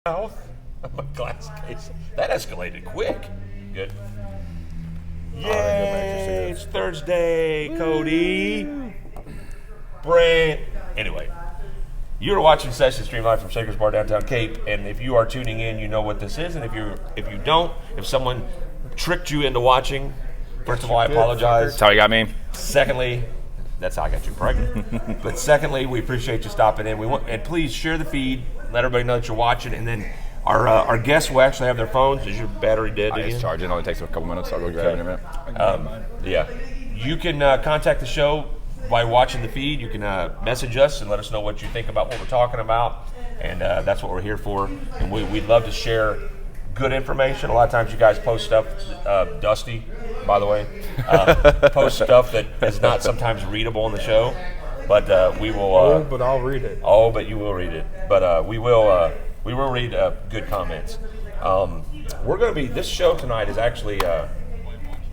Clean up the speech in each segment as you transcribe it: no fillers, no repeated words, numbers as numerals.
mouth. My glass case. That escalated quick. Good. Yay! It's Thursday, Cody. Brand. Anyway, you're watching Session Stream live from Shaker's Bar downtown Cape, and if you are tuning in, you know what this is. And if you don't, if someone tricked you into watching, first of all, I apologize. That's how you got me. Secondly, that's how I got you pregnant. But secondly, we appreciate you stopping in. And please share the feed, let everybody know that you're watching, and then our guests will actually have their phones. Is your battery dead again? It's charging. It only takes a couple minutes. I'll go grab it in a minute. Yeah. You can contact the show by watching the feed. You can message us and let us know what you think about what we're talking about. And that's what we're here for. And we'd love to share good information. A lot of times you guys post stuff, Dusty, by the way, post stuff that is not sometimes readable in the show. But we will... but I'll read it. Oh, but you will read it. But we will read good comments. We're going to be... This show tonight is actually...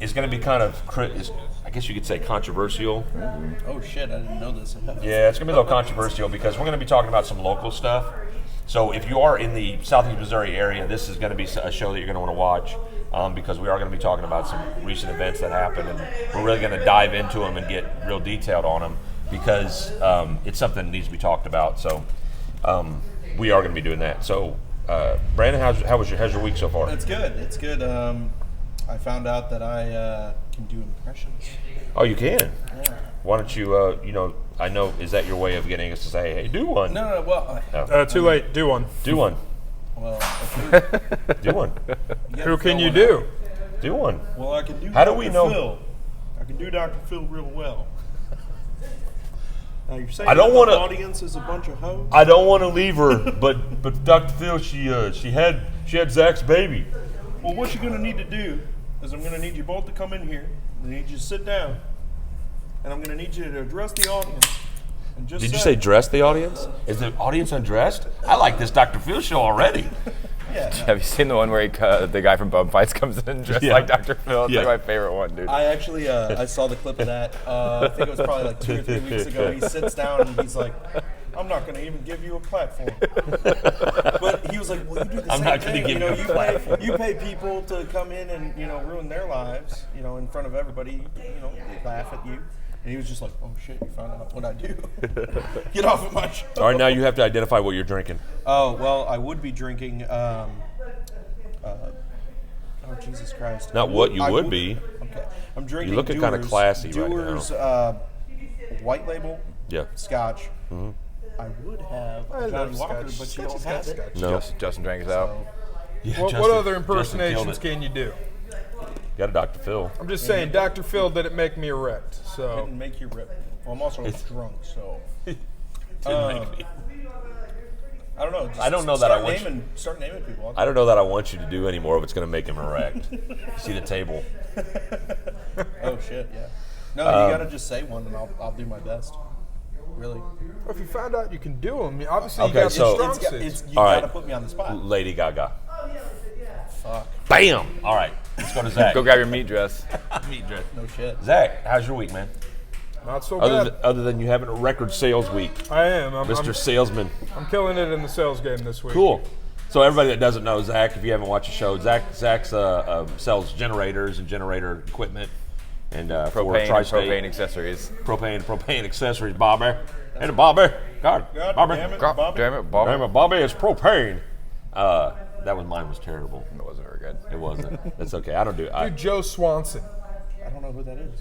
is going to be kind of... I guess you could say controversial. Oh shit, I didn't know this. Yeah, it's going to be a little controversial because we're going to be talking about some local stuff. So if you are in the Southeast Missouri area, this is going to be a show that you're going to want to watch because we are going to be talking about some recent events that happened, and we're really going to dive into them and get real detailed on them because it's something that needs to be talked about. So we are going to be doing that. So Brandon, how's your week so far? It's good. It's good. I found out that I can do impressions. Oh, you can? Yeah. Why don't you, I know, is that your way of getting us to say, hey, do one? No, well... Too late. Do one. Do one. Well, Do one. Who can you do? Do one. Well, I can do How Dr. do we know? Phil. I can do Dr. Phil real well. Now, you're saying I don't the wanna- audience is a bunch of hoes? I don't want to leave her, but Dr. Phil, she had Zach's baby. Well, what you're going to need to do is I'm going to need you both to come in here. I need you to sit down. And I'm going to need you to address the audience. And just Did you say dress the audience? Is the audience undressed? I like this Dr. Phil show already. Yeah. Have you seen the one where the guy from Bum Fights comes in dressed like Dr. Phil? It's like my favorite one, dude. I actually, I saw the clip of that. I think it was probably like 2 or 3 weeks ago. He sits down and he's like, I'm not going to even give you a platform. But he was like, well, you do the I'm same not gonna thing. give you a platform. You pay people to come in and, ruin their lives, in front of everybody, they laugh at you. And he was just like, oh shit, you found out what I do. Get off of my show. All right, now you have to identify what you're drinking. Oh, well, I would be drinking, oh Jesus Christ. Not what you would be. Okay. I'm drinking You're looking kind of classy Dewar's, right now. white label Yeah. scotch. Mm-hmm. I would have I Johnny love Walker, scotch. but Scotch you don't is have scotch. it. No. Justin drank his out. So, Yeah, What Justin- other Justin killed impersonations it. can you do? Got a Dr. Phil. I'm just saying, Dr. Phil didn't make me erect, I so didn't make you rip. Well, I'm also drunk, so Didn't make me. I don't know. Just I don't know that I start want naming, start naming people. I don't know that I want you to do anymore if it's going to make him erect. See the table. Oh shit, yeah. No, you gotta just say one, and I'll do my best. Really. if you found out you can do them, obviously Okay, you got so- strong It's, suits. you All gotta right. put me on the spot. Lady Gaga. Fuck. Bam! All right, let's go to Zach. Go grab your meat dress. Meat dress. No shit. Zach, how's your week, man? Not so bad. Other than you having a record sales week, I am. Mr. Salesman. I'm killing it in the sales game this week. Cool. So everybody that doesn't know Zach, if you haven't watched the show, Zach sells generators and generator equipment and for Propane, tri-state propane accessories. propane accessories. Bobby, and Bobby, God, Bobby, damn it, God Bobby. damn it, Bob. Damn it, Bobby, it's propane. That was mine was terrible. It wasn't very good. It wasn't. That's okay. I don't do. Dude, Joe Swanson I don't know who that is.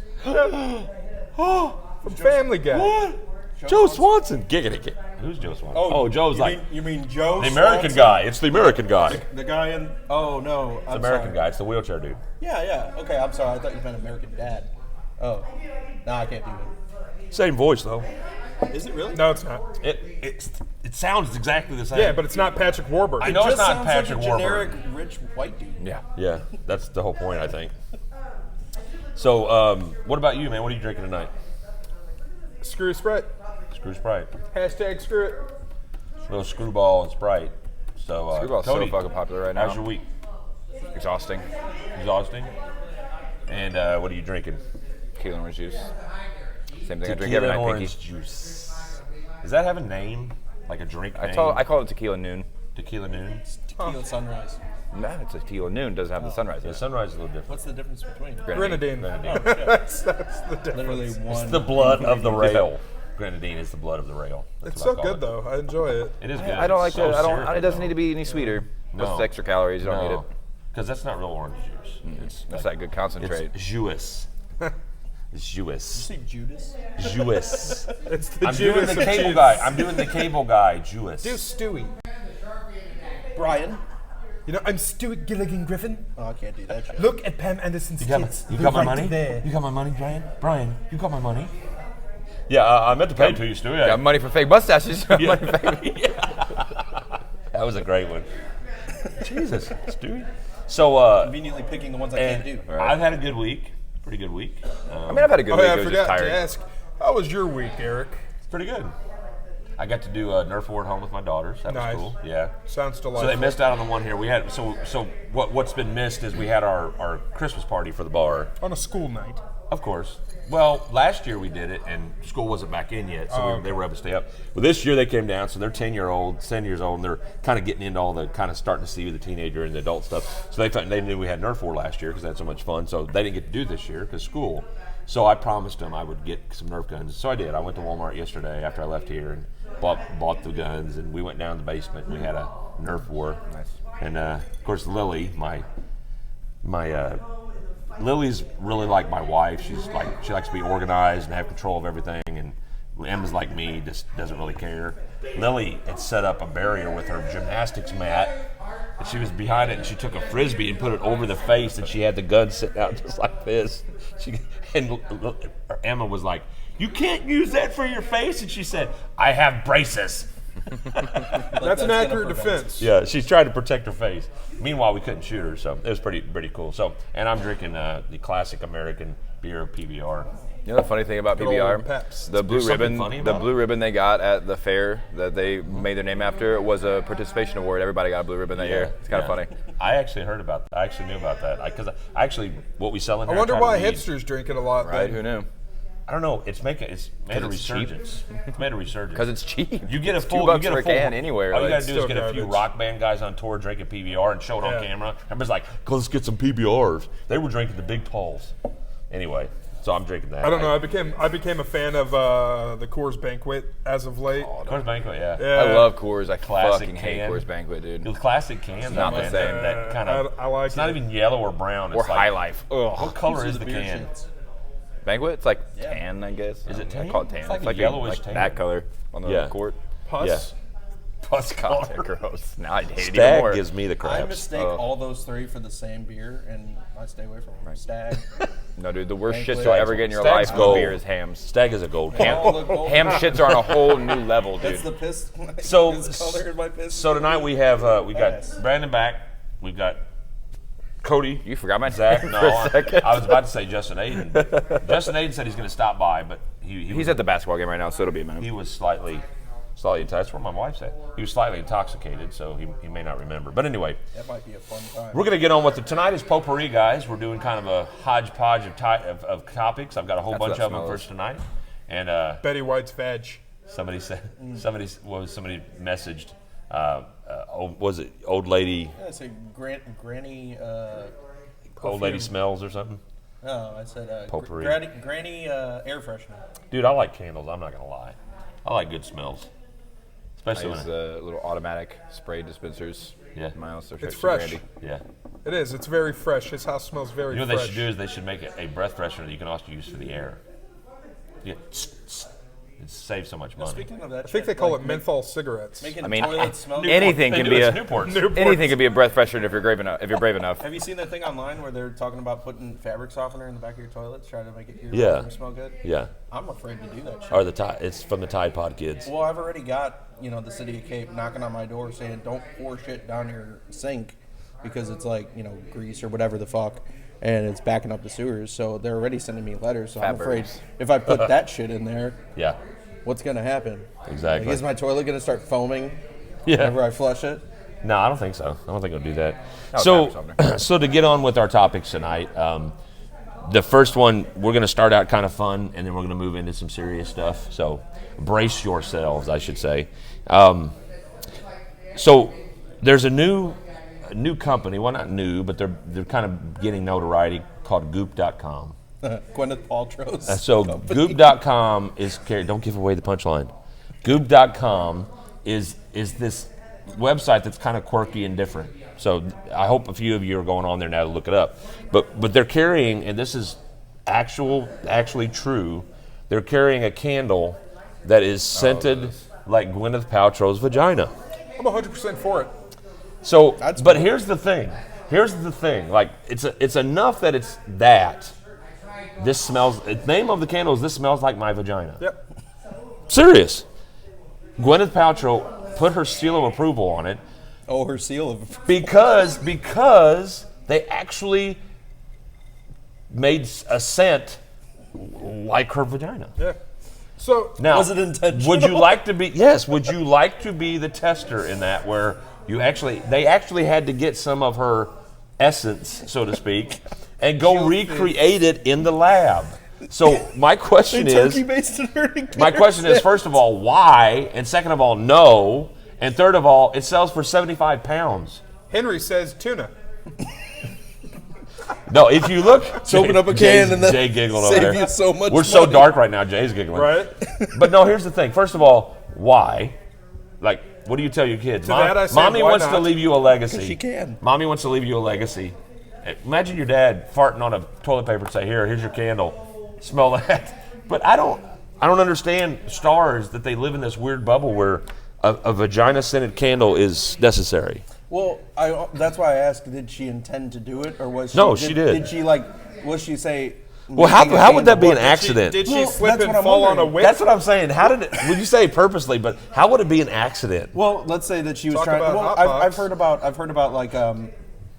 from Family Guy. What? Joe Swanson. Giggity. Who's Joe Swanson? Oh, Joe's you like mean, you mean Joe the American Swanson? guy. It's the American guy. The guy in. Oh no, The American guy. It's the wheelchair dude. Yeah. Okay, I'm sorry. I thought you meant American Dad. Oh, no, I can't do that. Same voice though. Is it really? No, it's not. It sounds exactly the same. Yeah, but it's not Patrick Warburton. I know Just it's not sounds Patrick like a generic Warburton. rich white dude. Yeah. Yeah, that's the whole point, I think. So, what about you, man? What are you drinking tonight? Screw Sprite. Screw Sprite. Hashtag screw it. Little screwball and Sprite. So, Screwball's Cody, so fucking popular right now. how's your week? Exhausting. Exhausting. And what are you drinking? Tequila and orange juice. Same thing I drink Tequila every and night, orange Pinky. juice. Does that have a name? Like a drink name? I call it tequila noon. Tequila Noon. Tequila sunrise. No, it's a tequila noon. Doesn't have the sunrise. The yet. sunrise is a little different. What's the difference between? Grenadine. Oh, shit. That's the difference. Literally one. It's the blood of the rail. Grenadine is the blood of the rail. That's It's what so I call good it. though. I enjoy it. It is good. I don't like So it. I don't. syrupy, It doesn't though. need to be any sweeter. No. What's the extra calories? You don't need it. Because that's not real orange juice. It's That's that good concentrate. It's Juice. It's Juice. Say Judas. Juice. It's the I'm doing Judas the of cable cheese. guy. I'm doing the cable guy. Juice. Do Stewie. Brian. You know, I'm Stuart Gilligan Griffin. Oh, I can't do that shit. Look at Pam Anderson's You got, tits. you They're got my right money? There. You got my money, Brian? Brian, you got my money? Yeah, I meant to pay it to you, Stu. Got money for fake mustaches. Got money for fake. That was a great one. Jesus, Stewie. So, Conveniently picking the ones I can't do. I've had a good week. Pretty good week. I mean, I've had a good Oh week. yeah, I It was just forgot to tiring. ask. How was your week, Eric? It's pretty good. I got to do a Nerf war at home with my daughters. That Nice. was cool. Yeah. Sounds So delightful. they missed out on the one here. We had what's been missed is we had our Christmas party for the bar. On a school night. Of course. Well, last year we did it, and school wasn't back in yet, so they were able to stay up. Well, this year they came down, so they're 10 years old, and they're kind of getting into all the kind of starting to see the teenager and the adult stuff. So they knew we had Nerf War last year because they had so much fun. So they didn't get to do this year because school. So I promised them I would get some Nerf guns. So I did. I went to Walmart yesterday after I left here and bought the guns, and we went down to the basement and we had a Nerf War. Nice. And of course Lily, my Lily's really like my wife. She likes to be organized and have control of everything. And Emma's like me, just doesn't really care. Lily had set up a barrier with her gymnastics mat, and she was behind it. And she took a frisbee and put it over the face, and she had the gun sitting out just like this. Emma was like, "You can't use that for your face," and she said, "I have braces." That's an accurate defense. Yeah, she's trying to protect her face. Meanwhile, we couldn't shoot her, so it was pretty cool. So, and I'm drinking the classic American beer PBR. You know the funny thing about Good old PBR? Peps. The blue There's something ribbon, funny the about blue ribbon they got at the fair that they made their name after was a participation award. Everybody got a blue ribbon that year. It's kind of funny. I actually heard about that. I actually knew about that because what we sell in I here. wonder try why to read. hipsters drink it a lot. Right? then. Who knew? I don't know. It's made a it's cheap. resurgence. It's made a resurgence. Because it's cheap. You get a It's full. $2 you get for a a full, can anywhere. All you like, gotta do is still get a few garbage. rock band guys on tour drinking PBR and show it on Yeah. camera. Everybody's like, "Let's get some PBRs." They were drinking the Big Pauls. Anyway, so I'm drinking that. I don't know. I became a fan of the Coors Banquet as of late. Coors Banquet, yeah. Yeah. I love Coors. I Classic fucking hate can. Coors Banquet, dude. The classic can, not though, the man, same. that kind of. I like It's not it. even yellow or brown. Or It's like, High Life. Ugh. What color is Those are the beer can? shits. Banquet? It's like tan, I guess. Is it tan? I call it tan. It's like a yellowish tan. that color on the Yeah. court. Pus. Yeah. Plus God, color. gross. Now I hate it even Stag more. gives me the I crabs. mistake all those three for the same beer, and I stay away from them. Stag. No, dude, the worst Banquet. shits you'll ever get in your Stag's life gold. with beer is hams. Stag is a gold Ham, can. Oh, the gold. ham shits are on a whole new level, dude. That's the piss. So, His color is my piss. so tonight we have we got Yes. Brandon back. We've got Cody. You forgot my Zach. name No, for a second. I was about to say Justin Aiden. Justin Aiden said he's going to stop by, but He's at the basketball game right now, so it'll be a minute. he was slightly intoxicated. That's where my wife's at. He was slightly intoxicated, so he may not remember. But anyway, That might be a fun time. we're going to get on with it. Tonight is potpourri, guys. We're doing kind of a hodgepodge of topics. I've got a whole That's bunch what of them that for smells. us tonight. And Betty White's veg. somebody said, somebody messaged, was it old lady, I said granny. old lady smells or something? No, I said Potpourri. granny air freshener. Dude, I like candles. I'm not going to lie. I like good smells. I Especially use when, little automatic spray dispensers. Yeah. in my house. They're It's super fresh. handy. yeah. It is. It's very fresh. His house smells very You know what fresh. they should do is they should make a breath freshener that you can also use for the air. Yeah. It saves so much money. Speaking of that, I think they call it menthol cigarettes. Making I mean, toilets smell. anything They can do, be it's a Newport's. anything can be a breath freshener if you're brave enough. If you're brave enough. Have you seen that thing online where they're talking about putting fabric softener in the back of your toilets, trying to make it your Yeah. bathroom smell good? Yeah. I'm afraid to do that shit. Or it's from the Tide Pod kids. Well, I've already got the city of Cape knocking on my door saying don't pour shit down your sink because it's like grease or whatever the fuck, and it's backing up the sewers. So they're already sending me letters. So I'm Fat afraid burps. if I put that shit in there, Yeah. what's gonna happen? Exactly. Like, is my toilet gonna start foaming Yeah. whenever I flush it? No, I don't think so. I don't think it'll do that. fabric So, softener. so to get on with our topics tonight, the first one, we're going to start out kind of fun, and then we're going to move into some serious stuff. So brace yourselves, I should say. So there's a new company. Well, not new, but they're kind of getting notoriety called Goop.com. Gwyneth Paltrow's. So company. Goop.com is don't give away the punchline. Goop.com is this website that's kind of quirky and different. So I hope a few of you are going on there now to look it up. But they're carrying, and this is actually true. They're carrying a candle that is scented like Gwyneth Paltrow's vagina. I'm 100% for it. So, That's but cool. here's the thing. Like it's enough that it's that. This smells. The name of the candle is "This Smells Like My Vagina." Yep. Serious. Gwyneth Paltrow put her seal of approval on it Oh, her seal of approval. because they actually made a scent like her vagina. Yeah. So Now, Was it intentional? would you like to be? Yes. Would you like to be the tester in that, where they actually had to get some of her essence, so to speak, and go recreate it in the lab? So my question is, first of all, why? And second of all, no. And third of all, it sells for 75 pounds. Henry says tuna. No, if you look, Open up a can and then Jay giggling over save there. you so much We're so money. dark right now. Jay's giggling. Right. But no, here's the thing. First of all, why? Like, what do you tell your kids? that I said, Mommy why wants to not? leave you a legacy. 'Cause she can. Mommy wants to leave you a legacy. Imagine your dad farting on a toilet paper and say, here's your candle. Smell that. But I don't understand stars that they live in this weird bubble where a vagina-scented candle is necessary. Well, that's why I asked, did she intend to do it, or was she... No, she did. Did she, was she say... Well, how would that be an accident? Did she Well, slip that's and what I'm fall on a wondering. whip? That's what I'm saying. How did it? Would you say purposely? But how would it be an accident? Well, let's say that she was Talk trying... about Well, hot I've box. heard about like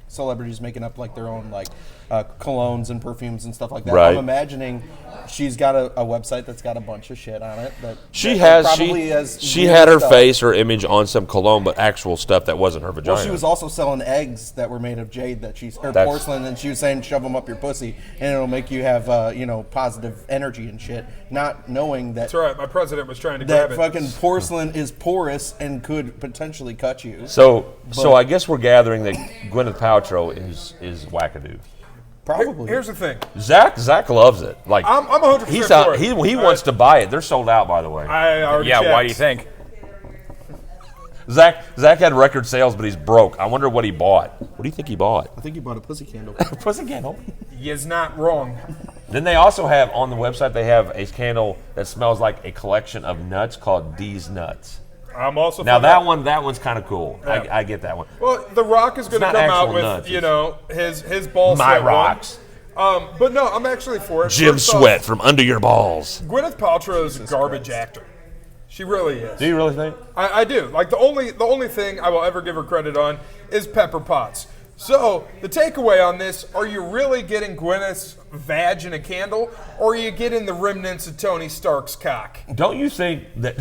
celebrities making up like their own like colognes and perfumes and stuff like that. Right. I'm imagining she's got a website that's got a bunch of shit on it. She probably has she weird had her stuff. face or image on some cologne, but actual stuff that wasn't her vagina. Well, she was also selling eggs that were made of jade or That's- porcelain, and she was saying shove them up your pussy, and it'll make you have positive energy and shit. Not knowing that That's right. My president was trying to grab that it. fucking porcelain is porous and could potentially cut you. So I guess we're gathering that Gwyneth Paltrow is wackadoo. Probably. Here's the thing. Zach loves it. Like I'm 100% he's for out. it. He wants to buy it. They're sold out, by the way. I already Yeah, why do you checked. think? Zach had record sales, but he's broke. I wonder what he bought. What do you think he bought? I think you bought a pussy candle. Pussy candle. He's not wrong. Then they also have on the website they have a candle that smells like a collection of nuts called D's Nuts. I'm also Now for that one's kind of cool. Yeah. I get that one. Well, The Rock is going to not come out actual with nuts, his ball My sweat one. rocks. But no, I'm actually for it. Jim First off, Sweat from under your balls. Gwyneth Paltrow is a garbage actor. She really is. Do you really think? I do. Like the only thing I will ever give her credit on is Pepper Potts. So the takeaway on this: are you really getting Gwyneth's vag in a candle, or are you getting the remnants of Tony Stark's cock? Don't you think that?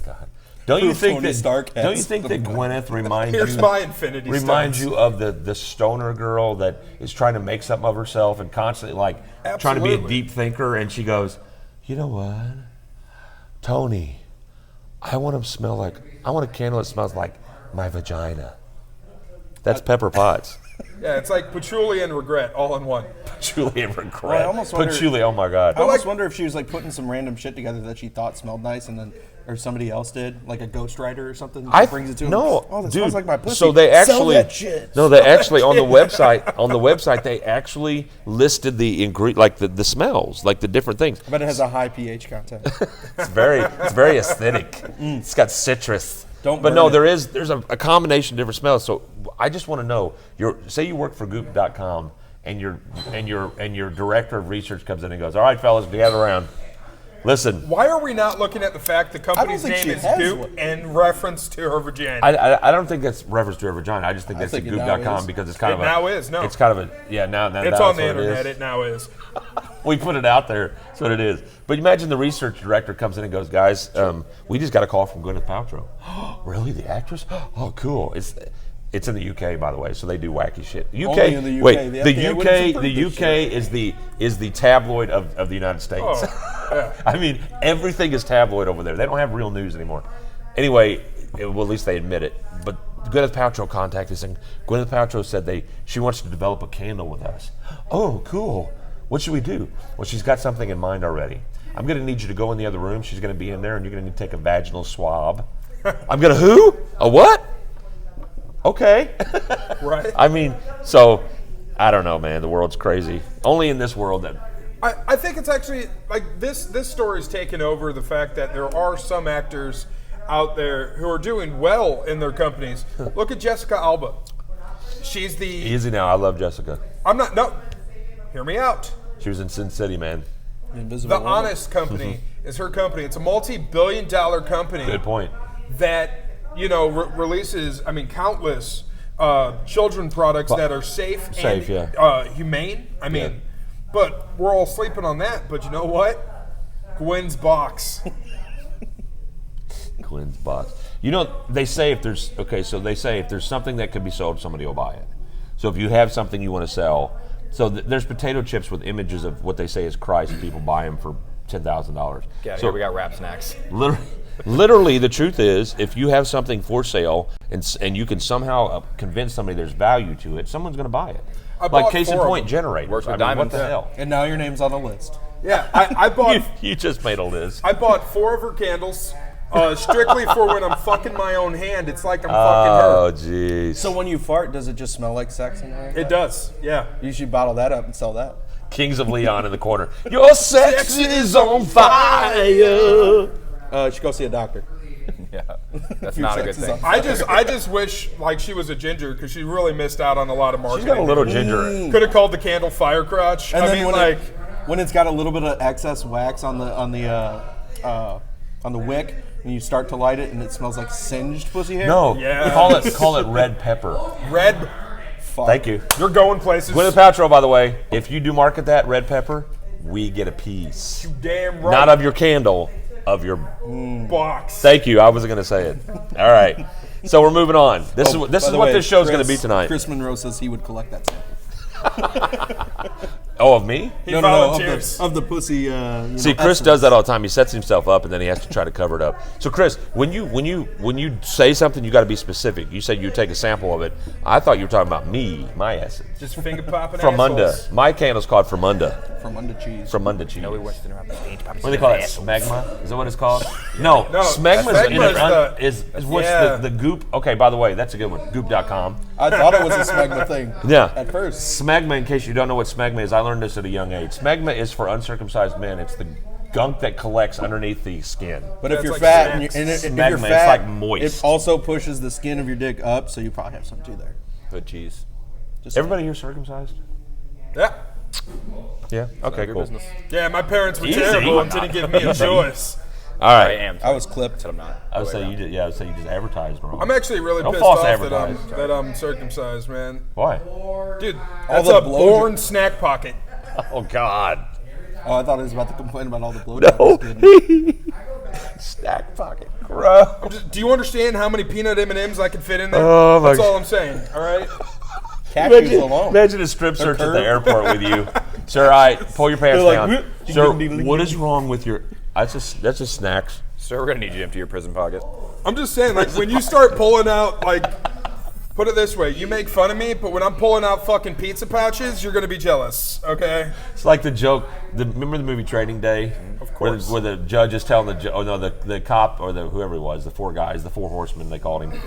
God. Don't you Proof think Tony that? Stark has Don't you think that Gwyneth reminds Here's you? my Infinity Reminds Stones. you of the stoner girl that is trying to make something of herself and constantly trying to be a Absolutely. deep thinker, and she goes, "You know what, Tony? I want a candle that smells like my vagina." That's Pepper Potts. Yeah, it's like patchouli and regret all in one. Patchouli and regret. Well, I almost wonder- Patchouli, oh my God. I almost wonder if she was like putting some random shit together that she thought smelled nice, and then or somebody else did, like a ghostwriter or something. She brings it to him. No, Oh, that dude. smells like my pussy. So they Sell actually that shit. no, they actually on the website they actually listed the like the smells, like the different things. But it has a high pH content. It's very acidic. It's got citrus. Don't but burn no, it. there's a combination of different smells. So I just want to know, say you work for Goop.com and your director of research comes in and goes, "All right, fellas, gather around. Listen, Why are we not looking at the fact the company's think name she is has Goop one. in reference to her vagina? I don't think that's reference to her vagina. I just think that's think at it now Goop.com is. because it's kind It of a now is, no. It's kind of a now it's that's on the what it is. internet. It now is. We put it out there. That's what it is. But imagine the research director comes in and goes, "Guys, we just got a call from Gwyneth Paltrow." Really, the actress? Oh, cool. It's in the UK, by the way, so they do wacky shit. UK. Only in the UK. Wait, The the FDA UK. wouldn't approve The this UK is the tabloid of the United States. Oh, yeah. I mean, everything is tabloid over there. They don't have real news anymore. Anyway, well, at least they admit it. But Gwyneth Paltrow contacted us, and Gwyneth Paltrow said she wants to develop a candle with us. Oh, cool. What should we do? Well, she's got something in mind already. I'm going to need you to go in the other room. She's going to be in there, and you're going to need to take a vaginal swab. I'm going to who? A what? Okay. Right. I mean, so I don't know, man. The world's crazy. Only in this world that. I think it's actually like this story's taken over the fact that there are some actors out there who are doing well in their companies. Look at Jessica Alba. She's the Easy now. I love Jessica. Hear me out. She was in Sin City, man. Invisible The Woman. Honest Company is her company. It's a multi-billion-dollar company. Good point. That releases, countless children products that are safe and humane. But we're all sleeping on that. But you know what? Gwen's box. Gwen's box. They say if there's something that could be sold, somebody will buy it. So if you have something you want to sell, there's potato chips with images of what they say is Christ, and people buy them for $10,000. Yeah, so here we got wrap snacks. Literally, the truth is, if you have something for sale and you can somehow convince somebody there's value to it, someone's going to buy it. Like case in point, generators. Works with What diamonds. the hell? And now your name's on the list. Yeah, I bought. You just made a list. I bought 4 of her candles, strictly for when I'm fucking my own hand. It's like I'm fucking Oh, her. jeez. So when you fart, does it just smell like sex in there? It does. Yeah. You should bottle that up and sell that. Kings of Leon in the corner. Your sex is on fire. You should go see a doctor. Yeah, that's not a good thing. I just wish like she was a ginger because she really missed out on a lot of marketing. She's got a little ginger. Could have called the candle fire crotch. And then like when it's got a little bit of excess wax on the wick, and you start to light it, and it smells like singed pussy hair. No, Yeah. call it red pepper. red. Fuck. Thank you. You're going places. Gwyneth Paltrow, by the way, if you do market that red pepper, we get a piece. Damn right. Not of your candle, of your. box. Thank you. I wasn't going to say it. All right. So we're moving on. This is what this show's going to be tonight. Chris Monroe says he would collect that sample. Oh, of me? He No, volunteers. of the pussy. See, Chris does that all the time. He sets himself up and then he has to try to cover it up. So, Chris, when you say something, you got to be specific. You said you take a sample of it. I thought you were talking about me, my essence. Just finger popping Fromunda. assholes. My candle's called Fromunda. from under cheese. Fromunda cheese. No, we watched it around the stage. What do they call it? Smegma? Is that what it's called? No, smegma is what's the goop. Okay, by the way, that's a good one. Goop.com. I thought it was a smegma thing. Yeah. At first. Smegma, in case you don't know what smegma is, I learned this at a young age. Smegma is for uncircumcised men. It's the gunk that collects underneath the skin. But if That's you're like fat snacks. and if Smegma, you're it's fat, like moist. it also pushes the skin of your dick up, so you probably have some too there. Good cheese. Just Everybody here circumcised? Yeah. Yeah. Okay, Your cool. business. Yeah, my parents were Easy. terrible and didn't give me a choice. All I right. am. I was clipped. I'm not. I would say you did. Yeah, I would say you just advertised wrong. I'm actually really Don't pissed false off advertise. that I'm circumcised, man. Why? Dude, All that's the a blow- born snack pocket. Oh God. Oh, I thought he was about to complain about all the blowjobs. No. Snack pocket. Gross. Do you understand how many peanut M&Ms I can fit in there? Oh, my That's all God. I'm saying. All right. Cashews alone. Imagine a strip search at the curved. airport with you, sir. Pull your pants They're down, like, sir. What is wrong with your? That's just snacks. Sir, we're gonna need you to empty your prison pocket. I'm just saying, like, when you start pulling out, like, put it this way, you make fun of me, but when I'm pulling out fucking pizza pouches, you're going to be jealous, okay? It's like the joke. Remember the movie Training Day? Of course. Where the judge is telling the cop or whoever it was, the four guys, the four horsemen they called him,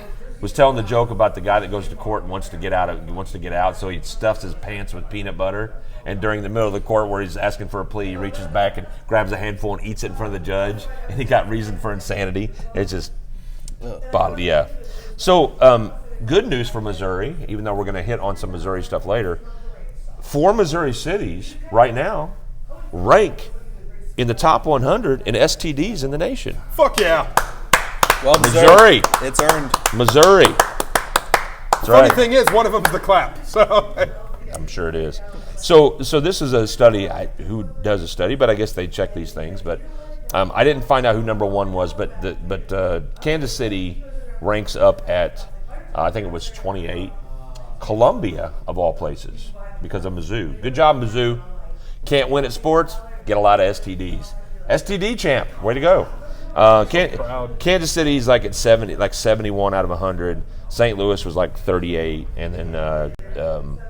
was telling the joke about the guy that goes to court and wants to get out, so he stuffs his pants with peanut butter. And during the middle of the court where he's asking for a plea, he reaches back and grabs a handful and eats it in front of the judge. And he got reason for insanity. It's just bottled, yeah. So, good news for Missouri, even though we're going to hit on some Missouri stuff later. 4 Missouri cities right now rank in the top 100 in STDs in the nation. Fuck yeah. Well, Missouri. It's earned. Missouri. That's Funny right. thing is, one of them is the clap. So, I'm sure it is. So this is a study. Who does a study? But I guess they check these things. But I didn't find out who number 1 was. But Kansas City ranks up at I think it was 28. Columbia of all places because of Mizzou. Good job, Mizzou. Can't win at sports. Get a lot of STDs. STD champ. Way to go. Kansas City's like at 70, like 71 out of 100. St. Louis was like 38, and then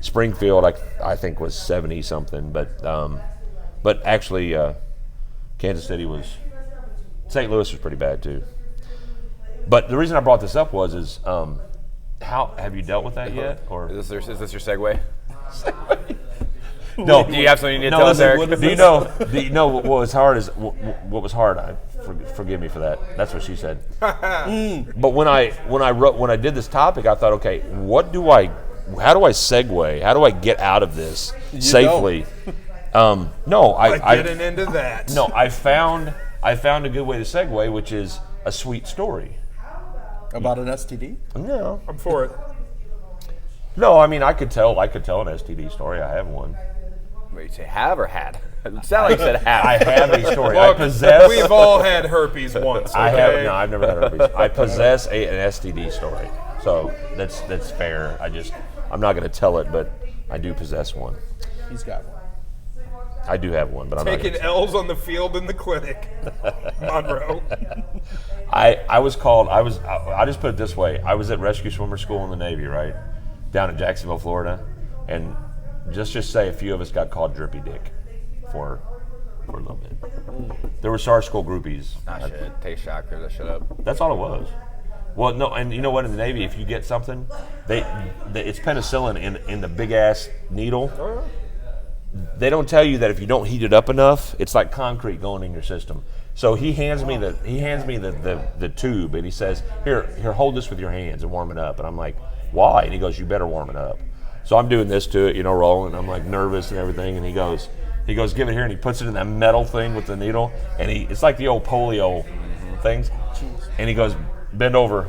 Springfield I think was 70 something, but actually Kansas City was. St. Louis was pretty bad too. But the reason I brought this up is how have you dealt with that yet? Or Is this your segue? no? Do you have something you need to no, tell us, listen, Eric? Do you know what was hard is what was hard? Forgive me for that. That's what she said. But when I did this topic, I thought, okay, how do I segue? How do I get out of this safely? No, I getting into that. No, I found a good way to segue, which is a sweet story. About an STD? No, I'm for it. no. I mean, I could tell an STD story. I have one. Wait, you say have or had? It sounded like you said have. I have a story. Look, I possess. we've all had herpes once. I okay? have no. I've never had herpes. I possess an STD story, so that's fair. I'm not going to tell it, but I do possess one. He's got one. I do have one, but I'm Taking not. L's on the field in the clinic. Monroe. I was called. I just put it this way. I was at rescue swimmer school in the Navy, right, down in Jacksonville, Florida, and just say a few of us got called Drippy Dick for a little bit. There were SAR school groupies. Nah, shit. Take a shot, clear that shit up. That's all it was. Well, no, and you know what? In the Navy, if you get something, it's penicillin in the big ass needle. They don't tell you that if you don't heat it up enough, it's like concrete going in your system. So he hands me the tube, and he says, "Here, hold this with your hands and warm it up." And I'm like, "Why?" And he goes, "You better warm it up." So I'm doing this to it, rolling. I'm like nervous and everything, and he goes, "Give it here," and he puts it in that metal thing with the needle, and it's like the old polio things, and he goes, "Bend over,"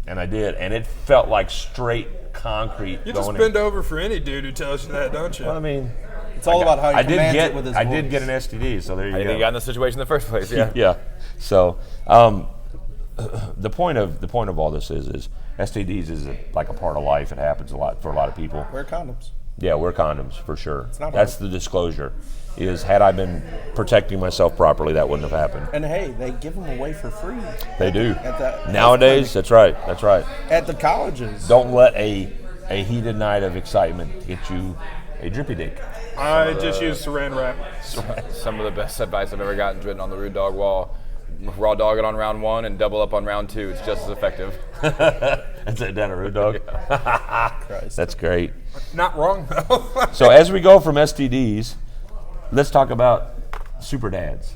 and I did, and it felt like straight concrete. You just going bend in. over for any dude who tells you that, don't you? Well, I mean, It's all about how he I did commands get it with his I voice. did get an STD, so there you I go. think you got in the situation in the first place. Yeah. Yeah. So the point of all this is STDs is like a part of life. It happens a lot for a lot of people. Wear condoms. Yeah, wear condoms for sure. not That's the disclosure. Is had I been protecting myself properly, that wouldn't have happened. And hey, they give them away for free They do. at Nowadays, that's right. at the colleges. Don't let a heated night of excitement get you a drippy dick. I just use saran wrap. Some of the best advice I've ever gotten is written on the Rude Dog wall. Raw dog it on round 1 and double up on round 2. It's just as effective. That's it, down a rude dog. Christ. That's great. Not wrong though. So as we go from STDs, let's talk about super dads.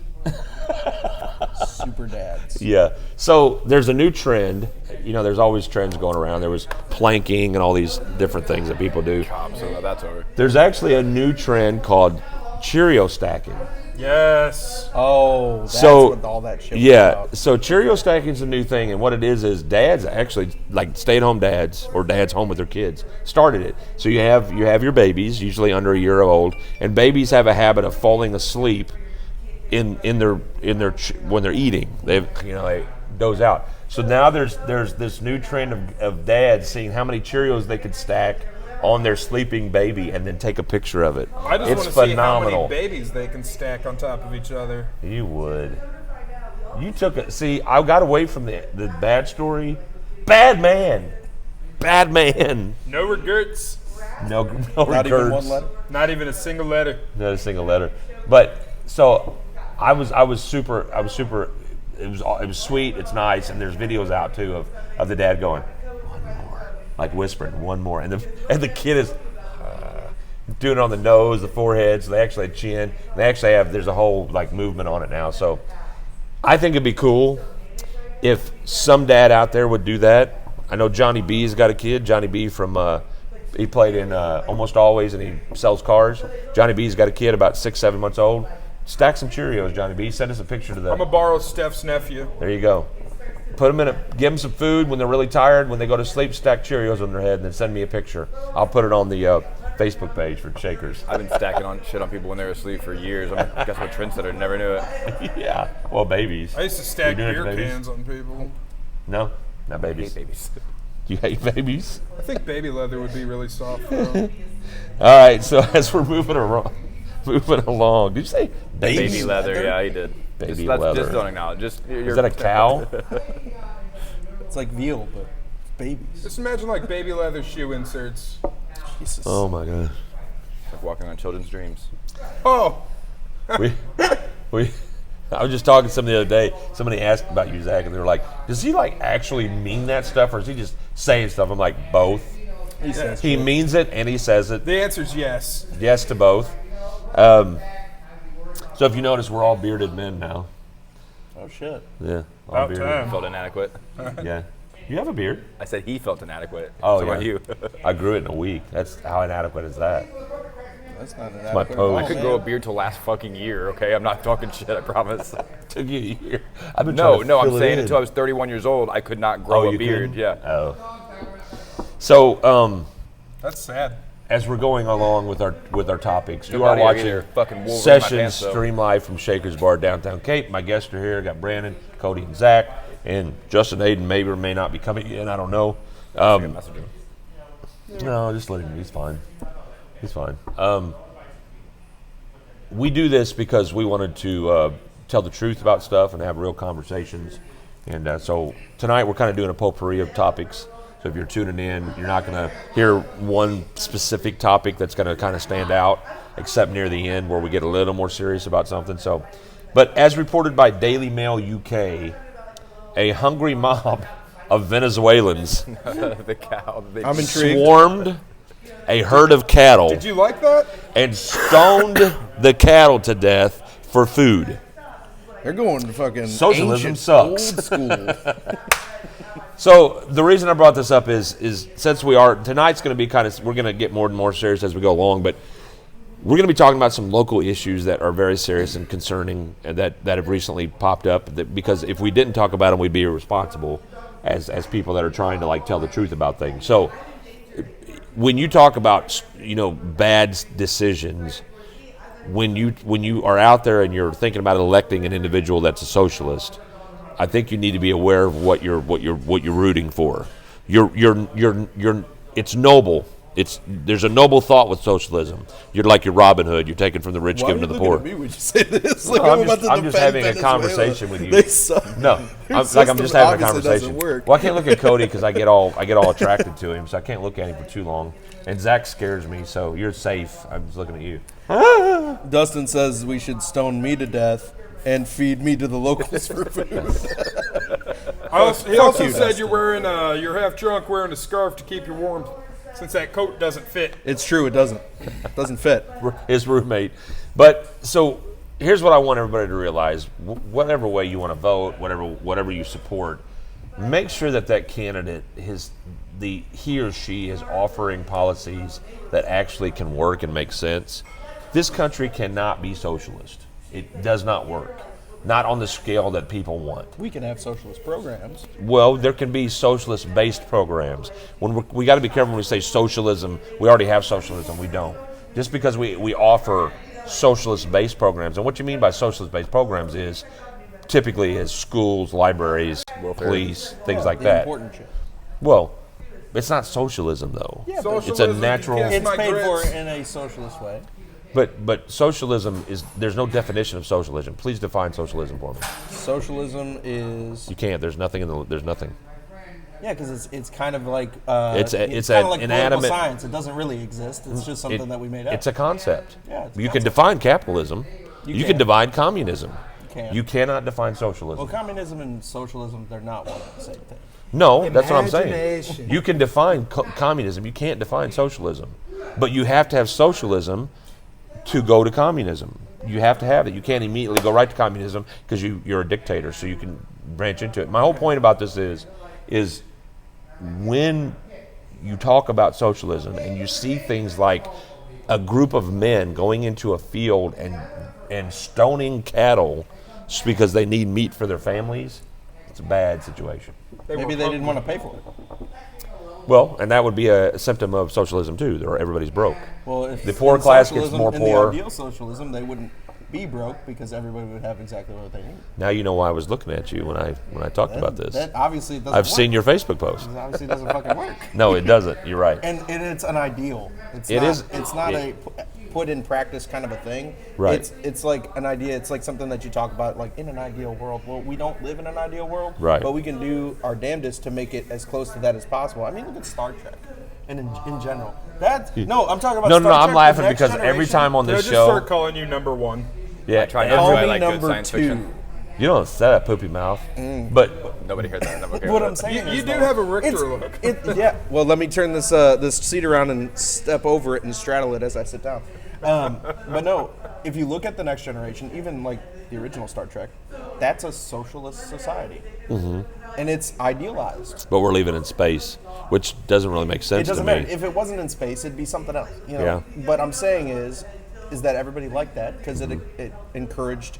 Super dads. Yeah. So there's a new trend. There's always trends going around. There was planking and all these different things that people do. So that's over. There's actually a new trend called Cheerio stacking. Yes. Oh, that's So, what all that shit was Yeah. about. So Cheerio stacking is a new thing, and what it is dads actually, like stay-at-home dads or dads home with their kids, started it. So you have your babies, usually under a year old, and babies have a habit of falling asleep in their when they're eating. They doze out. So now there's this new trend of dads seeing how many Cheerios they could stack on their sleeping baby and then take a picture of it. I just It's want to see how phenomenal. many babies they can stack on top of each other. You would. You took it. See, I got away from the bad story. Bad man. No regrets. No Not even regrets. one letter. Not even a single letter. Not a single letter. But so I was super. It was sweet. It's nice, and there's videos out too of the dad going, "One more," like whispering, "One more," and the kid is doing it on the nose, the forehead. So they actually have chin. They actually have. There's a whole like movement on it now. So I think it'd be cool if some dad out there would do that. I know Johnny B's got a kid. Johnny B from he played in Almost Always, and he sells cars. Johnny B's got a kid about 6-7 months old. Stack some Cheerios, Johnny B. Send us a picture to I'm gonna borrow Steph's nephew. There you go. Put them give them some food when they're really tired. When they go to sleep, stack Cheerios on their head, and then send me a picture. I'll put it on the Facebook page for Shakers. I've been stacking on shit on people when they're asleep for years. I guess what trendsetter, never knew it. Yeah. Well, babies. I used to stack You doing it to beer babies? cans on people. No, not I babies. hate babies. You hate babies? I think baby leather would be really soft for them. All right. So as we're moving along, did you say babies? Baby leather, yeah, he did. Baby leather. Just don't acknowledge. Is that a cow? It's like veal, but babies. Just imagine like baby leather shoe inserts. Jesus. Oh my god. Like walking on children's dreams. Oh, we I was just talking to somebody the other day. Somebody asked about you, Zach, and they were like, "Does he like actually mean that stuff, or is he just saying stuff?" I'm like, both. He says He shit. means it and he says it. the answer's yes. Yes to both. So if you notice, we're all bearded men now. Oh shit. Yeah, all About bearded. time. Felt inadequate. Yeah. You have a beard? I said he felt inadequate. Oh, so yeah. about you. I grew it in a week. That's how inadequate is that? That's not an my adequate pose. I at all, could man. grow a beard till last fucking year, okay? I'm not talking shit, I promise. Took you a year. I've been No, trying to no, I'm fill it saying in. until I was 31 years old, I could not grow a you beard. couldn't? Yeah. Oh. So, That's sad. as we're going along with our topics, you Jump are out of here, watching get your fucking Wolverine in my Sessions pants, though. stream live from Shaker's Bar downtown Cape. My guests are here. Got Brandon, Cody, and Zach, and Justin Aiden may or may not be coming in. I don't know. Message him. No, just let him. He's fine. He's fine. We do this because we wanted to tell the truth about stuff and have real conversations. And so tonight we're kind of doing a potpourri of topics. So if you're tuning in, you're not going to hear one specific topic that's going to kind of stand out, except near the end where we get a little more serious about something. So, but as reported by Daily Mail UK, a hungry mob of Venezuelans The cow. I'm intrigued. swarmed a herd of cattle Did you like that? and stoned the cattle to death for food. They're going to fucking Socialism ancient, sucks. Old school. So the reason I brought this up is since tonight's going to be we're going to get more and more serious as we go along, but we're going to be talking about some local issues that are very serious and concerning and that have recently popped up. Because if we didn't talk about them, we'd be irresponsible as people that are trying to like tell the truth about things. So when you talk about bad decisions, when you are out there and you're thinking about electing an individual that's a socialist, I think you need to be aware of what you're rooting for. It's noble. There's a noble thought with socialism. You're like your Robin Hood. You're taking from the rich, Why are giving you to the looking poor. at me when you say this? Like No, I'm about to I'm just defend having a Venezuela. conversation with you. They suck. No, Your I'm just system having a obviously conversation. doesn't work. Well, I can't look at Cody because I get all attracted to him, so I can't look at him for too long. And Zach scares me, so you're safe. I'm just looking at you. Dustin says we should stone me to death and feed me to the locals for food. He also you, said Dustin. you're half drunk wearing a scarf to keep you warm, since that coat doesn't fit. It's true, it doesn't. It doesn't fit. His roommate. But so here's what I want everybody to realize: whatever way you want to vote, whatever you support, make sure that candidate he or she is offering policies that actually can work and make sense. This country cannot be socialist. It does not work. Not on the scale that people want. We can have socialist programs. Well, there can be socialist-based programs. We got to be careful when we say socialism. We already have socialism. We don't. Just because we offer socialist-based programs, and what you mean by socialist-based programs is typically is schools, libraries, police, things like The that. important shit. Well, it's not socialism though. Yeah, Socialism, It's a you natural. can't- It's my paid for grits. in a socialist way. But socialism there's no definition of socialism. Please define socialism for me. Socialism is You can't. There's nothing there's nothing. yeah, because it's kind of like It's kind an of like inanimate- political science. It doesn't really exist. It's just something that we made up. It's a concept. Yeah, it's a you can concept. define capitalism. You can can. define communism. can't. You cannot define socialism. Well, communism and socialism, they're not one and the same thing. No, that's what I'm saying. Imagination. You can define communism. You can't define socialism. But you have to have socialism to go to communism. You have to have it. You can't immediately go right to communism because you're a dictator, so you can branch into it. My whole point about this is when you talk about socialism and you see things like a group of men going into a field and stoning cattle just because they need meat for their families, it's a bad situation. Maybe they didn't want to pay for it. Well, and that would be a symptom of socialism too. Everybody's broke. Well, if The poor in class gets socialism- more in poor. the ideal socialism, they wouldn't be broke because everybody would have exactly what they need. Now you know why I was looking at you when I talked about this. That obviously doesn't I've work. seen your Facebook post. It obviously doesn't fucking work. No, it doesn't. You're right. And it's an ideal. It is. It's not a put in practice kind of a thing. Right. It's like an idea. It's like something that you talk about, like in an ideal world. Well, we don't live in an ideal world. Right. But we can do our damnedest to make it as close to that as possible. I mean, look at Star Trek. And in general, I'm talking about. No, Star Trek, I'm laughing The Next because every Generation. time on Can I this just show, start calling you number one? yeah, Try not Call to. I me like good number science 2. fiction. you don't say that poopy mouth, but Nobody heard that. I'm okay What with I'm it. saying You is, do though, have a Richter it's- look. Yeah. Well, let me turn this seat around and step over it and straddle it as I sit down. But no, if you look at the Next Generation, even like the original Star Trek, that's a socialist society, and it's idealized. but we're living in space, which doesn't really make sense It doesn't to matter me. if it wasn't in space; it'd be something else. You know. Yeah. But I'm saying is that everybody liked that because it encouraged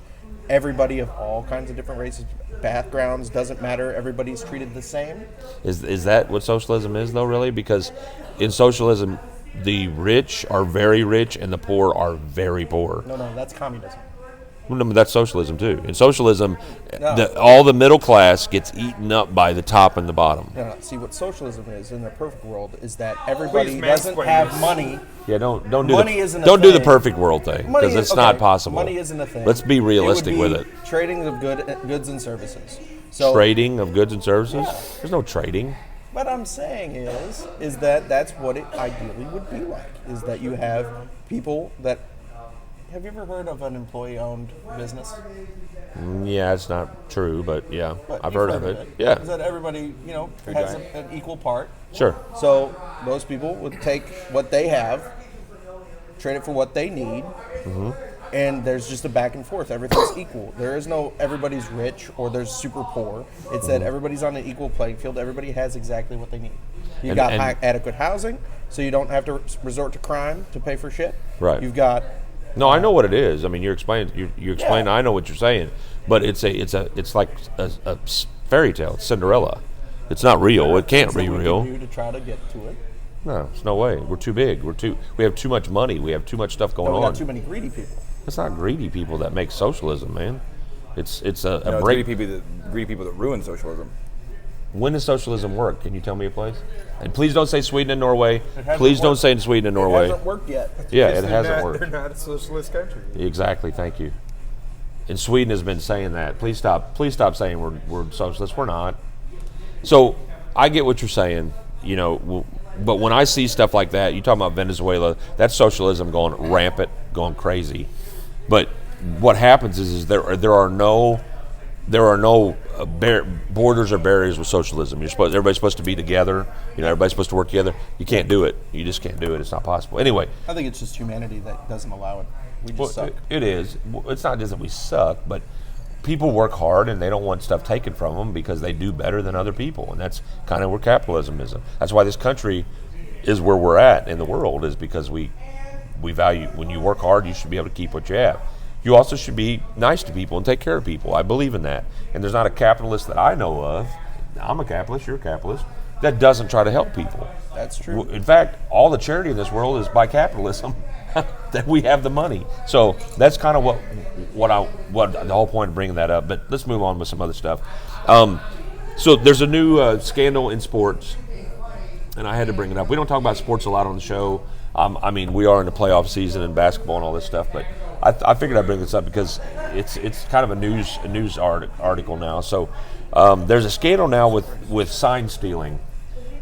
everybody of all kinds of different races, backgrounds. Doesn't matter. Everybody's treated the same. Is that what socialism is, though, really? Because in socialism, the rich are very rich and the poor are very poor. No, that's communism. No, but that's socialism, too. In socialism, No. all the middle class gets eaten up by the top and the bottom. No. See what socialism is in the perfect world is that everybody Please doesn't mansplain have this. money. Yeah, don't do Money isn't a don't do the thing. perfect world thing Money because is- it's not okay, possible. Money isn't a thing. Let's be realistic would with be it. Trading of goods and services. So, Trading of goods and services. There's no trading. what I'm saying is that that's what it ideally would be like. Is that you have people that. Have you ever heard of an employee-owned business? Yeah, it's not true, but yeah, But I've you've heard of it. Is Yeah, that everybody has an equal part. sure. So those people would take what they have, trade it for what they need, and there's just a back and forth. Everything's equal. There is no everybody's rich or there's super poor. It's that everybody's on an equal playing field. Everybody has exactly what they need. You've got and- adequate housing, so you don't have to resort to crime to pay for shit. Right. You've got No, I know what it is. I mean, you're explaining. You explain. Yeah. I know what you're saying, but it's like a fairy tale. It's Cinderella. It's not real. It can't things be that we real. can do to try to get to it. No, there's no way. We're too big. We have too much money. We have too much stuff going But we on. got too many greedy people. It's not greedy people that make socialism, man. It's a No, it's break. greedy people that ruin socialism. When does socialism work? Can you tell me a place? And please don't say Sweden and Norway. hasn't Please don't worked. say Sweden and It Norway. hasn't worked yet. Yeah, Because it they're hasn't not- worked. They're not a socialist country. Exactly. Thank you. And Sweden has been saying that. Please stop. Please stop saying we're socialists. We're not. So I get what you're saying. But when I see stuff like that, you talking about Venezuela, that's socialism going rampant, going crazy. But what happens is there are no borders or barriers with socialism. Everybody's supposed to be together. Everybody's supposed to work together. You can't do it. You just can't do it. It's not possible. Anyway, I think it's just humanity that doesn't allow it. We just suck. it is. It's not just that we suck, but people work hard and they don't want stuff taken from them because they do better than other people, and that's kind of where capitalism is. That's why this country is where we're at in the world, is because we value, when you work hard, you should be able to keep what you have. You also should be nice to people and take care of people. I believe in that. And there's not a capitalist that I know of, I'm a capitalist, you're a capitalist, that doesn't try to help people. That's true. In fact, all the charity in this world is by capitalism that we have the money. So that's kind of what the whole point of bringing that up. But let's move on with some other stuff. So there's a new scandal in sports, and I had to bring it up. We don't talk about sports a lot on the show. I mean, we are in the playoff season and basketball and all this stuff, but I figured I'd bring this up because it's kind of a news article now. So there's a scandal now with sign stealing,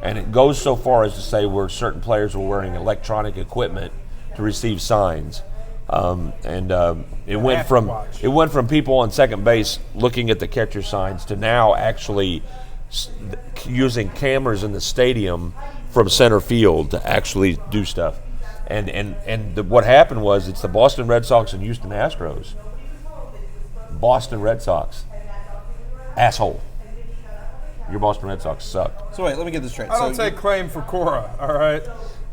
and it goes so far as to say where certain players were wearing electronic equipment to receive signs, it went from people on second base looking at the catcher signs to now actually using cameras in the stadium from center field to actually do stuff. What happened was it's the Boston Red Sox and Houston Astros. Boston Red Sox. Asshole. Your Boston Red Sox suck. So wait, let me get this straight. I don't So take claim for Cora, all right?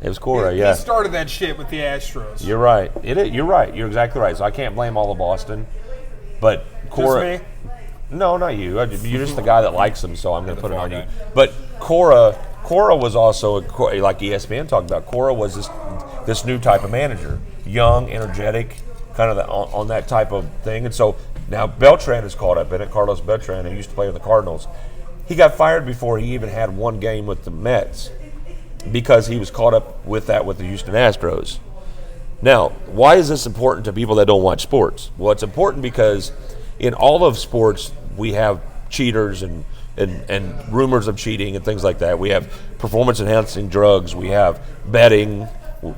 It was Cora, yeah. He started that shit with the Astros. You're right. You're right. You're exactly right. So I can't blame all of Boston. But Cora. Just me? No, not you. You're just the guy that likes them, so I'm going to put it on you. But Cora was also, like ESPN talked about, Cora was this new type of manager. Young, energetic, kind of on that type of thing. And so now Beltran is caught up in it. Carlos Beltran, who used to play with the Cardinals, he got fired before he even had one game with the Mets because he was caught up with that with the Houston Astros. Now, why is this important to people that don't watch sports? Well, it's important because in all of sports, we have cheaters and rumors of cheating and things like that. We have performance-enhancing drugs. We have betting.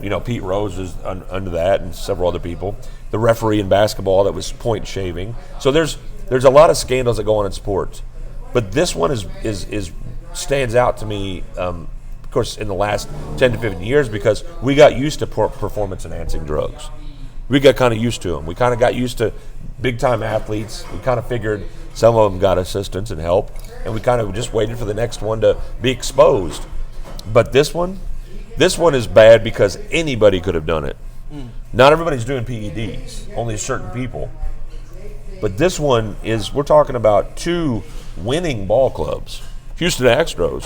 You know, Pete Rose is under that, and several other people. The referee in basketball that was point shaving. So there's a lot of scandals that go on in sports, but this one is stands out to me. Of course, in the last 10 to 15 years, because we got used to performance-enhancing drugs. We got kind of used to them. We kind of got used to big-time athletes. We kind of figured some of them got assistance and help, and we kind of just waited for the next one to be exposed. But this one is bad because anybody could have done it. Not everybody's doing PEDs, only certain people. But this one we're talking about 2 winning ball clubs. Houston Astros,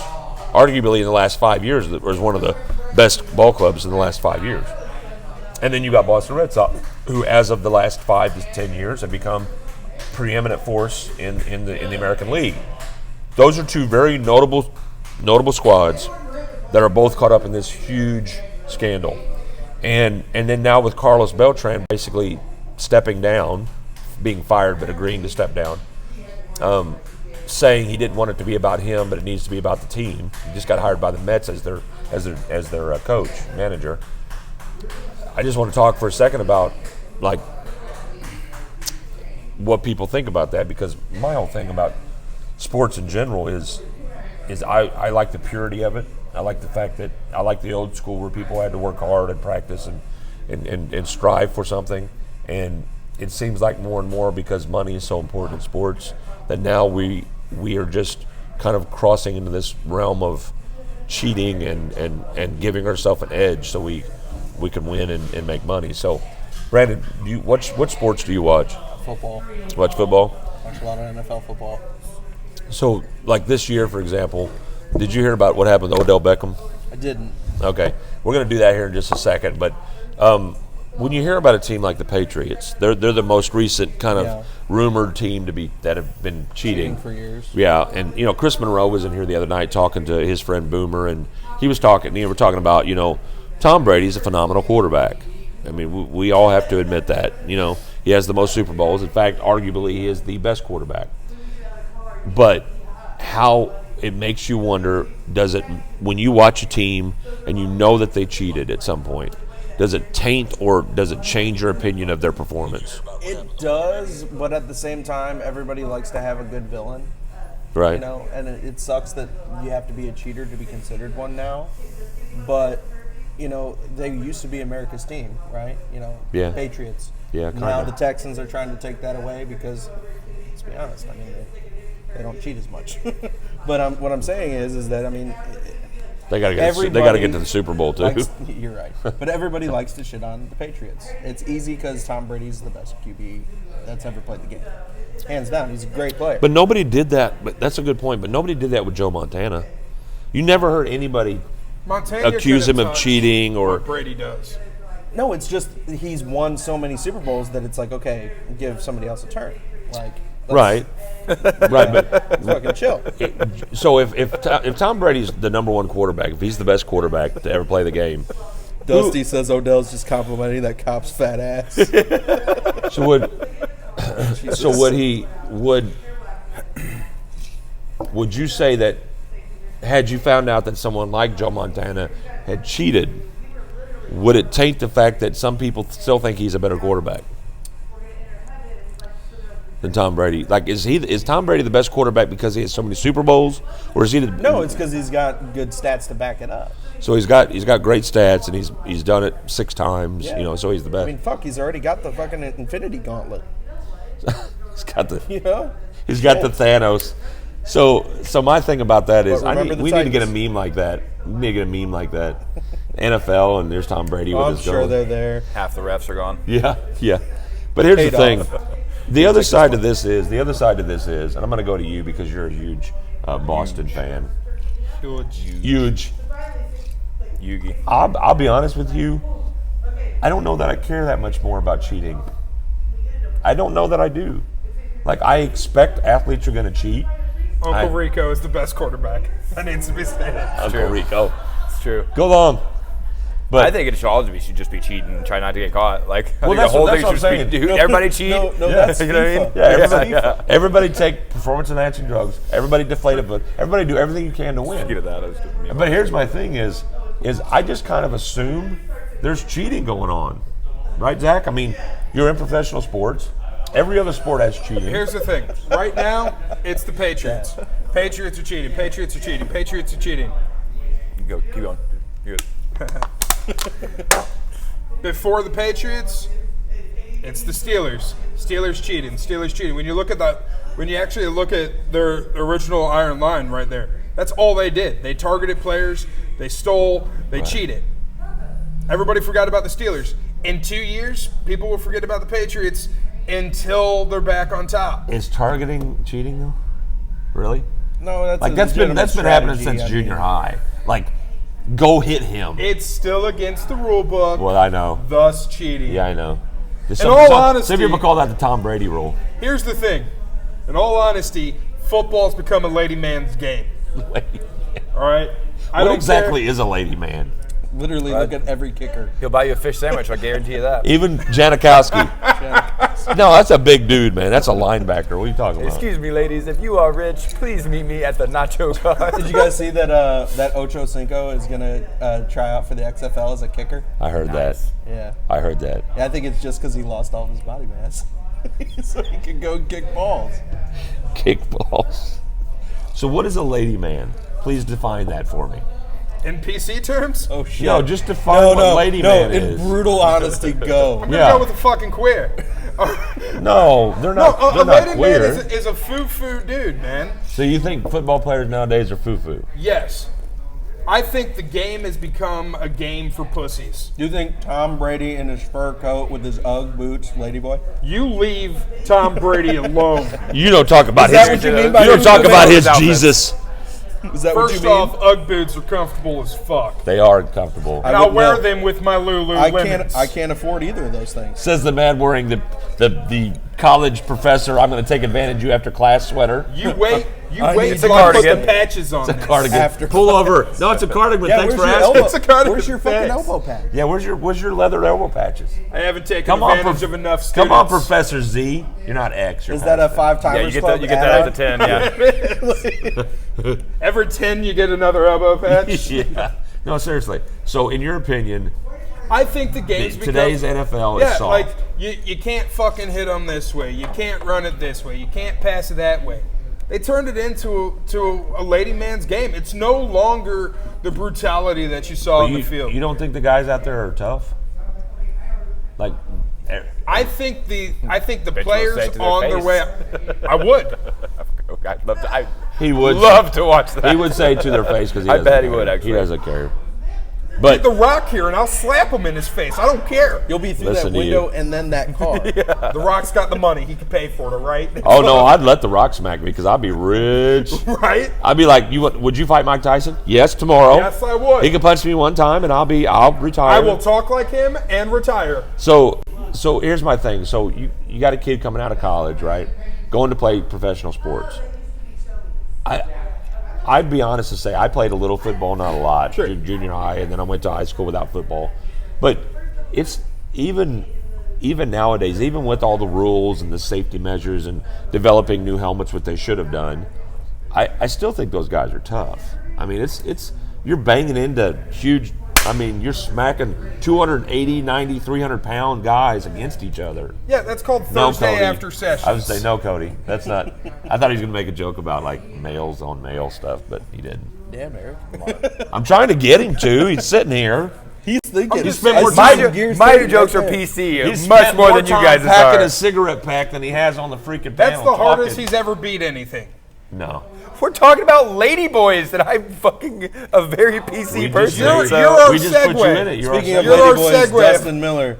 arguably in the last 5 years, was one of the best ball clubs in the last 5 years. And then you got Boston Red Sox, who as of the last 5 to 10 years have become preeminent force in the American League. Those are 2 very notable squads that are both caught up in this huge scandal. And then now with Carlos Beltran basically stepping down, being fired but agreeing to step down, saying he didn't want it to be about him, but it needs to be about the team. He just got hired by the Mets as their coach, manager. I just want to talk for a second about like what people think about that, because my whole thing about sports in general is I like the purity of it. I like the fact that I like the old school where people had to work hard and practice and strive for something. And it seems like more and more, because money is so important in sports, that now we are just kind of crossing into this realm of cheating and giving ourselves an edge so we can win and make money. So, Brandon, what sports do you watch? Football. Watch football? Watch a lot of NFL football. So, like this year, for example, did you hear about what happened to Odell Beckham? I didn't. Okay, we're going to do that here in just a second. But when you hear about a team like the Patriots, they're the most recent kind of rumored team that have been cheating for years. Yeah, and Chris Monroe was in here the other night talking to his friend Boomer, and he was talking. We're talking about Tom Brady's a phenomenal quarterback. I mean, we all have to admit that. He has the most Super Bowls. In fact, arguably, he is the best quarterback. But how it makes you wonder, does it, when you watch a team and you know that they cheated at some point, does it taint or does it change your opinion of their performance? It does, but at the same time, everybody likes to have a good villain. Right. And it sucks that you have to be a cheater to be considered one now. But, they used to be America's team, right? Yeah. Patriots. Yeah, Now the Texans are trying to take that away because, let's be honest, they don't cheat as much. But what I'm saying is that they got to get to the Super Bowl too. You're right, but everybody likes to shit on the Patriots. It's easy because Tom Brady's the best QB that's ever played the game, hands down. He's a great player. But nobody did that. But that's a good point. But nobody did that with Joe Montana. You never heard anybody accuse him of cheating or what Brady does. No, it's just he's won so many Super Bowls that it's like, okay, give somebody else a turn. Like, right, but fucking chill. So if Tom Brady's the number one quarterback, if he's the best quarterback to ever play the game, Dusty says Odell's just complimenting that cop's fat ass. Would you say that had you found out that someone like Joe Montana had cheated, would it taint the fact that some people still think he's a better quarterback than Tom Brady? Like, is Tom Brady the best quarterback because he has so many Super Bowls, or is he? No, it's because he's got good stats to back it up. So he's got great stats, and he's done it 6 times. Yeah. So he's the best. He's already got the fucking Infinity Gauntlet. He's got the He's got the Thanos. So my thing about that is we need to get a meme like that. We need to get a meme like that. NFL, and there's Tom Brady with I'm his sure goal. they're there. Half the refs are gone. Yeah. But here's the thing. Off. The other side of this is, and I'm going to go to you because you're a huge Boston fan. Huge. Yugi. I'll be honest with you. I don't know that I care that much more about cheating I don't know that I do. Like, I expect athletes are going to cheat. Uncle Rico is the best quarterback. That needs to be stated. Uncle Rico. It's true. Go long. But I think it should just be cheating and try not to get caught. Like, I Well, think that's the whole what- thing that's should what I'm just be, saying. dude, everybody cheat. No, that's you know what I mean? FIFA. yeah, everybody take performance-enhancing drugs. Everybody deflate a foot. Everybody do everything you can to win. Get at that. I was doing But here's my thing is I just kind of assume there's cheating going on. Right, Zach? I mean, you're in professional sports. Every other sport has cheating. Here's the thing. Right now, it's the Patriots. Patriots are cheating. Patriots are cheating. Patriots are cheating. Go, keep going. You're good. Before the Patriots, it's the Steelers. Steelers cheating. Steelers cheating. When you look at that, when you actually look at their original iron line right there, that's all they did. They targeted players. They stole. They cheated. Everybody forgot about the Steelers. In 2 years, people will forget about the Patriots until they're back on top. Is targeting cheating though? Really? No, that's Like a that's been legitimate happening strategy, since I mean. junior high. Like, go hit him. It's still against the rule book, Well, I know. thus cheating. Yeah, I know. honesty- some people call that the Tom Brady rule. Here's the thing. In all honesty, football's become a lady man's game. All right? I What don't exactly is a lady man? Literally, look at every kicker. He'll buy you a fish sandwich. I guarantee you that. Even Janikowski. No, that's a big dude, man. That's a linebacker. What are you talking about? Excuse me, ladies. If you are rich, please meet me at the nacho car. Did you guys see that that Ocho Cinco is gonna try out for the XFL as a kicker? I heard that. Yeah. I heard that. Yeah, I think it's just because he lost all of his body mass, so he can go kick balls. Kickballs. So what is a lady man? Please define that for me. In PC terms, Oh shit! Yo, just define what lady man in is. brutal honesty, go. I'm going to Yeah. go with a fucking queer. No, they're not. a they're not lady queer. man is a foo-foo dude, man. So you think football players nowadays are foo-foo? Yes. I think the game has become a game for pussies. Do you think Tom Brady in his fur coat with his UGG boots, ladyboy? You leave Tom Brady alone. You don't talk about Is that his. what you mean by You don't talk foo-foo about his outfits? Jesus. Is that what First you mean? off, UGG boots are comfortable as fuck. They are comfortable. And I'll wouldn't wear know. them with my I Lululemons. can't afford either of those things. Says the man wearing the college professor. I'm going to take advantage of you after class sweater. You wait. You I wait need- until It's a I put the cardigan. patches on It's a this. cardigan. After Pull over. No, it's a cardigan. Yeah, Thanks where's for your asking. elbow? It's a cardigan. Where's your fucking Thanks. elbow pad? Yeah, where's your leather elbow patches? I haven't taken Come on, advantage of enough students. Come on, Professor Z. You're not X. You're Is that a past 5 Yeah, timers you club? get that out to 10. Yeah. Every 10 you get another elbow patch. Yeah. No, seriously. So, in your opinion, I think the game's become... today's NFL is Yeah, soft. like, you can't fucking hit them this way. You can't run it this way. You can't pass it that way. They turned it into a lady man's game. It's no longer the brutality that you saw in the field. You don't think the guys out there are tough? Like, I think the Bet you won't players say it to their on their face. way... I would. I'd love to. I he would love to watch that. He would say to their face because I bet he would, actually. He doesn't care. But The Rock here, and I'll slap him in his face. I don't care. You'll be through Listen that to you. window and then that car. The Rock's got the money. He can pay for it, all right? oh no, I'd let the Rock smack me because I'd be rich. Right? I'd be like, would you fight Mike Tyson? Yes, tomorrow. Yes, I would. He can punch me one time and I'll retire. I will talk like him and retire. So here's my thing. So you got a kid coming out of college, right? Going to play professional sports. I'd be honest to say I played a little football, not a lot, Sure. junior high, and then I went to high school without football. But it's even nowadays, even with all the rules and the safety measures and developing new helmets, what they should have done, I still think those guys are tough. I mean, it's you're banging into huge. I mean, you're smacking 280, 90, 300-pound guys against each other. Yeah, that's called No, Thursday Cody. after sessions. I would say no, Cody. That's not. I thought he was going to make a joke about like males on male stuff, but he didn't. Damn, Eric. Come on. I'm trying to get him to. He's sitting here. He's thinking. just spent more My, time- my jokes are PC, He's much spent more than you time guys packing are. a cigarette pack than he has on the freaking That's panel the hardest talking. he's ever beat anything. No. We're talking about lady boys, and I'm fucking a very PC We just- person. You're- so- you're our we just put you segue. in it. You're Speaking our of segue. You're our Lady Boys, segue. Dustin Miller,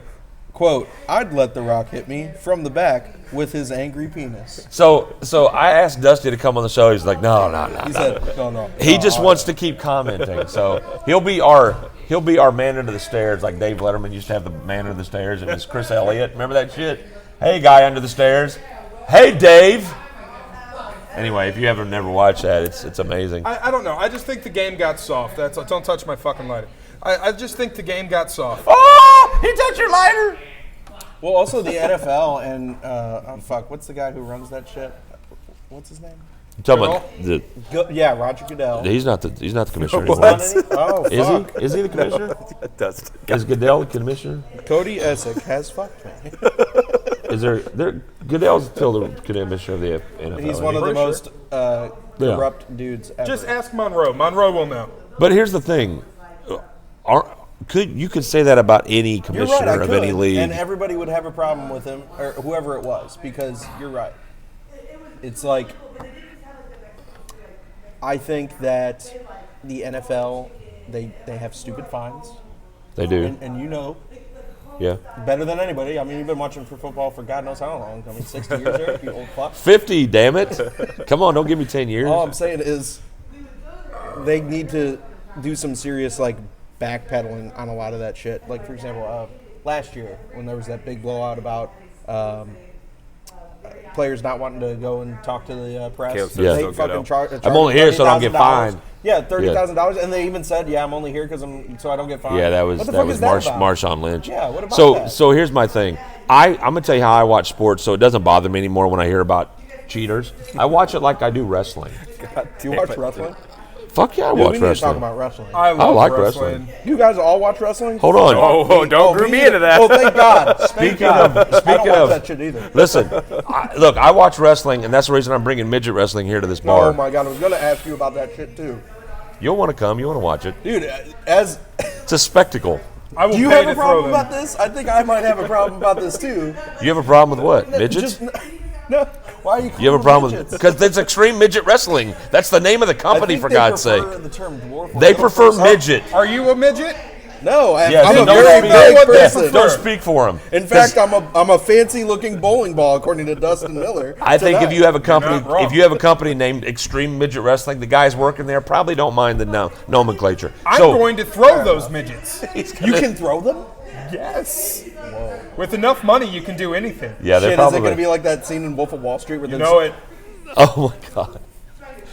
quote, I'd let The Rock hit me from the back with his angry penis. So I asked Dusty to come on the show. He's like, no. He said, no. He just wants to keep commenting. So he'll be our man under the stairs, like Dave Letterman used to have the man under the stairs, and it's Chris Elliott. Remember that shit? Hey, guy under the stairs. Hey, Dave. Anyway, if you haven't never watched that, it's amazing. I don't know. I just think the game got soft. Don't touch my fucking lighter. I just think the game got soft. Oh, he touched your lighter. Well, also the NFL and what's the guy who runs that shit? What's his name? You talking about Yeah, Roger Goodell. he's not the commissioner anymore. Oh, Is fuck. he? Is he the commissioner? Dust. Is Goodell the commissioner? Cody Essek has fucked me. Is there Goodell's still the commissioner of the NFL? He's one of the most corrupt dudes ever. Just ask Monroe. Monroe will know. But here's the thing: you could say that about any You're commissioner right, I of could, any league, and everybody would have a problem with him or whoever it was because you're right. It's like I think that the NFL they have stupid fines. they do. And you know Yeah, better than anybody. I mean, you've been watching for football for God knows how long. I mean, 60 years there, you old fuck. 50. Damn it! Come on, don't give me 10 years. All I'm saying is they need to do some serious like backpedaling on a lot of that shit. Like for example, last year when there was that big blowout about players not wanting to go and talk to the press, Caleb Yeah. they Goodell. fucking charged. I'm only here so I don't get fined. Yeah, $30,000, and they even said, "Yeah, I'm only here so I don't get fined." Yeah, that was What the fuck is that about? Marshawn Lynch. Yeah, what about so that? so here's my thing. I'm gonna tell you how I watch sports, so it doesn't bother me anymore when I hear about cheaters. I watch it like I do wrestling. Do you watch wrestling? Fuck yeah, I Dude, watch we need to talk wrestling. about wrestling. I love like wrestling. You guys all watch wrestling? Hold on. Oh, don't group me into that. Oh, thank God. Thank Speaking God. of- I speaking don't of- watch that shit either. Listen, look, I watch wrestling, and that's the reason I'm bringing midget wrestling here to this bar. Oh my God, I was gonna ask you about that shit too, You'll want to come. You want to watch it. dude. As It's a spectacle. I will do you pay have to a throw problem them. about this? I think I might have a problem about this too. You have a problem with what? Midgets? Just, no. Why are you? You have a problem with midgets? because it's extreme midget wrestling. That's the name of the I company, think for they God's prefer sake. The term dwarf. They prefer midget. Are you a midget? No, Yeah, I'm so a don't very speak- big what they person. prefer. Don't speak for them. In fact, I'm a fancy looking bowling ball according to Dustin Miller. I think if tonight. you have a company, not wrong. if you have a company named Extreme Midget Wrestling, the guys working there probably don't mind the nomenclature. I'm So going to throw those midgets. you can throw them. Yes. With enough money, you can do anything. yeah, they're Shit, is probably. it going to be like that scene in Wolf of Wall Street where You there's know it. Oh my God.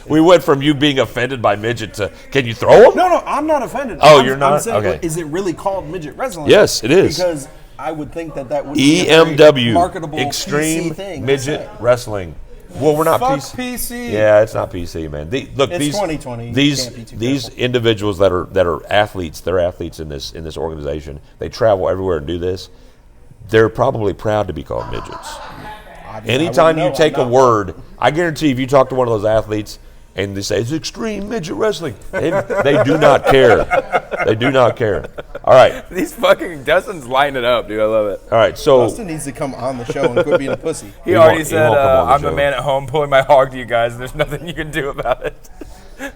We went from you being offended by midget to can you throw them? No, I'm not offended. Oh, I'm, you're not? I'm saying, Okay. is it really called midget wrestling? Yes, it is. Because I would think that would be a very EMW, marketable Extreme PC thing to Midget say. Wrestling. Well, we're not Fuck PC. PC. Yeah, it's not PC, man. Look, It's these 2020. You These can't be too these careful. individuals that are athletes. They're athletes in this organization. They travel everywhere and do this. They're probably proud to be called midgets. Anytime you take a word, I guarantee if you talk to one of those athletes and they say it's extreme midget wrestling, they do not care. They do not care. All right, These fucking Dustin's lining it up, dude. I love it. all right. So Dustin needs to come on the show and quit being a pussy. He He already won't- he said, won't come on the I'm the show. man at home pulling my hog to you guys. There's nothing you can do about it.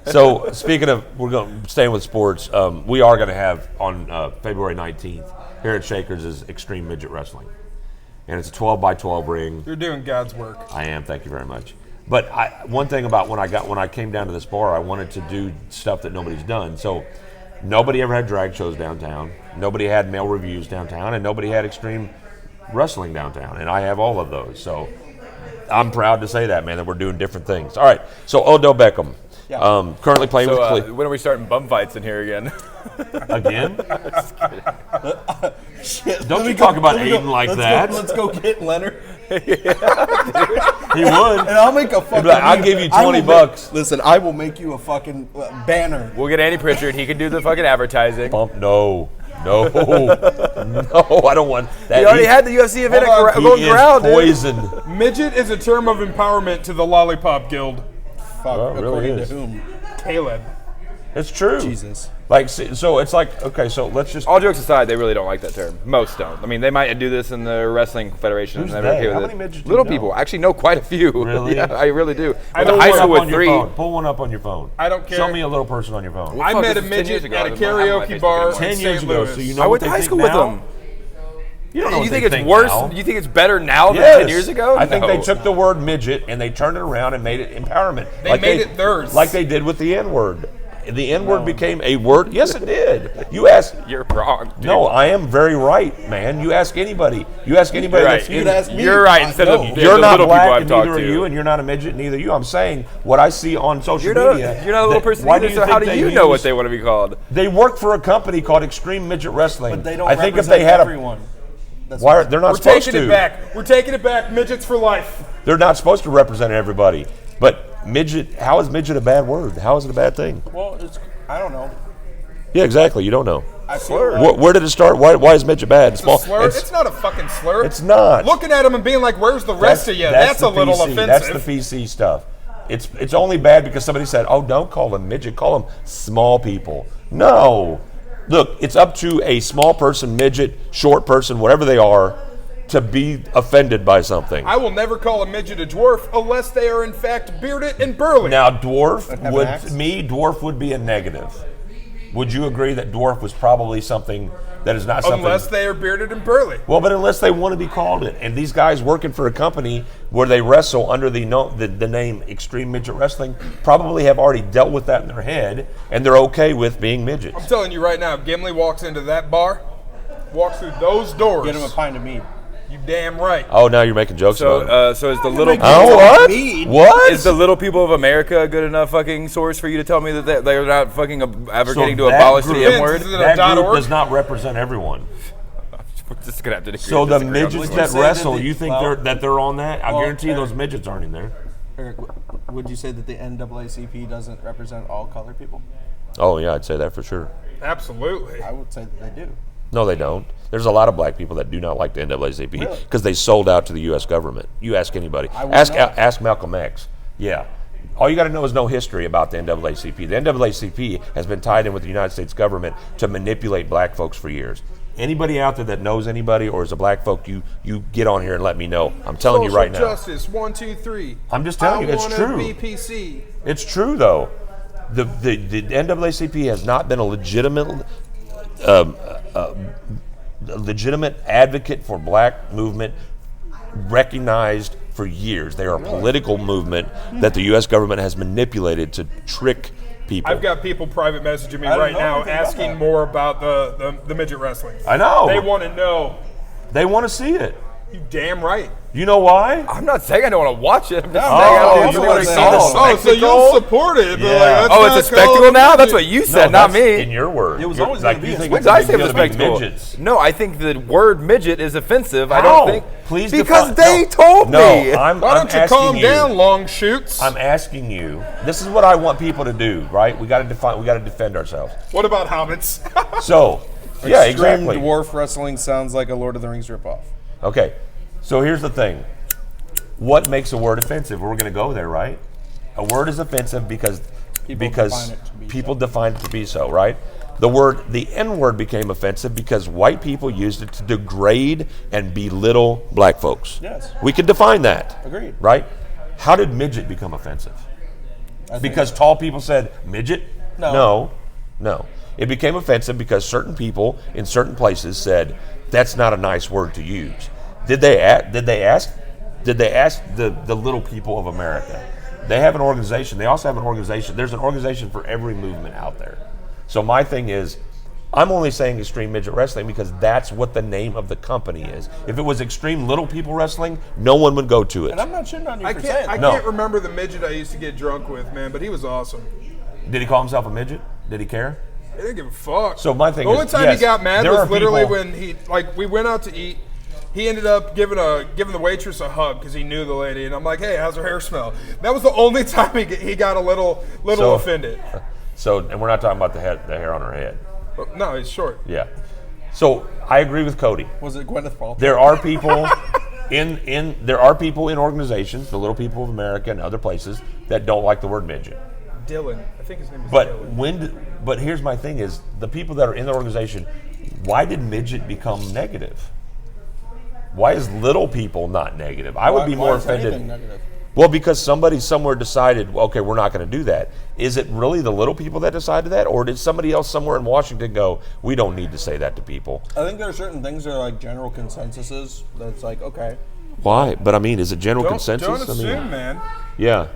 So speaking of, we're going staying with sports. We are going to have on February 19th here at Shakers is Extreme Midget Wrestling, and it's a 12 by 12 ring. You're doing God's work. I am. Thank you very much. But one thing about when I came down to this bar, I wanted to do stuff that nobody's done. So nobody ever had drag shows downtown. Nobody had male reviews downtown, and nobody had extreme wrestling downtown. And I have all of those. So I'm proud to say that, man, that we're doing different things. All right. So Odell Beckham, currently playing with So Cleveland. when are we starting bum fights in here again? Again? Shit, Don't let me you talk about let me Aiden like let's that. Let's go get Leonard, He would. and I'll make a fucking. like, "I'll give you I will 20 make- bucks." Listen, I will make you a fucking banner. We'll get Andy Pritchard. He can do the fucking advertising. Bump. No. No. No. I don't want that. He already had the UFC event Hold on. at Golden He Corral, is dude. poison. Midget is a term of empowerment to the Lollipop Guild. Fuck, Well, it really according is. to whom? Caleb. It's true. Jesus. Like, so it's like, okay, so let's just. All jokes aside, they really don't like that term. Most don't. I mean, they might do this in the wrestling federation. Who's and they're they? okay with How it. many midgets do Little you know? people. Actually, know quite a few. Really? Yeah, I really do. I Went to don't high work school Pull with on your 3. phone. Pull one up on your phone. I don't care. Show me a little person on your phone. I Fuck, met a this was 10 years midget ago. at I a don't have my karaoke Facebook bar anymore. in 10 years St. ago, Louis. so you know I what went they to high think school with now? them. You don't know what You they think it's think worse? now. You think it's better now than Yes. 10 years ago? I think No. they took the word midget and they turned it around and made it empowerment. They made it theirs. Like they did with the N-word. The N-word became a word. Yes, it did. You ask. You're wrong, dude. No, I am very right, man. You ask anybody. You ask anybody. You're That's right. in, ask me. You're right. Instead No. of You're the not little people black, I've and talked neither are to. you, and you're not a midget, neither are you. I'm saying what I see on social You're media. not a little that- person why either, do so think how do they you know what use- they want to be called? They work for a company called Extreme Midget Wrestling. But they don't I think if represent they had everyone. That's why are, what- they're not We're supposed taking to. it back. We're taking it back. Midgets for life. They're not supposed to represent everybody. But midget, how is midget a bad word? How is it a bad thing? Well, I don't know. Yeah, exactly. You don't know. I feel like Where did it start? Why is midget bad? It's a slur. It's not a fucking slur. It's not. Looking at him and being like, "Where's the rest of you?" That's the a little PC. offensive. That's the PC stuff. It's only bad because somebody said, "Oh, don't call them midget. Call them small people." No, look, it's up to a small person, midget, short person, whatever they are, to be offended by something. I will never call a midget a dwarf unless they are in fact bearded and burly. Now, dwarf have an would axe? dwarf would be a negative. Would you agree that dwarf was probably something that is not something? Unless they are bearded and burly. Well, but unless they want to be called it, and these guys working for a company where they wrestle under the name Extreme Midget Wrestling probably have already dealt with that in their head, and they're okay with being midgets. I'm telling you right now, Gimli walks into that bar, walks through those doors. get him a pint of mead. You damn right. Oh, now you're making jokes So, about it. so is the little Oh, what? Mead? What? is the little people of America a good enough fucking source for you to tell me that they're not fucking advocating So to that abolish the group- M word? Is it a that .org? group does not represent everyone. We're just gonna have to disagree. So the disagree on midgets this that say that wrestle, the- you think well- they're on that? I well, guarantee you Eric- those midgets aren't in there. Eric, would you say that the NAACP doesn't represent all colored people? Oh yeah, I'd say that for sure. Absolutely. I would say that they do. No, they don't. There's a lot of black people that do not like the NAACP because they sold out to the U.S. government. You ask anybody. I would Ask not. ask Malcolm X. Yeah. All you got to know is no history about the NAACP. The NAACP has been tied in with the United States government to manipulate black folks for years. Anybody out there that knows anybody or is a black folk, you get on here and let me know. I'm telling you right now. Social justice, 1, 2, 3. I'm just telling you, it's I true. wanna be PC. It's true though. The NAACP has not been a legitimate advocate for black movement recognized for years. They are a political movement that the U.S. government has manipulated to trick people. I've got people private messaging me I don't right know now anything about asking that. more about the midget wrestling. I know. They want to know. They want to see it. You damn right. You know why? I'm not saying I don't want to watch it. I'm just No, saying I oh, don't you want wanna to see see the the Oh, so you'll support it. But Yeah. like, that's Oh, not it's a called spectacle now? midget. That's what you said, No, not that's me. in your word. It was You're- always like gonna be you a think When it's did I gonna say it be was big spectacle? midgets. No, I think the word midget is offensive. I How? don't think. Please because define- they no. told No, me. I'm Why don't you asking calm you. down, long shoots? I'm asking you. This is what I want people to do, right? We got to define. We got to defend ourselves. What about hobbits? So, yeah, Extreme exactly. dwarf wrestling sounds like a Lord of the Rings ripoff. Okay, so here's the thing. What makes a word offensive? We're going to go there, right? A word is offensive because People define it to be people define it to be so, right? The N-word became offensive because white people used it to degrade and belittle black folks. Yes. We can define that. Agreed. Right? How did midget become offensive? I think- Because tall people said midget? No. No. It became offensive because certain people in certain places said that's not a nice word to use. Did they ask the little people of America? They have an organization. They also have an organization. There's an organization for every movement out there. So my thing is, I'm only saying Extreme Midget Wrestling because that's what the name of the company is. If it was Extreme Little People Wrestling, no one would go to it. And I'm not shitting on you I for can't. saying I that. No. can't remember the midget I used to get drunk with, man. But he was awesome. Did he call himself a midget? Did he care? He didn't give a fuck. So my thing the only is, time yes, he got mad there was are literally people- when he we went out to eat. He ended up giving the waitress a hug because he knew the lady, and I'm like, "Hey, how's her hair smell?" That was the only time he got a little So- offended. So, and we're not talking about the hair on her head. No, he's short. Yeah. So I agree with Cody. Was it Gwyneth Paltrow? There are people there are people in organizations, the Little People of America and other places, that don't like the word midget. Dylan, I think his name is But Dylan. but here's my thing: is the people that are in the organization, why did midget become negative? Why is little people not negative? I would be more Why is anything offended. negative? Well, because somebody somewhere decided, okay, we're not going to do that. Is it really the little people that decided that, or did somebody else somewhere in Washington go, we don't need to say that to people? I think there are certain things that are like general consensuses that's like, okay. Why? But I mean, is it general Don't consensus? assume, I mean, man. yeah.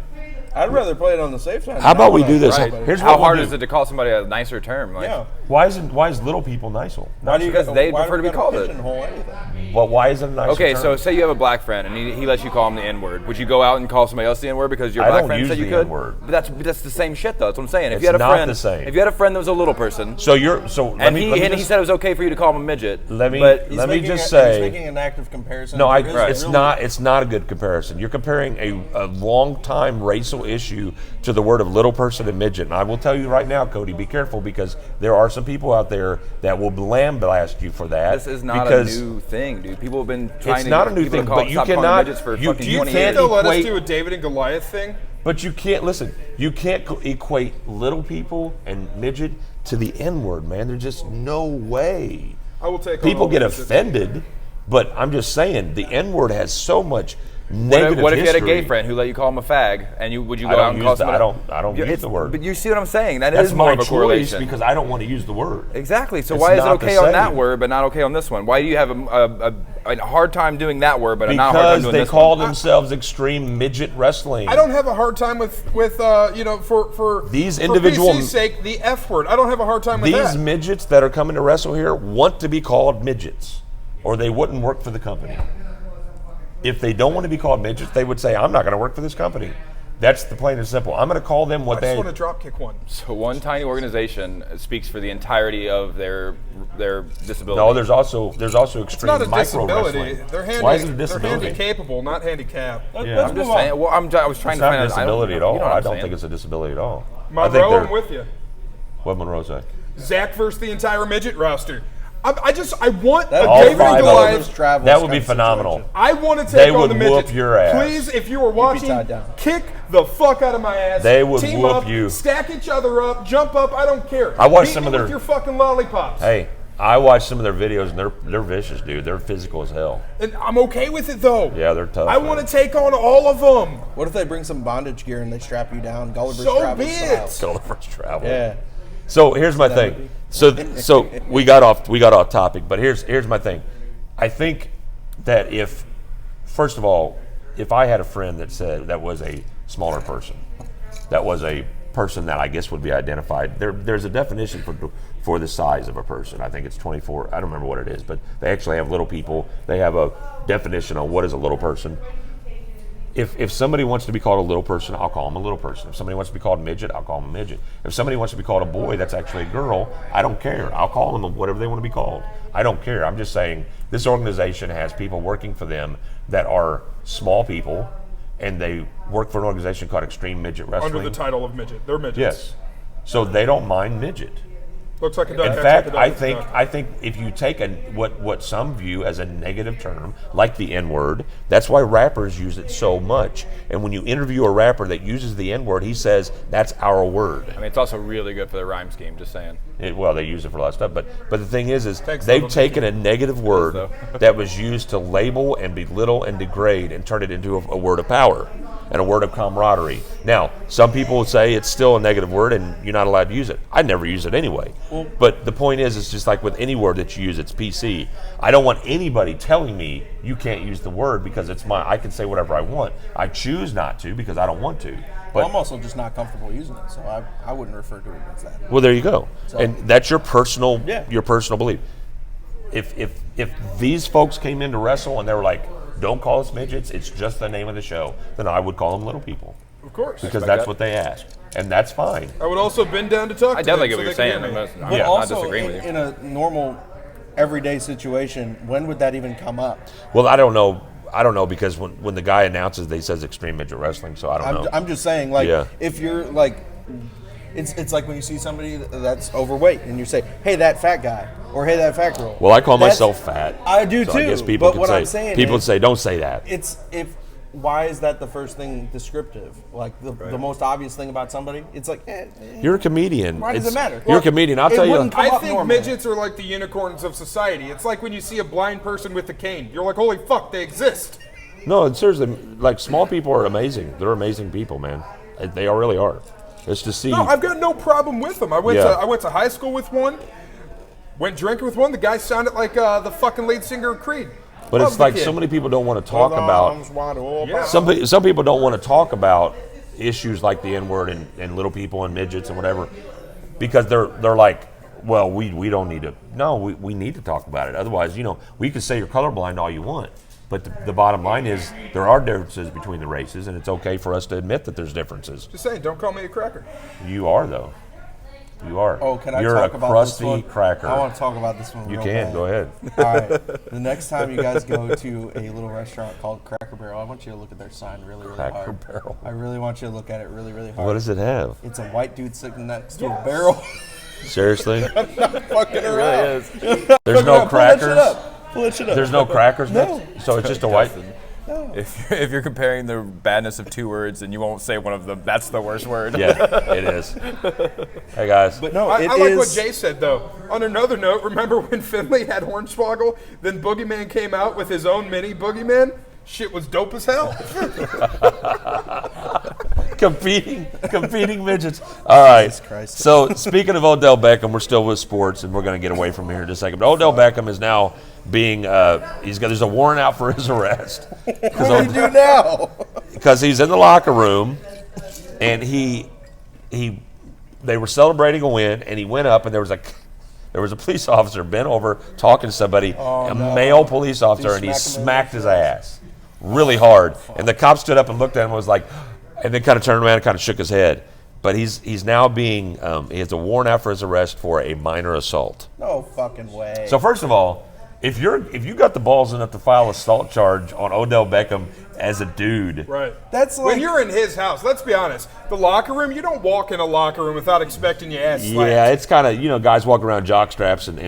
I'd rather play it on the safe side. How about we do this? Right. Here's How what we'll hard do. is it to call somebody a nicer term? Like, Yeah. Why is little people nicer? Why do you Because they why prefer do to we be gotta called it. pigeonhole anything? Well, why is it a nicer Okay, term? so say you have a black friend and he lets you call him the N-word. Would you go out and call somebody else the N-word because your I black don't friend use said you the could? N-word. But that's the same shit though. That's what I'm saying. If It's you had a not friend, the same. if you had a friend that was a little person, So let and me he just- said it was okay for you to call him a midget, Let me but let me just He's say. making an active comparison. No, There is really- it's not a good comparison. You're comparing a long time racial issue to the word of little person and midget. And I will tell you right now, Cody, be careful because there are some people out there that will lambaste you for that. this is not because a new thing, dude. People have been trying It's to not a new people thing, call- but you stop calling cannot- midgets for you- fucking you 20 can't years. They'll let us equate- do a David and Goliath thing. But you can't listen. You can't equate little people and midget to the N word, man. There's just no way. I will take. People all get midgets. offended, but I'm just saying the N word has so much negative What if you had a history. gay friend who let you call him a fag, and would you I go don't out and use call the- somebody? I don't use the word. But you see what I'm saying? That That's is more my of a choice correlation. because I don't want to use the word. Exactly. So It's why is it not the okay on that same. word but not okay on this one? Why do you have a hard time doing that word but not a hard time Because doing they this call one? themselves extreme midget wrestling. I don't have a hard time with for These for individual- PC's sake, the F word. I don't have a hard time with These that. midgets that are coming to wrestle here want to be called midgets, or they wouldn't work for the company. If they don't want to be called midgets, they would say, "I'm not going to work for this company." That's the plain and simple. I'm going to call them I what just they. want to drop kick one. So one tiny organization speaks for the entirety of their disability. No, there's also It's extreme not a micro disability. wrestling. They're Why is it a they're disability? handy-capable, not handicapped. Yeah. I'm just saying. Well, I was trying It's to not find a out. disability at all. You know what I I'm don't saying. think it's a disability at all. I think Monroe, they're. I'm with you. What Monroe say? Zach versus the entire midget roster. I want a All David and five of Goliath. them. That would be phenomenal. I want to take They on would the whoop midgets. your ass. Please, if you are watching, tied down. kick the fuck out of my ass. They would Team whoop up, you. Stack each other up, jump up. I don't care. I watched Beat some me of their- with your fucking lollipops. Hey, I watched some of their videos and they're vicious, dude. They're physical as hell. And I'm okay with it though. Yeah, they're tough. I man. want to take on all of them. What if they bring some bondage gear and they strap you down, Gulliver's So Travel be style? it. Gulliver's Travel. Yeah. So here's my thing. So we got off topic, but here's my thing. I think that first of all, if I had a friend that said that was a smaller person, that was a person that I guess would be identified. There's a definition for the size of a person. I think it's 24. I don't remember what it is, but they actually have little people. They have a definition on what is a little person. If somebody wants to be called a little person, I'll call them a little person. If somebody wants to be called a midget, I'll call them a midget. If somebody wants to be called a boy that's actually a girl, I don't care. I'll call them whatever they want to be called. I don't care. I'm just saying this organization has people working for them that are small people, and they work for an organization called Extreme Midget Wrestling. Under the title of midget. They're midgets. Yes. So they don't mind midget. Looks like a duck. In acts fact, like a duck. I think if you take what some view as a negative term, like the N-word, that's why rappers use it so much. And when you interview a rapper that uses the N-word, he says that's our word. I mean, it's also really good for the rhyme scheme. Just saying. Well, they use it for a lot of stuff, but the thing is Thanks, they've Lolo. taken a negative word though. that was used to label and belittle and degrade and turn it into a word of power and a word of camaraderie. Now, some people would say it's still a negative word and you're not allowed to use it. I never use it anyway. But the point is, it's just like with any word that you use, it's PC. I don't want anybody telling me you can't use the word because I can say whatever I want. I choose not to because I don't want to. But I'm also just not comfortable using it, so I wouldn't refer to it as that. well, there you go. And that's your personal Yeah. your personal belief. If these folks came in to wrestle and they were like, "Don't call us midgets, it's just the name of the show," then I would call them little people Of course. because Respect that's that. what they asked, and that's fine. I would also bend down to talk I to definitely them get what so you're they can saying. hear I'm me. not, But not also, disagreeing with you. in a normal, everyday situation, when would that even come up? Well, I don't know because when the guy announces, they says Extreme Midget Wrestling, so I don't know. I'm just saying, like, Yeah. if you're like, it's like when you see somebody that's overweight and you say, "Hey, that fat guy," or "Hey, that fat girl." Well, I call That's- myself fat. I do so too. I guess people but could what say I'm saying people would is, say, "Don't say that." it's if. Why is that the first thing descriptive? Like the most obvious thing about somebody? It's like, You're a comedian. Why does it matter? You're a Well, comedian. I'll it tell you. wouldn't come I up think normally. midgets are like the unicorns of society. It's like when you see a blind person with a cane. You're like, holy fuck, they exist. No, and seriously, like small people are amazing. They're amazing people, man. They really are. It's to see. No, I've got no problem with them. I went to high school with one. Went drinking with one. The guy sounded like the fucking lead singer of Creed. But Love it's the like kid. so many people don't want to talk about. Yeah. Some people don't want to talk about issues like the N-word and little people and midgets and whatever, because they're like, well, we don't need to. No, we need to talk about it. Otherwise, we can say you're colorblind all you want, but the bottom line is there are differences between the races, and it's okay for us to admit that there's differences. Just saying, don't call me a cracker. You are, though. You are. Oh, can I You're talk a about crusty this one? cracker. I want to talk about this one. You real can. bad. Go ahead. All right. The next time you guys go to a little restaurant called Cracker Barrel, I want you to look at their sign really, really Cracker hard. Barrel. I really want you to look at it really, really hard. What does it have? It's a white dude sitting next to a barrel. Seriously? Fucking It really is. There's no crackers? Pull that shit up. There's no crackers? No. So it's just a white... If you're comparing the badness of two words and you won't say one of them, that's the worst word. Yeah, it is. Hey, guys. But no, I it like what is- Jay said, though. On another note, remember when Finley had Hornswoggle, then Boogeyman came out with his own mini Boogeyman? Shit was dope as hell. Competing midgets. All right. Christ. So speaking of Odell Beckham, we're still with sports, and we're going to get away from here in just a second. But Odell Beckham is now being there's a warrant out for his arrest What do you do now? because he's in the locker room, and they were celebrating a win, and he went up, and there was a police officer bent over talking to somebody, a male police officer, and he smacked his ass really hard. And the cop stood up and looked at him and was like, and then kind of turned around and kind of shook his head. But he's now being he has a warrant out for his arrest for a minor assault. No fucking way. So first of all, if you got the balls enough to file assault charge on Odell Beckham as a dude, Right. That's when like- you're in his house, let's be honest, the locker room, you don't walk in a locker room without expecting your ass slapped. yeah, it's kind of guys walking around jock straps and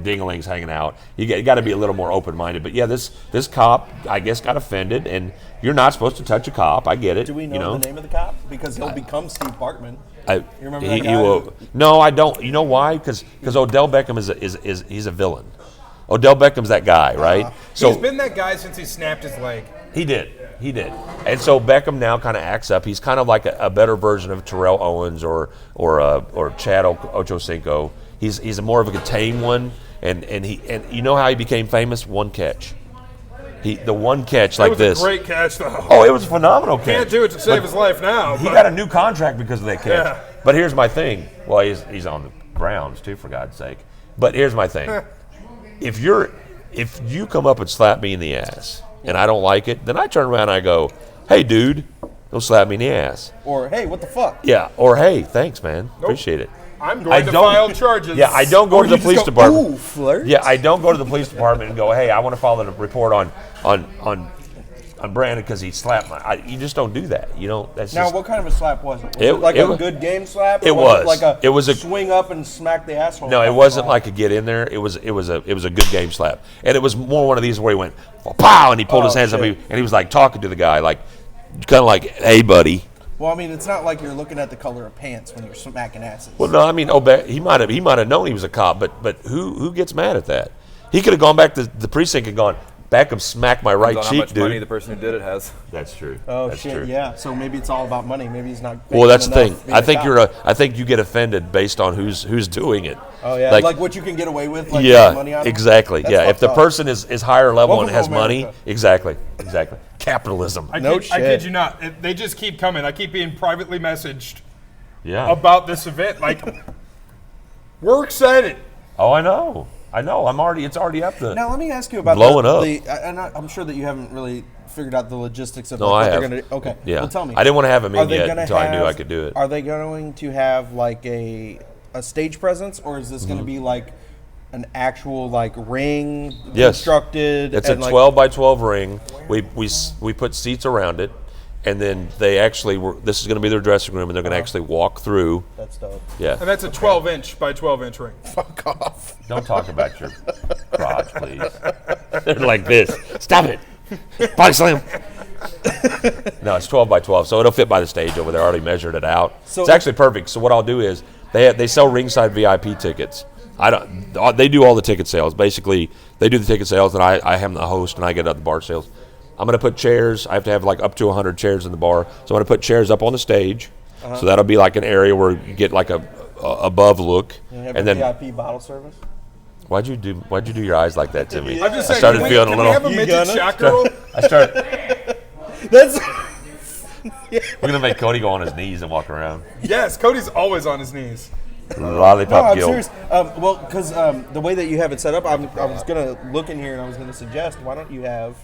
dinglings hanging out. You got to be a little more open minded. But yeah, this cop I guess got offended, and you're not supposed to touch a cop. I get it. Do we know the name of the cop? Because he'll become Steve Bartman. You remember that guy? No, I don't. You know why? Because Odell Beckham is he's a villain. Odell Beckham's that guy, right? He's been that guy since he snapped his leg. He did. And so Beckham now kind of acts up. He's kind of like a better version of Terrell Owens or Chad Ochocinco. He's a more of a tame one, and you know how he became famous? One catch. The one catch like this. It was a great catch, though. Oh, it was a phenomenal catch. Can't do it to save his life now. He but- got a new contract because of that catch. Yeah. But here's my thing. Well, he's on the Browns too, for God's sake. But here's my thing. If you come up and slap me in the ass and I don't like it, then I turn around and I go, "Hey, dude, don't slap me in the ass." Or, hey, what the fuck? Yeah. Or, "Hey, thanks, man. Appreciate it." I'm going to file charges. Yeah, I don't go Or to you the police just go, department. "Ooh, flirt?" Yeah, I don't go to the police department and go, "Hey, I want to file a report on Brandon because he slapped you just don't do that. You don't. That's Now, just, what kind of a slap was it? Was It- it like it a was- good game slap? Or it was. like It was a- swing up and smack the asshole. No, it wasn't like a get in there. It was a good game slap, and it was more one of these where he went pow, and he pulled his hands up, shit. and he was like talking to the guy, like kind of like, "Hey, buddy." Well, I mean, it's not like you're looking at the color of pants when you're smacking asses. Well, no, I mean, he might have known he was a cop, but who gets mad at that? He could have gone back to the precinct and gone, "Beckham smacked my right Depends on cheek, how much money dude." the person who did it has. That's true. Oh That's shit! true. Yeah. So maybe it's all about money. Maybe he's not. Well, that's the making thing. enough being a cop. I think you get offended based on who's doing it. Oh yeah, like what you can get away with. Like making money Yeah, on it? exactly. That's Yeah, if the fucked up. person is higher level and Welcome has to money, America. exactly. Capitalism. I No kid shit. you not. They just keep coming. I keep being privately messaged Yeah. about this event. Like, we're excited. Oh, I know. It's already up to. Now let me ask you about Blowing up. and I'm sure that you haven't really figured out the logistics of No, like, I what they're have. going to. Okay. Yeah. Well, tell me. I didn't want to have him Are in they yet gonna until I knew have- I could do it. Are they going to have like a stage presence, or is this going to be like an actual like ring Yes. constructed? It's a and, like, 12 by 12 ring. We put seats around it, and then they actually this is going to be their dressing room, and they're going to actually walk through. That's dope. Yeah. And that's a 12-inch by 12-inch ring. Fuck off. Don't talk about your crotch, please. They're like this. Stop it. Body slam. No, it's 12 by 12, so it'll fit by the stage over there. I already measured it out. So- it's actually perfect. So what I'll do is they sell ringside VIP tickets. They do all the ticket sales. Basically, they do the ticket sales, and I am the host, and I get up the bar sales. I'm going to put chairs. I have to have like up to 100 chairs in the bar. So I'm going to put chairs up on the stage. So that'll be like an area where you get like a above look. You have And a then VIP bottle service. why'd you do your eyes like that to me? I'm just I saying, started can feeling a we little. have a You midget gonna? shot girl? I started. That's We're gonna make Cody go on his knees and walk around. Yes, Cody's always on his knees. No, Lollipop I'm guilt. serious. Well, because the way that you have it set up, I was gonna look in here and I was gonna suggest, why don't you have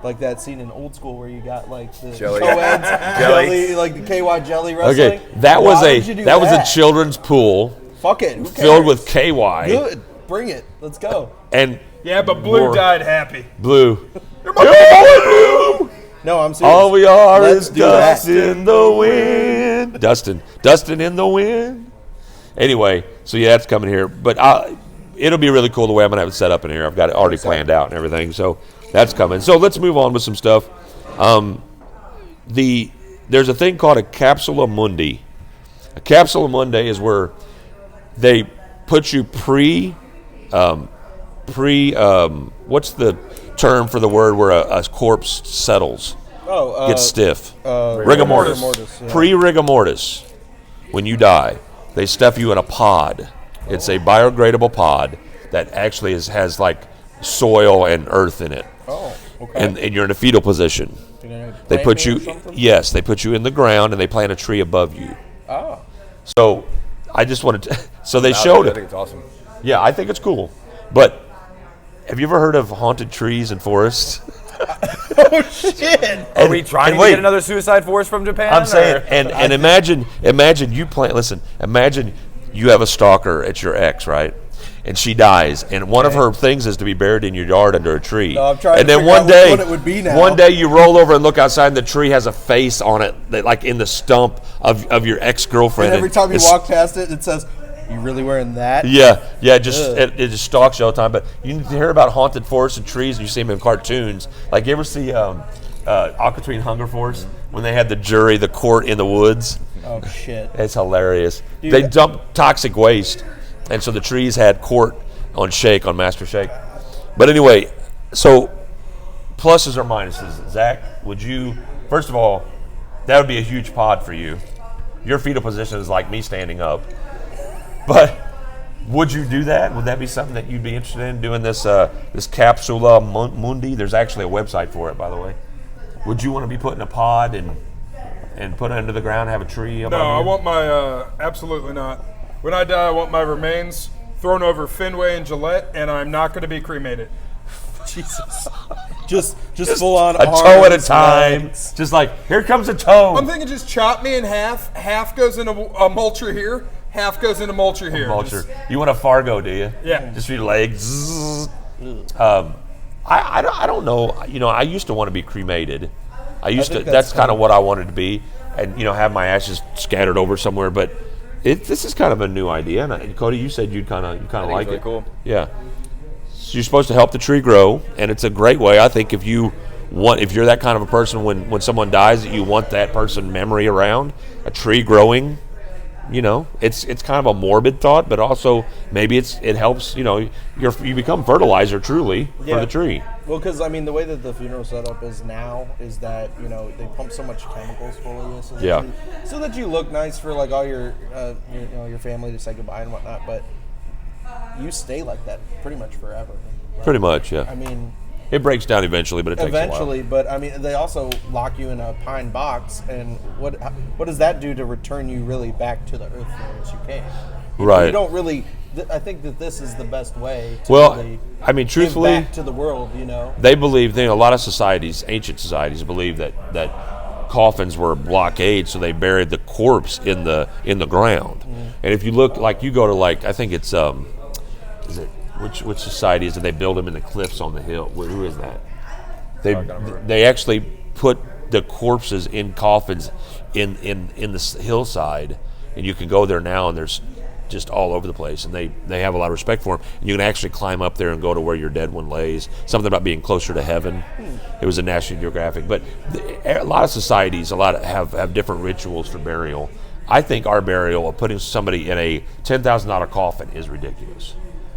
like that scene in Old School where you got like the Jelly. co-eds, jelly, like the KY jelly wrestling. Okay, that was Why would you do that was a children's pool Fuck it, who filled cares? with KY. Good, bring it. Let's go. And Yeah, but Blue More. died happy. Blue. No, I'm serious. All we are Let's is do dust that. in the wind. Dustin in the wind. Anyway, so yeah, that's coming here. But it'll be really cool the way I'm going to have it set up in here. I've got it already planned out and everything. So that's coming. So let's move on with some stuff. There's a thing called a Capsula Mundi. A Capsula Mundi is where they put you what's the term for the word where a corpse settles? Gets stiff. Rigor mortis. yeah. Pre-rigor mortis. When you die, they stuff you in a pod. It's a biodegradable pod that actually has like soil and earth in it. Oh, okay. And you're in a fetal position. They put you, yes, they put you in the ground and they plant a tree above you. Oh. So I just wanted to, so they showed I it. think it's awesome. Yeah, I think it's cool. But have you ever heard of haunted trees and forests? Oh shit! Are we trying and to wait. get another Suicide Forest from Japan? I'm saying, or- and imagine you plant. Listen, imagine you have a stalker. It's your ex, right? And she dies, and one of her things is to be buried in your yard under a tree. No, I'm trying and to then figure one out which day, one it would be now. one day you roll over and look outside, and the tree has a face on it, that, like in the stump of your ex-girlfriend. And every time you it's- walk past it, it says, "You really wearing that?" Yeah, it Ugh. just stalks you all the time. But you need to hear about haunted forests and trees, and you see them in cartoons. Like, you ever see Aqua Hunger Force when they had the court in the woods? Oh shit! It's hilarious. Dude. They dumped toxic waste, and so the trees had court on Master Shake. But anyway, so pluses or minuses. Zach, would you? First of all, that would be a huge pod for you. Your fetal position is like me standing up. But would you do that? Would that be something that you'd be interested in doing? This Capsula Mundi. There's actually a website for it, by the way. Would you want to be put in a pod and put it under the ground, have a tree above No, I you? want my, absolutely not. When I die, I want my remains thrown over Fenway and Gillette, and I'm not going to be cremated. Jesus! Just full on a toe at a arms, time. legs. Just like, here comes a toe. I'm thinking just chop me in half. Half goes into a mulcher here, half goes into mulcher here. Vulture. Just- You want a Fargo, do you? Yeah. Just for your legs. Zzz. I don't know. You know, I used to want to be cremated. That's think that's kind of what I wanted to be, and have my ashes scattered over somewhere. But this is kind of a new idea. And Cody, you said you kind of like really it. cool. Yeah. So you're supposed to help the tree grow, and it's a great way. I think if you're that kind of a person, when someone dies, that you want that person memory around, a tree growing. It's kind of a morbid thought, but also maybe it helps. You become fertilizer truly for Yeah. the tree. Well, because I mean, the way that the funeral setup is now is that they pump so much chemicals full of this, so that you look nice for like all your your family to say goodbye and whatnot. But you stay like that pretty much forever. Pretty much, yeah. I mean, It breaks down eventually, but it takes a eventually, but I mean, they also lock you in a pine box, and what does that do to return you really back to the earth from which you came? Right. You don't really. I think that this is the best way to Well, really I mean, give truthfully, back to the world. they believe. A lot of societies, ancient societies, believe that coffins were blockades, so they buried the corpse in the ground. And if you look, like you go to I think it's is it which society is it? They build them in the cliffs on the hill. Who is that? They actually put the corpses in coffins in the hillside, and you can go there now, and there's just all over the place, and they have a lot of respect for them. And you can actually climb up there and go to where your dead one lays. Something about being closer to heaven. It was a National Geographic, but a lot of societies, have different rituals for burial. I think our burial of putting somebody in a $10,000 coffin is ridiculous.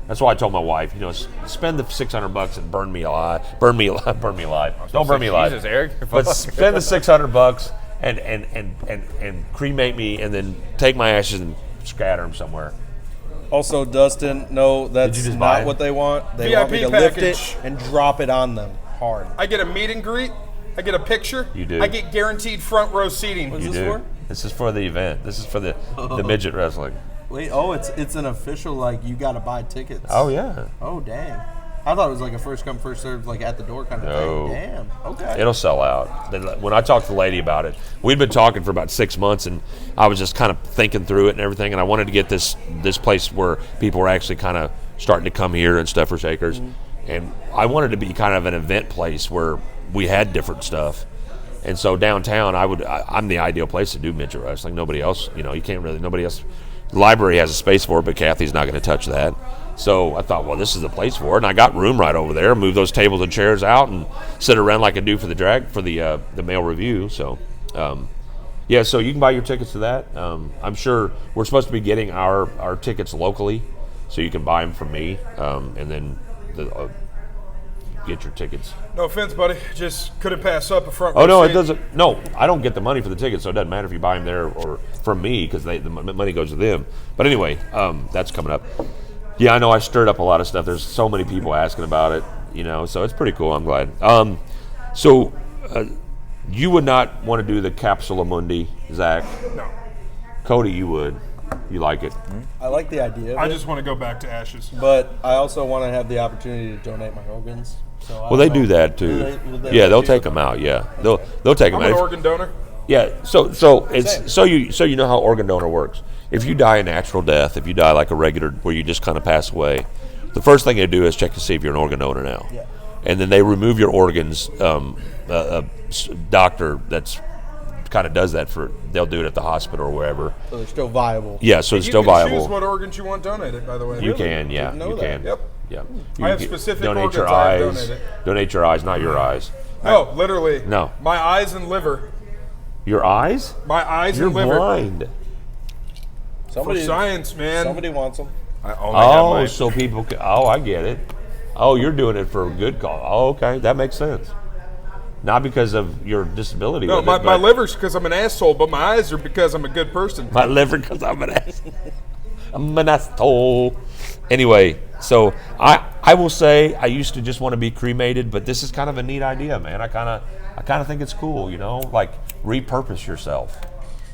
That's why I told my wife, spend the $600 and burn me alive. Don't burn me alive. Jesus, Eric. But spend the $600 and cremate me, and then take my ashes and scatter them somewhere. Also, Dustin, no, that's you just buy not it? what they want. They want me VIP to lift package. it and drop it on them hard. I get a meet and greet, I get a picture. You do. I get guaranteed front row seating. What's You this do. for? This is for the event. This is for the midget wrestling. Wait, it's an official, like, you got to buy tickets. Oh yeah. Oh, dang. I thought it was like a first come, first served, like at the door kind of No. thing. Damn. Okay. It'll sell out. When I talked to the lady about it, we'd been talking for about 6 months, and I was just kind of thinking through it and everything, and I wanted to get this place where people were actually kind of starting to come here and stuff for Shakers, and I wanted to be kind of an event place where we had different stuff. And so downtown, I'm the ideal place to do midget wrestling. Nobody else, you can't really, nobody else. The library has a space for it, but Kathy's not going to touch that. So I thought, well, this is the place for it, and I got room right over there. Move those tables and chairs out and sit around like I do for the male review. So, yeah, so you can buy your tickets to that. I'm sure we're supposed to be getting our tickets locally, so you can buy them from me, and then get your tickets. No offense, buddy. Just couldn't pass up a front Oh row no, it seat. doesn't. No, I don't get the money for the tickets, so it doesn't matter if you buy them there or from me because the money goes to them. But anyway, that's coming up. Yeah, I know I stirred up a lot of stuff. There's so many people asking about it, so it's pretty cool. I'm glad. So you would not want to do the Capsula Mundi, Zach? No. Cody, you would. You like it? I like the idea of I it, just want to go back to Ashes. but I also want to have the opportunity to donate my organs. So I Well, they don't do know. that too. Will they Yeah, let they'll you? take them out. Yeah, they'll take them I'm an out. organ donor. Yeah, so it's so you know how organ donor works. If you die a natural death, if you die like a regular where you just kind of pass away, the first thing they do is check to see if you're an organ donor now. Yeah. And then they remove your organs. A doctor that's kind of does that they'll do it at the hospital or wherever. So they're still viable. Yeah, so it's You still can viable. choose what organs you want donated, by the way. You can, yeah, Didn't know you that. can. Yep. Yeah. I have can specific donate organs your I have eyes. donated. Donate your eyes, not your eyes. No, literally. No. My eyes and liver. Your eyes? My eyes You're and liver. blind. For Somebody, science, man. somebody wants them. I only have Oh, my, so people can, I get it. Oh, you're doing it for a good cause. Oh, okay, that makes sense. Not because of your disability. No, with my it, but liver's because I'm an asshole, but my eyes are because I'm a good person. my liver because I'm an ass. I'm an asshole. Anyway, so I will say I used to just want to be cremated, but this is kind of a neat idea, man. I kind of think it's cool, like repurpose yourself.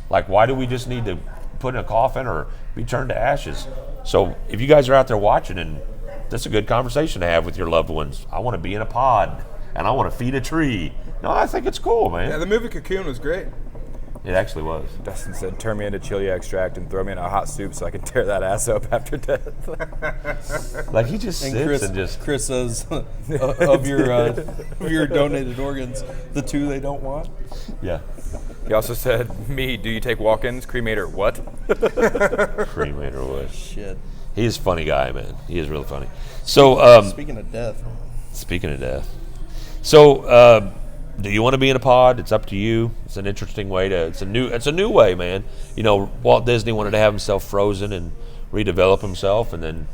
Like, why do we just need to put in a coffin or be turned to ashes? So if you guys are out there watching, and that's a good conversation to have with your loved ones. I want to be in a pod and I want to feed a tree. No, I think it's cool, man. Yeah, the movie Cocoon was great. It actually was. Dustin said, turn me into chili extract and throw me in a hot soup so I can tear that ass up after death. Like he just And sits and just. Chris says, of your donated organs, the two they don't want. Yeah. He also said, me, do you take walk-ins? Cremator, what? Cremator was. Shit. He's a funny guy, man. He is really funny. So, Speaking of death, speaking of death. So, do you want to be in a pod? It's up to you. It's an interesting way it's a new way, man. Walt Disney wanted to have himself frozen and redevelop himself, and then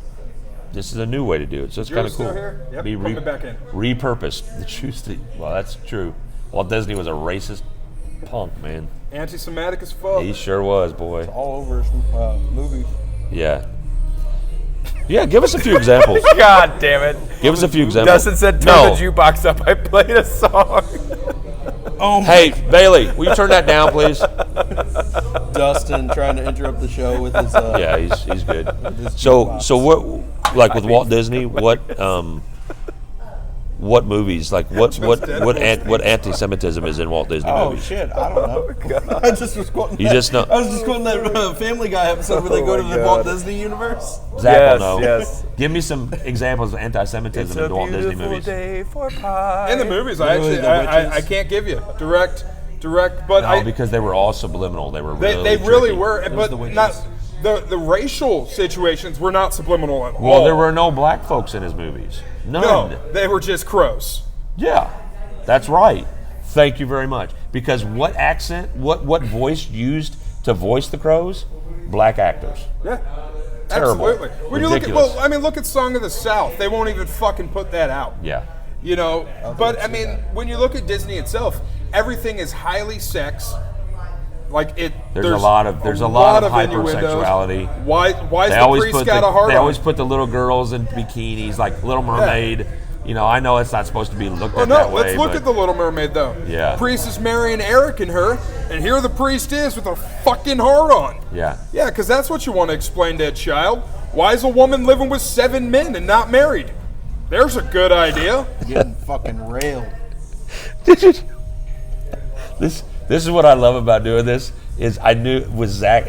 this is a new way to do it. So it's kind of still cool. here? Yep, Be put me back in. repurposed. The truth. Well, that's true. Walt Disney was a racist punk, man. Anti-Semitic as fuck. He sure was, boy. all over movies. Yeah. Yeah, give us a few examples. God damn it. Give us a few examples. Dustin said, turn No. the jukebox up. I played a song. Oh, Hey, Bailey, will you turn that down, please? Dustin trying to interrupt the show with his. Yeah, he's good. his So jukebox. what, like with Walt Disney, what movies, like what anti-Semitism is in Walt Disney Oh movies? shit! I don't know. I just was quoting. You just know- I was just quoting that Family Guy episode where they go to my the God. Walt Disney universe. Zach will know. Yes. Give me some examples of anti-Semitism in Walt Disney movies. day for pie. In the movies, Literally the witches. I can't give you direct, but No, because they were all subliminal. They were really they really tricky. were, was but the witches. not the racial situations were not subliminal at all. Well, there were no black folks in his movies. None. no, they were just crows. Yeah, that's right. Thank you very much. Because what accent, what voice used to voice the crows? Black actors. Yeah, Terrible. absolutely. When you look at, Ridiculous. look at Song of the South. They won't even fucking put that out. Yeah. But I mean, when you look at Disney itself, everything is highly sex. Like it. There's a lot of innuendos. hypersexuality. Why's They the always priest put got a heart they on? always put the little girls in bikinis, like Little Mermaid. I know it's not supposed to be looked Oh at no, that way. let's look but at the Little Mermaid though. Yeah. Priest is marrying Eric and her, and here the priest is with a fucking heart on. Yeah. Yeah, because that's what you want to explain to a child. Why is a woman living with 7 men and not married? There's a good idea. Getting fucking railed. This is what I love about doing this. Is I knew with Zach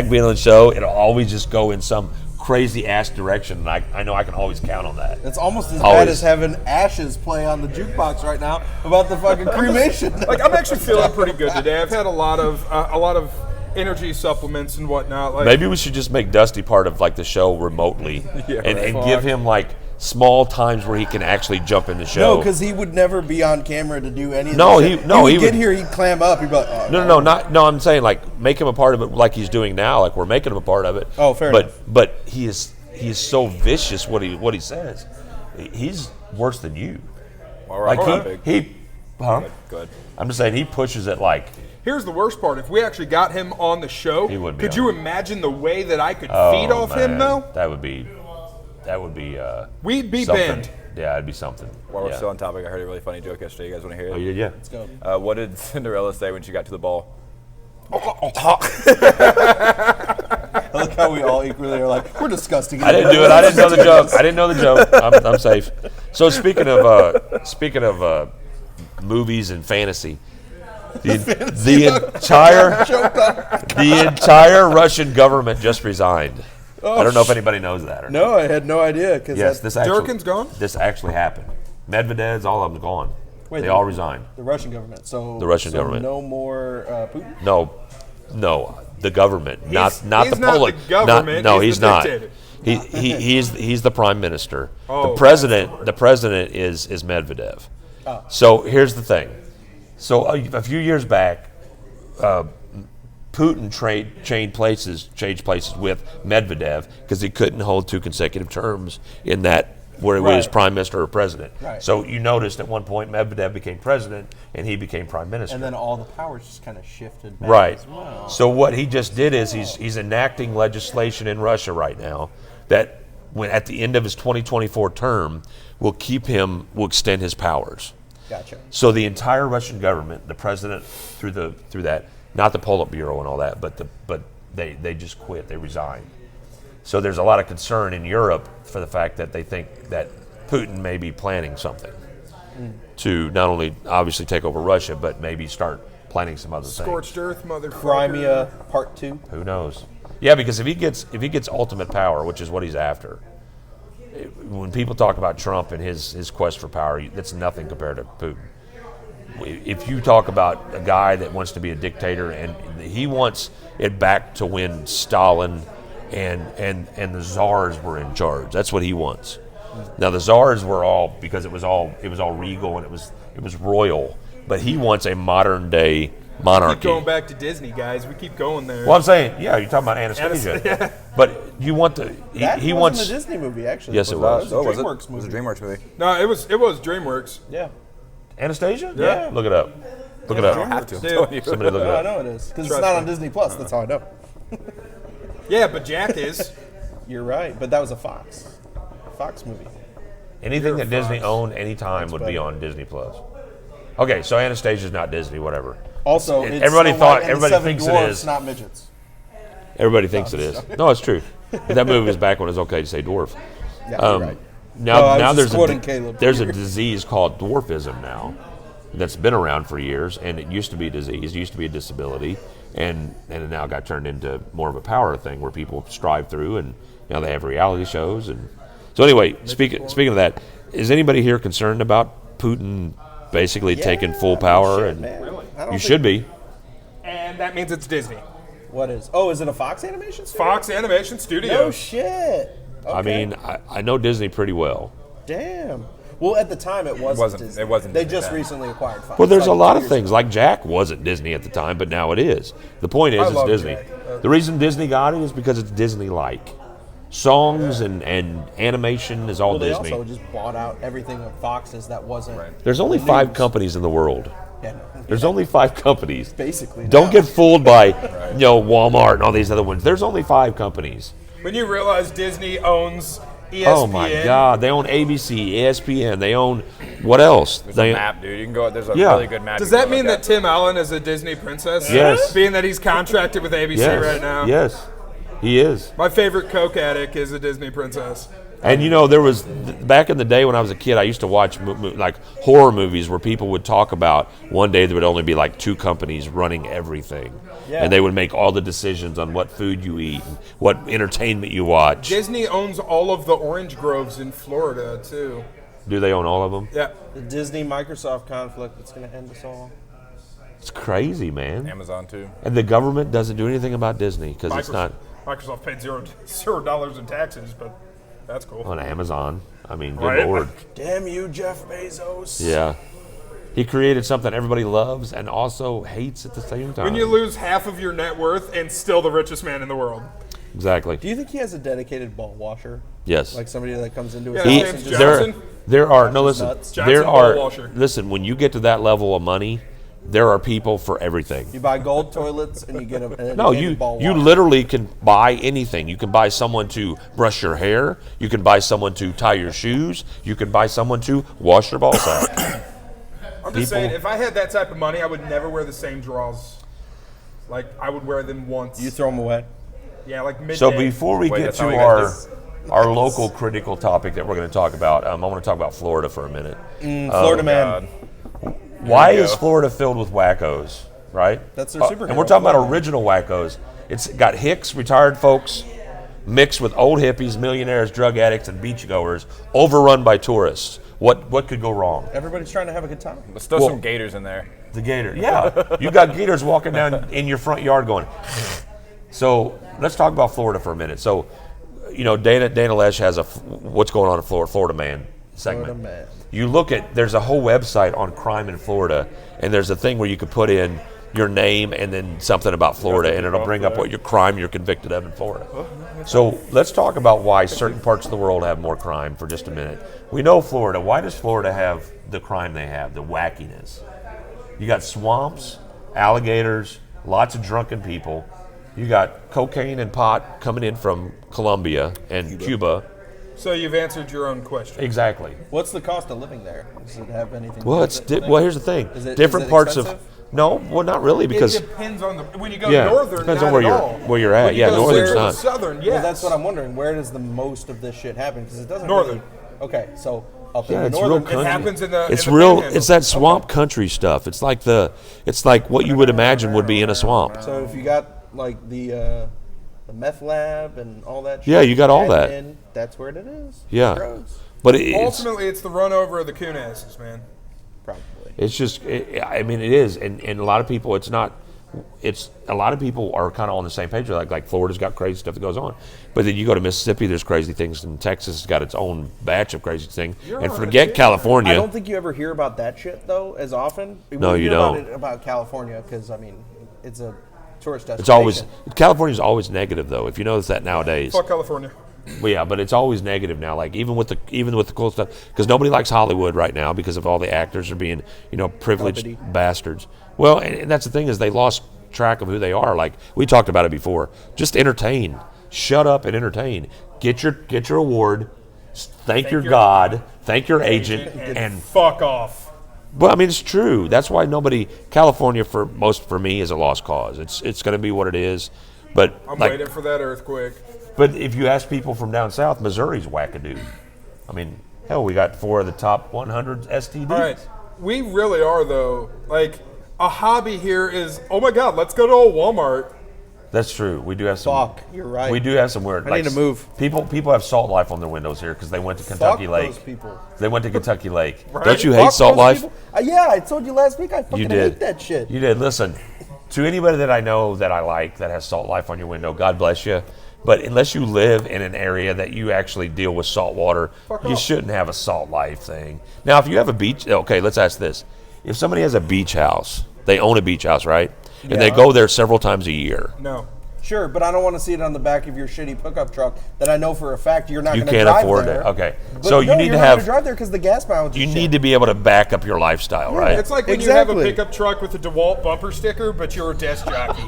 being on the show, it'll always just go in some crazy ass direction, and I know I can always count on that. It's almost as Always. bad as having Ashes play on the jukebox right now about the fucking cremation. Like I'm actually feeling pretty good today. I've had a lot of energy supplements and whatnot. Like Maybe we should just make Dusty part of like the show remotely, and fuck. give him like small times where he can actually jump in the show. No, because he would never be on camera to do any of No, this he- shit. no, he he would get would- here, he'd clam up, he'd be like, oh, No, I'm saying like make him a part of it like he's doing now, like we're making him a part of it. Oh, fair but, enough. But he is so vicious what he says. He's worse than you. All right, Like he huh? Good. I'm just saying he pushes it like here's the worst part. If we actually got him on the show, He wouldn't be could on you it. imagine the way that I could feed off him man, though? That would be We'd be something. banned. Yeah, it'd be something. While we're yeah. still on topic, I heard a really funny joke yesterday. You guys want to hear it? Oh yeah. let's go. What did Cinderella say when she got to the ball? I like how we all equally are like, we're disgusting. I didn't do it. I didn't know the joke. I didn't know the joke. I'm safe. So speaking of movies and fantasy, the entire Russian government just resigned. I don't know if anybody knows that or not. No, I had no idea. Cause Yes, that's Durkin's gone? This actually happened. Medvedev's, all of them's gone. Wait, They all resigned. the Russian government. So The Russian government. No more Putin. No, the government, not He's the not Polish. the government, no, he's he's the not. dictator. He's the prime minister. Oh, the president is Medvedev. Oh. So here's the thing. So a few years back, Putin changed places with Medvedev because he couldn't hold 2 consecutive terms in that where he was Right. prime minister or president. Right. So you noticed at one point Medvedev became president and he became prime minister. And then all the powers just kind of shifted back Right. as well. So what he just did is he's enacting legislation in Russia right now that when at the end of his 2024 term will extend his powers. Gotcha. So the entire Russian government, the president through that, not the Politburo and all that, but they just quit. They resigned. So there's a lot of concern in Europe for the fact that they think that Putin may be planning something to not only obviously take over Russia, but maybe start planning some other things. Scorched earth, motherfucker. Crimea Part 2. Who knows? Yeah, because if he gets ultimate power, which is what he's after, when people talk about Trump and his quest for power, that's nothing compared to Putin. If you talk about a guy that wants to be a dictator and he wants it back to when Stalin and the czars were in charge, that's what he wants. Now the czars were all because it was all regal and it was royal, but he wants a modern day monarchy. Keep going back to Disney, guys. We keep going there. Well, I'm saying, yeah, you're talking about Anastasia, Yeah. but you want the That he wasn't wants. a Disney movie, actually. Yes, it was. Oh, was it? DreamWorks It was a movie. DreamWorks movie. No, it was DreamWorks. Yeah. Anastasia? Yeah. Look it up. Look it up. I have to. I'm Dude. telling you. Somebody look it No, I up. know it is. Because it's Trust not me. on Disney Plus. That's how I know. Yeah, but Jack is. You're right. But that was a Fox movie. Anything You're that Disney Fox. owned anytime would be better. on Disney Plus. Okay, so Anastasia's not Disney, whatever. Also, It- it's everybody Snow thought- White and the everybody Seven thinks it Dwarfs, is. not midgets. Everybody thinks it is. No, it's true. But that movie was back when it was okay to say dwarf. Yeah, you're right. Now, No, I was now just there's quoting Caleb. there's a disease called dwarfism now that's been around for years, and it used to be a disease, it used to be a disability, and it now got turned into more of a power thing where people strive through, and now they have reality shows. And so anyway, speaking of that, is anybody here concerned about Putin basically taking full power? Shit, And man. Really? I don't you think- should be. And that means it's Disney. What is? Oh, is it a Fox animation studio? Fox Animation Studios. No shit. I Okay. mean, I know Disney pretty well. Damn. Well, at the time, it wasn't. Disney. it wasn't They Disney just then. recently acquired Fox. Well, there's like a lot 2 of years things. ago. Like Jack wasn't Disney at the time, but now it is. The point is, I it's love Disney. Jack. The reason Disney got it is because it's Disney-like. Songs and animation is all Well, they Disney. also just bought out everything of Fox's that wasn't. There's only 5 companies in the world. Yeah, no. There's only 5 companies. Basically. Don't now. get fooled by, Walmart and all these other ones. There's only 5 companies. When you realize Disney owns ESPN. Oh my God! They own ABC, ESPN. They own what else? There's They a map, dude. You can go. There's a Yeah. really good map. Does you can that go mean look that at. Tim Allen is a Disney princess? Yes. Being that he's contracted with ABC yes, right now. yes, he is. My favorite Coke addict is a Disney princess. And you know, there was back in the day when I was a kid, I used to watch like horror movies where people would talk about one day there would only be like 2 companies running everything, and they would make all the decisions on what food you eat, and what entertainment you watch. Disney owns all of the orange groves in Florida, too. Do they own all of them? Yeah. The Disney-Microsoft conflict that's going to end us all. It's crazy, man. Amazon too. And the government doesn't do anything about Disney because it's not Microsoft paid $0 in taxes, but that's cool. on Amazon. I mean, good Right. Lord. Damn you, Jeff Bezos. Yeah. He created something everybody loves and also hates at the same time. When you lose half of your net worth and still the richest man in the world. Exactly. Do you think he has a dedicated ball washer? Yes. Like somebody that comes into his Yeah, house James and just Johnson. there are no listen. nuts. Johnson There ball are washer. listen. When you get to that level of money, there are people for everything. You buy gold toilets and you get a dedicated No, you ball you washer. literally can buy anything. You can buy someone to brush your hair. You can buy someone to tie your shoes. You can buy someone to wash your ball sack. I'm just People- saying, if I had that type of money, I would never wear the same drawers. Like, I would wear them once. You throw them away. Yeah, like midday. So before we Wait, get that's how to we got our local critical topic that we're going to talk about, I want to talk about Florida for a minute. Florida man. God. Why we is go. Florida filled with wackos, right? That's their superhero. And we're talking about original wackos. It's got hicks, retired folks, mixed with old hippies, millionaires, drug addicts, and beachgoers, overrun by tourists. What could go wrong? Everybody's trying to have a good time. There's still Well- some gators in there. The gator. Yeah. You got gators walking down in your front yard going. So let's talk about Florida for a minute. So, you know, Dana Lesh has a What's Going On in Florida Man segment. Florida Man. You look at, there's a whole website on crime in Florida, and there's a thing where you could put in your name and then something about Florida, and it'll bring up what your crime you're convicted of in Florida. So let's talk about why certain parts of the world have more crime for just a minute. We know Florida. Why does Florida have the crime they have, the wackiness? You got swamps, alligators, lots of drunken people. You got cocaine and pot coming in from Colombia and Cuba. So you've answered your own question. Exactly. What's the cost of living there? Does it have anything Well, to it's do with it? well. Here's the thing. Is it- Different is it parts expensive? of no, well, not really because It depends on the when you go Yeah, northern. depends not on where at you're- all. where you're at. When you Yeah, go northern's southern, not. Southern, yes. Well, that's what I'm wondering. Where does the most of this shit happen? Because it doesn't. Northern. Really, okay, so up Yeah, in it's the real northern. country. It happens in the. it's in the real. panhandle. It's that swamp country stuff. It's like what you would imagine would be in a swamp. So if you got like the meth lab and all that. Yeah, shit, you got all that. And that's where it is. Yeah. Gross. But it's Ultimately, it's the run over of the coon asses, man. Probably. just. I mean, it is, and a lot of people. It's not. It's a lot of people are kind of on the same page. Like Florida's got crazy stuff that goes on, but then you go to Mississippi, there's crazy things, and Texas has got its own batch of crazy things. You're And right, forget yeah. California. I don't think you ever hear about that shit though as often. No, We you hear don't. About, about California because I mean it's a tourist destination. It's always California's always negative though. If you notice that nowadays. Fuck California. Well, yeah, but it's always negative now. Like even with the cool stuff, because nobody likes Hollywood right now because of all the actors are being privileged Uppity. bastards. Well, and that's the thing is they lost track of who they are. Like we talked about it before. Just entertain. Shut up and entertain. Get your award. Thank your God. Thank your agent. And Fuck off. well, I mean it's true. That's why California for me is a lost cause. It's going to be what it is. But I'm like, waiting for that earthquake. but if you ask people from down south, Missouri's wackadoo. I mean, hell, we got 4 of the top 100 STDs. All right, we really are though. Like a hobby here is, oh my God, let's go to a Walmart. That's true. We do have some. Fuck, you're right. We do have some weird. I need to move. People have Salt Life on their windows here because they went to Kentucky Fuck Lake. those people. They went to Kentucky Lake. Right. Don't you Fuck hate Salt those Life? people. Yeah, I told you last week. I fucking You did. hate that shit. You did. Listen, to anybody that I know that I like that has Salt Life on your window, God bless you. But unless you live in an area that you actually deal with salt water, you off. shouldn't have a Salt Life thing. Now, if you have a beach, okay, let's ask this. If somebody has a beach house, they own a beach house, right? And they Yeah. go there several times a year. No. Sure, but I don't want to see it on the back of your shitty pickup truck that I know for a fact you're not You going to can't drive afford there. it. Okay. But So you no, need you're to not have gonna drive there because the gas mileage. you is need shit. to be able to back up your lifestyle, right? It's like when you have a Exactly. pickup truck with a DeWalt bumper sticker, but you're a desk jockey.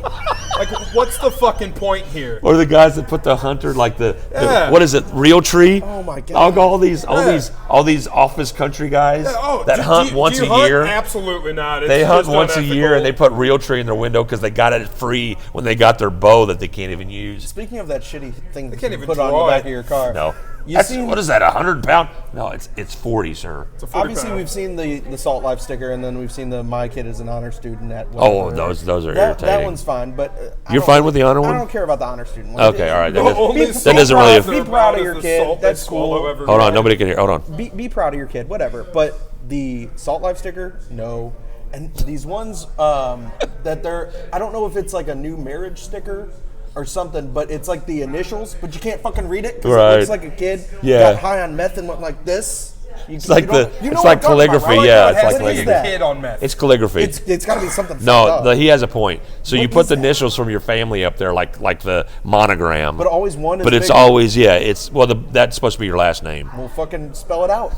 Like, what's the fucking point here? Or the guys that put the hunter like the Yeah. what is it, Real Tree? Oh my God. I'll go all these Yeah. office country guys Oh, that hunt once do a you hunt? year. Absolutely not. It's They hunt just once a year and they unethical. put Real Tree in their window because they got it free when they got their bow that they can't even use. Speaking of that shitty thing that can't you even put on draw the back it. of your car. No. You That's, seen, what is that, 100 pound? No, it's 40, sir. It's a 40 obviously, pound. we've seen the Salt Life sticker, and then we've seen the My Kid is an Honor Student at. Oh, whatever. those are That irritating. one's fine, but I You're don't- fine with the honor I one? don't care about the Honor Student one. Okay, all right. The That, only that salt doesn't really. lives Be are proud of about your is the kid. salt That's they swallow cool. every Hold on, day. nobody can hear. Hold on. Be proud of your kid, whatever. But the Salt Life sticker, no. And these ones that they're, I don't know if it's like a new marriage sticker or something, but it's like the initials, but you can't fucking read it because Right. it looks like a kid Yeah. got high on meth and went like this. It's like it's like calligraphy. Like Yeah, how it it's has like to be calligraphy. a that? kid on meth. It's calligraphy. It's got to be something. No, fucked up. he has a point. So you What put is the that? initials from your family up there, like the monogram. But always one is But it's bigger. always it's that's supposed to be your last name. We'll fucking spell it out.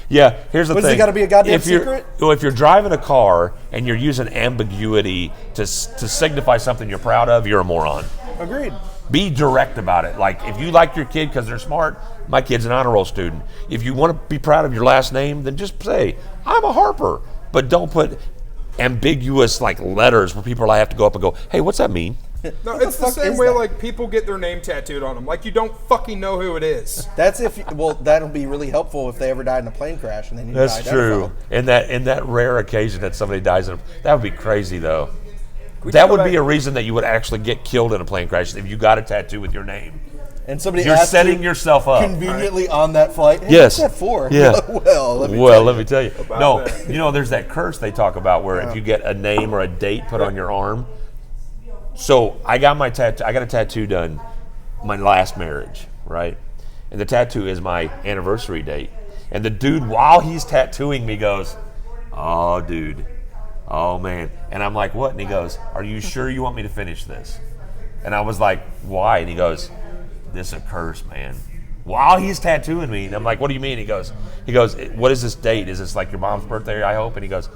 Yeah. Here's the But thing. has it gotta be a goddamn if you're, secret? Well, if you're driving a car and you're using ambiguity to signify something you're proud of, you're a moron. Agreed. Be direct about it. Like, if you like your kid because they're smart, my kid's an honor roll student. If you want to be proud of your last name, then just say, I'm a Harper. But don't put ambiguous, like, letters where people have to go up and go, hey, what's that mean? No, the it's the fuck same is way that? like people get their name tattooed on them. Like, you don't fucking know who it is. That's that'll be really helpful if they ever died in a plane crash and they need That's to true. identify. In that rare occasion that somebody dies in that would be crazy, though. That would be a reason that you would actually get killed in a plane crash if you got a tattoo with your name. And somebody You're asked setting you yourself up. conveniently on that flight. Hey, Yes. What's that for? Yeah. well, let me tell you. No, that. you know, there's that curse they talk about where if you get a name or a date put on your arm. So I got my tattoo. I got a tattoo done, my last marriage, right? And the tattoo is my anniversary date. And the dude, while he's tattooing me, goes, "Oh, dude, oh man." And I'm like, "What?" And he goes, "Are you sure you want me to finish this?" And I was like, "Why?" And he goes, "This is a curse, man." While he's tattooing me, and I'm like, "What do you mean?" He goes, "What is this date? Is this like your mom's birthday, I hope?" And he goes,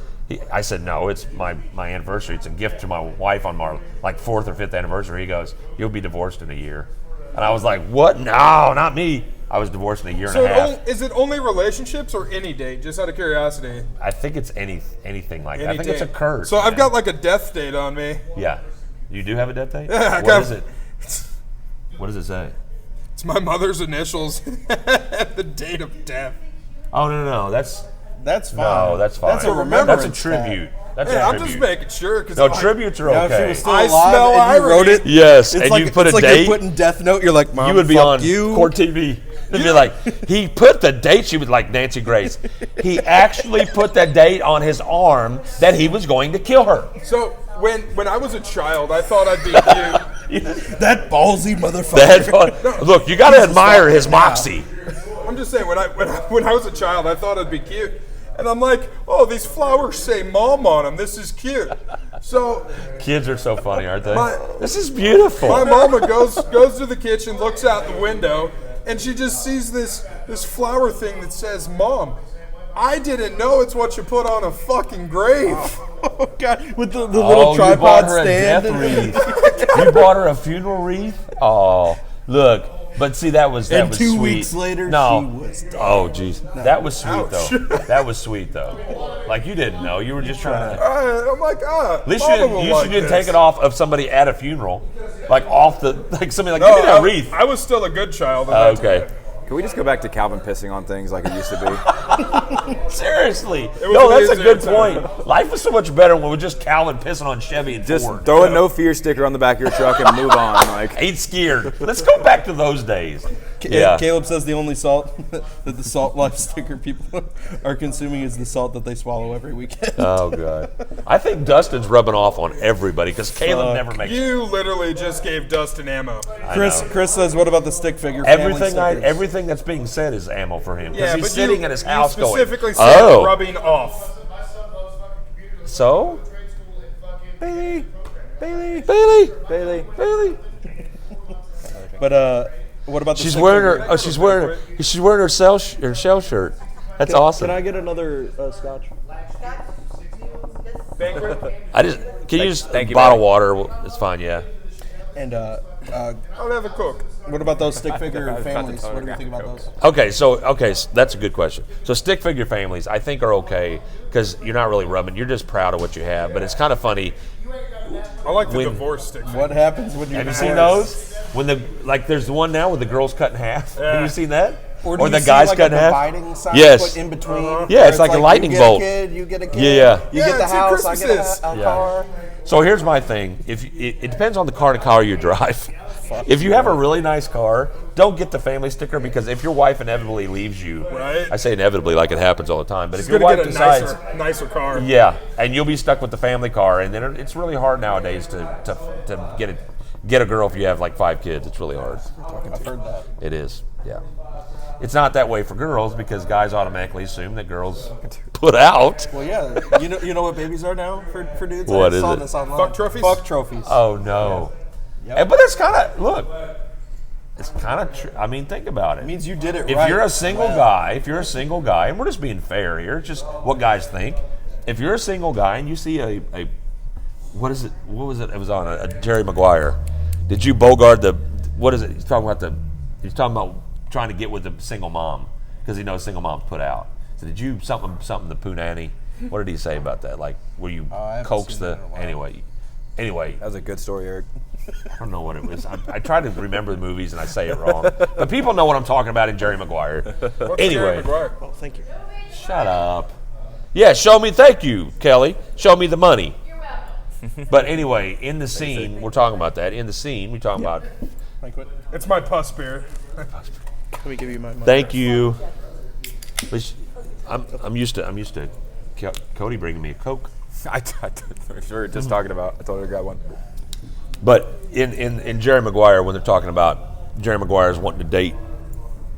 I said, "No, it's my anniversary. It's a gift to my wife on my like 4th or 5th anniversary." He goes, "You'll be divorced in a year." And I was like, "What? No, not me." I was divorced in a year So and a half. is it only relationships or any date? Just out of curiosity. I think it's anything like that. I Any think it's a date. curse. So I've man. got like a death date on me. Yeah. You do have a death date? Yeah, I What got- is it? What does it say? It's my mother's initials at the date of death. Oh no, that's That's fine. no, that's fine. That's a That's a remembrance. That's a tribute. That's Yeah, a I'm tribute. just making sure because No, tributes are Now, if she okay. was still I alive smell and you wrote irony. it, Yes, it's and like, you put a it's like date. you're putting Death Note. You're like, Mom, You would be fuck on you. Court TV. It'd be like, he put the date, she was like Nancy Grace. He actually put the date on his arm that he was going to kill her. So when I was a child, I thought I'd be cute. That ballsy motherfucker. That's what, look, you got to admire his moxie. I'm just saying, when I was a child, I thought it'd be cute. And I'm like, oh, these flowers say mom on them. This is cute. So Kids are so funny, aren't they? My- This is beautiful. my mama goes to the kitchen, looks out the window, and she just sees this flower thing that says mom. I didn't know it's what you put on a fucking grave. Oh God, with the little you tripod bought her stand. a death wreath. You bought her a funeral wreath? Oh, look. But see, that was And sweet. 2 weeks later, no. she was dead. Oh, jeez. That was sweet, Ouch. though. That was sweet, though. Like, you didn't know. You were just trying to... I'm like, At least mama you will didn't like take this. it off of somebody at a funeral. Like, off the... Like, somebody like, No, give me that wreath. I was still a good child. At that Okay. time. Can we just go back to Calvin pissing on things like it used to be? Seriously. was No, that's a amazing good at the time. point. Life was so much better when we were just Calvin pissing on Chevy and Just Ford. throw a no fear sticker on the back of your truck and move on. Like, Ain't scared. Let's go back to those days. Yeah. Caleb says the only salt that the Salt Life sticker people are consuming is the salt that they swallow every weekend. Oh, God. I think Dustin's rubbing off on everybody because Caleb never makes You literally just gave Dustin ammo. Chris says, what about the stick figure? family stickers?" Everything that's being said is ammo for him because Yeah, he's but sitting you, at his you house going, specifically said "Oh, rubbing off. so, baby, Bailey. But what about the She's stick wearing figure? her. She's wearing her shell shirt. That's awesome. Can I get another scotch? Can you just Thank you, bottle baby. water? It's fine. Yeah. I'll And have a Coke. what about those stick figure about to families? tell What do her you think to about go. those? Okay, so that's a good question. So stick figure families, I think, are okay because you're not really rubbing. You're just proud of what you have. But it's kind of funny. I like the When- divorce stick. What happens when you Have you seen those? When there's the one now with the girls cut in half. Have you seen that? Or, do the you see guys like cut a in half. dividing sign Yes. put in between? Yeah, where it's like a lightning you bolt. Get a kid, you get a kid. Yeah. You Yeah, get the it's two house. I get Christmases. a car. So here's my thing. If it depends on the car you drive. If you have a really nice car, don't get the family sticker because if your wife inevitably leaves you, Right. I say inevitably like it happens all the time, but He's if your gonna wife get a decides, nicer car. yeah, and you'll be stuck with the family car, and then it's really hard nowadays to get a girl if you have like 5 kids. It's really hard. I've heard that. It is, yeah. It's not that way for girls because guys automatically assume that girls put out. Well, yeah. You know what babies are now for dudes? What I is saw it? this online. Fuck trophies? Fuck trophies. Oh no. Yep. And- but it's kind of look. It's kind of true. I mean, think about it. It means you did it If right. you're a single guy, and we're just being fair here, it's just what guys think. If you're a single guy and you see a what is it? What was it? It was on a Jerry Maguire. Did you bogart the? What is it? He's talking about trying to get with the single mom because he knows single moms put out. So did you something the Punani? What did he say about that? Like, were you I haven't coax seen the that in a while. anyway? That was a good story, Eric. I don't know what it was. I try to remember the movies and I say it wrong. But people know what I'm talking about in Jerry Maguire. What's Anyway. Jerry Maguire? Oh, thank you. Shut up. Yeah, show me. Thank you, Kelly. Show me the money. You're welcome. But anyway, in the scene, we're talking about that. In the scene, we're talking about. It's my pus beer. Let me give you my money. Thank you. Which, I'm used to Cody bringing me a Coke. We were just talking about. I told her to grab one. But in Jerry Maguire, when they're talking about Jerry Maguire's wanting to date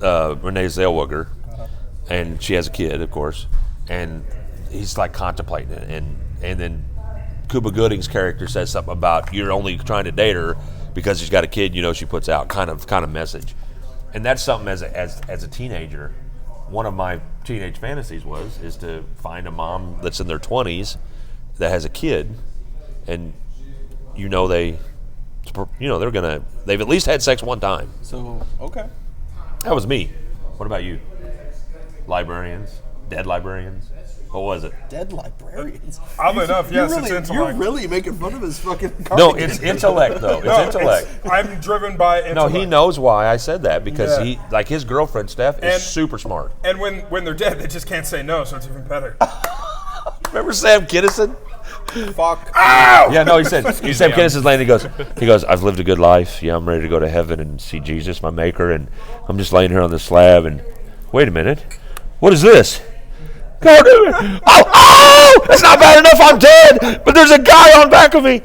Renee Zellweger, and she has a kid, of course, and he's like contemplating it, and then Cuba Gooding's character says something about you're only trying to date her because she's got a kid, she puts out kind of message, and that's something as a teenager. One of my teenage fantasies is to find a mom that's in their 20s that has a kid, and they've at least had sex one time. So, okay. That was me. What about you? Librarians? Dead librarians? What was it? Dead librarians. Oddly enough, yes, you're it's really, intellect. You're really making fun of his fucking No, cardigan. it's intellect though. It's No, intellect. I'm driven by intellect. No, he knows why I said that because Yeah. his girlfriend Steph is And- super smart. And when they're dead, they just can't say no, so it's even better. Remember Sam Kinison? Fuck. Yeah, no, he said Sam Kinnison's laying. He goes, I've lived a good life. Yeah, I'm ready to go to heaven and see Jesus, my Maker, and I'm just laying here on the slab. And wait a minute, what is this? Go do it! Oh, it's not bad enough. I'm dead, but there's a guy on back of me.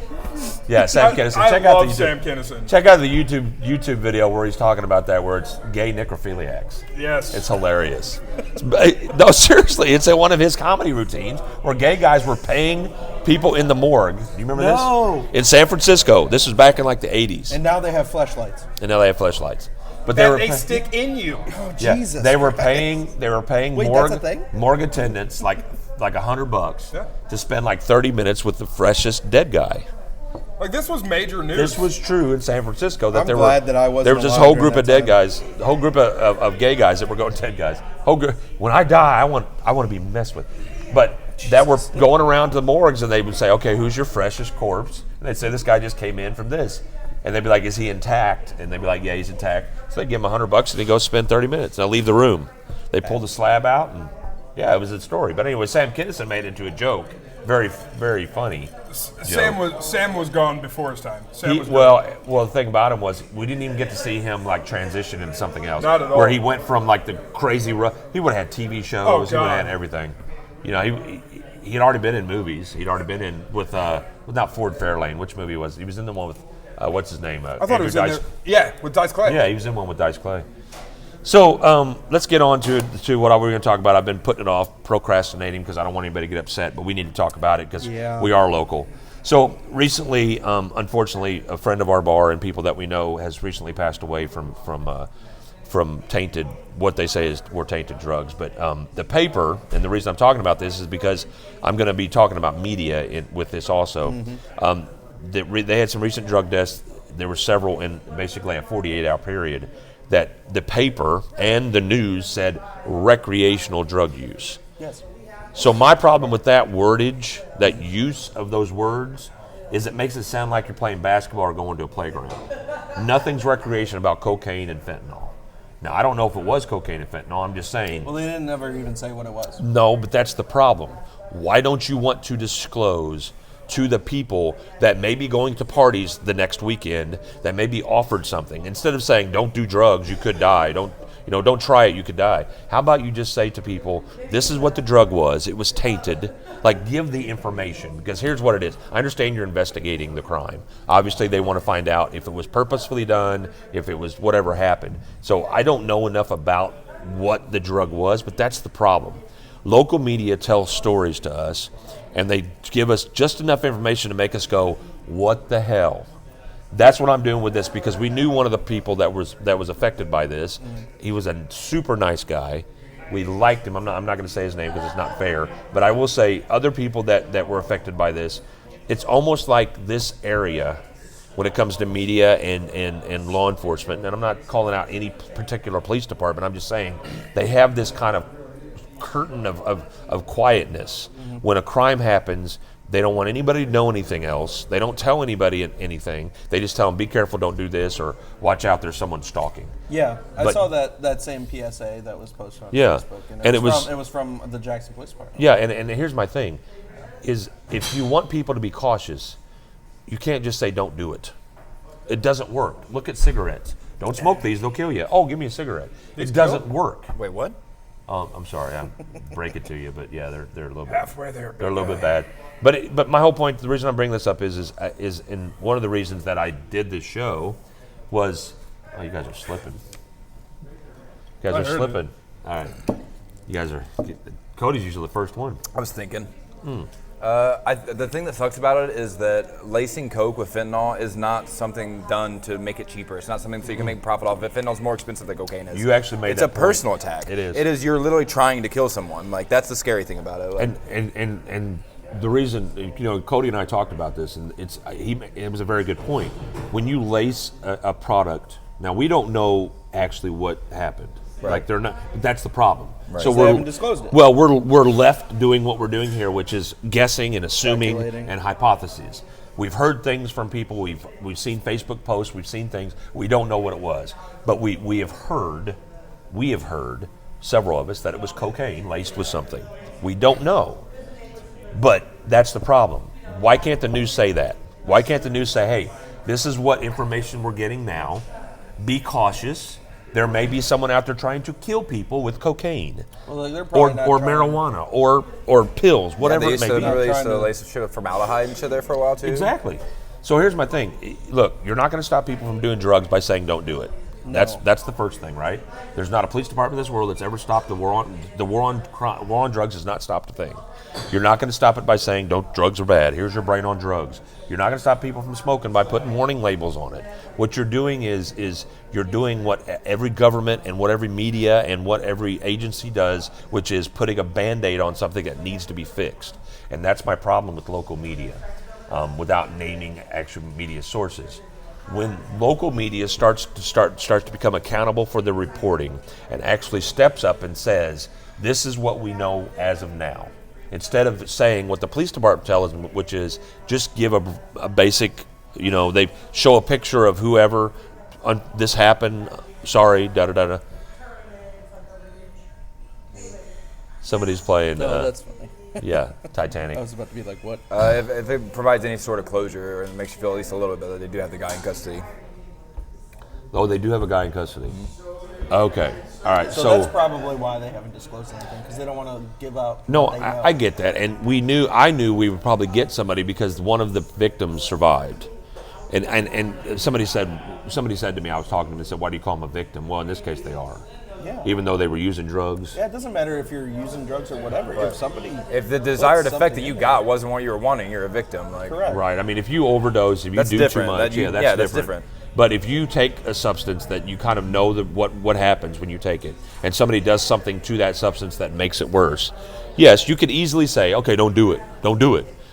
Yeah, Sam Kinison. I Check out love the Sam YouTube. Kinison. Check out the YouTube video where he's talking about that, where it's gay necrophiliacs. Yes. It's hilarious. No, seriously, it's one of his comedy routines where gay guys were paying people in the morgue. Do you remember No. this? In San Francisco. This was back in like the 80s. And now they have fleshlights. And now they have flashlights. But and were they pay- stick in you. yeah, Jesus they were Christ. paying Wait, morgue, that's a thing? morgue attendants like $100 Yeah. to spend like 30 minutes with the freshest dead guy. Like, this was major news. This was true in San Francisco. That I'm there glad were, that I wasn't there was this alive whole during group of that dead guys, a whole group of gay guys that were going dead guys. When I die, I want to be messed with. But that were going around to the morgues and they would say, okay, who's your freshest corpse? And they'd say, this guy just came in from this. And they'd be like, is he intact? And they'd be like, yeah, he's intact. So they'd give him $100 and he'd go spend 30 minutes. And I'd leave the room. They pulled the slab out and yeah, it was a story. But anyway, Sam Kinison made it into a joke. Very, very funny. Sam was gone before his time. Sam was Well, the thing about him was we didn't even get to see him like transition into something else. Not at all. Where he went from like the crazy rough. He would have had TV shows. Oh, he would have God. had everything. He'd already been in movies. He'd already been in with not Ford Fairlane. Which movie was he was in the one with what's his name? I thought it was in there. Yeah, with Dice Clay. Yeah, he was in one with Dice Clay. So let's get on to what we're going to talk about. I've been putting it off, procrastinating, because I don't want anybody to get upset, but we need to talk about it because we are local. So recently, unfortunately, a friend of our bar and people that we know has recently passed away from tainted, what they say were tainted drugs. But the paper, and the reason I'm talking about this is because I'm going to be talking about media with this also. They had some recent drug deaths. There were several in basically a 48-hour period that the paper and the news said recreational drug use. Yes. So my problem with that wordage, that use of those words, is it makes it sound like you're playing basketball or going to a playground. Nothing's recreation about cocaine and fentanyl. Now, I don't know if it was cocaine and fentanyl. I'm just saying. Well, they didn't ever even say what it was. No, but that's the problem. Why don't you want to disclose to the people that may be going to parties the next weekend, that may be offered something, instead of saying, don't do drugs, you could die, don't try it, you could die. How about you just say to people, this is what the drug was, it was tainted, like give the information, because here's what it is. I understand you're investigating the crime. Obviously they want to find out if it was purposefully done, if it was whatever happened. So I don't know enough about what the drug was, but that's the problem. Local media tells stories to us, and they give us just enough information to make us go, what the hell? That's what I'm doing with this, because we knew one of the people that was affected by this. He was a super nice guy. We liked him. I'm not going to say his name because it's not fair, but I will say other people that were affected by this, it's almost like this area when it comes to media and law enforcement, and I'm not calling out any particular police department, I'm just saying they have this kind of curtain of quietness. When a crime happens, they don't want anybody to know anything else. They don't tell anybody anything. They just tell them, be careful, don't do this, or watch out, there's someone stalking. Yeah, I saw that same PSA that was posted on Facebook. And it was from the Jackson Police Department. Yeah, and here's my thing, is if you want people to be cautious, you can't just say don't do it. It doesn't work. Look at cigarettes. Don't smoke these, they'll kill you. Oh, give me a cigarette. It doesn't work. Wait, what? I'm sorry, I break it to you, but yeah, they're a little bit Halfway there. They're a little bit bad. But my whole point, the reason I'm bringing this up is in one of the reasons that I did this show was, oh, you guys are slipping. You guys are slipping. All right, you guys are. Cody's usually the first one. I was thinking. The thing that sucks about it is that lacing coke with fentanyl is not something done to make it cheaper. It's not something so you can make profit off of it. Fentanyl's more expensive than cocaine is. You actually made it's that a point. personal attack. It is. It is. You're literally trying to kill someone. Like, that's the scary thing about it. Like, And the reason, Cody and I talked about this, and it was a very good point. When you lace a product, now we don't know actually what happened. Right. Like they're not. That's the problem. Right. So They haven't disclosed it. Well, we're left doing what we're doing here, which is guessing and assuming Speculating. and hypotheses. We've heard things from people. We've seen Facebook posts. We've seen things. We don't know what it was, but we have heard several of us that it was cocaine laced with something. We don't know, but that's the problem. Why can't the news say that? Why can't the news say, hey, this is what information we're getting now. Be cautious. There may be someone out there trying to kill people with cocaine, Well, they're or probably not trying- marijuana, or pills, whatever they it may used be. to, they used Trying to to- lace shit with formaldehyde and shit there for a while too. Exactly. So here's my thing. Look, you're not going to stop people from doing drugs by saying don't do it. That's the first thing, right? There's not a police department in this world that's ever stopped the war on drugs has not stopped a thing. You're not going to stop it by saying drugs are bad. Here's your brain on drugs. You're not going to stop people from smoking by putting warning labels on it. What you're doing is you're doing what every government and what every media and what every agency does, which is putting a Band-Aid on something that needs to be fixed. And that's my problem with local media, without naming actual media sources. When local media starts to become accountable for the reporting and actually steps up and says, this is what we know as of now, instead of saying what the police department tells them, which is just give a basic, they show a picture of whoever, this happened, sorry, da-da-da-da. Somebody's playing, No, that's funny. yeah, Titanic. I was about to be like, what? If it provides any sort of closure and makes you feel at least a little bit that they do have the guy in custody. Oh, they do have a guy in custody. Okay, all right, So that's probably why they haven't disclosed anything, because they don't want to give out. No, what they know. I get that, and I knew we would probably get somebody because one of the victims survived, and somebody said to me, I was talking to them and said, why do you call them a victim? Well, in this case they are. Yeah. even though they were using drugs. Yeah, it doesn't matter if you're using drugs or whatever. If somebody If the desired puts effect that something you in got wasn't what you were wanting, you're a victim. Like, Correct. Right. I mean, if you overdose, if you That's do too different. much, That that's that's different. different. But if you take a substance that you kind of know what happens when you take it, and somebody does something to that substance that makes it worse, yes, you could easily say, okay, don't do it.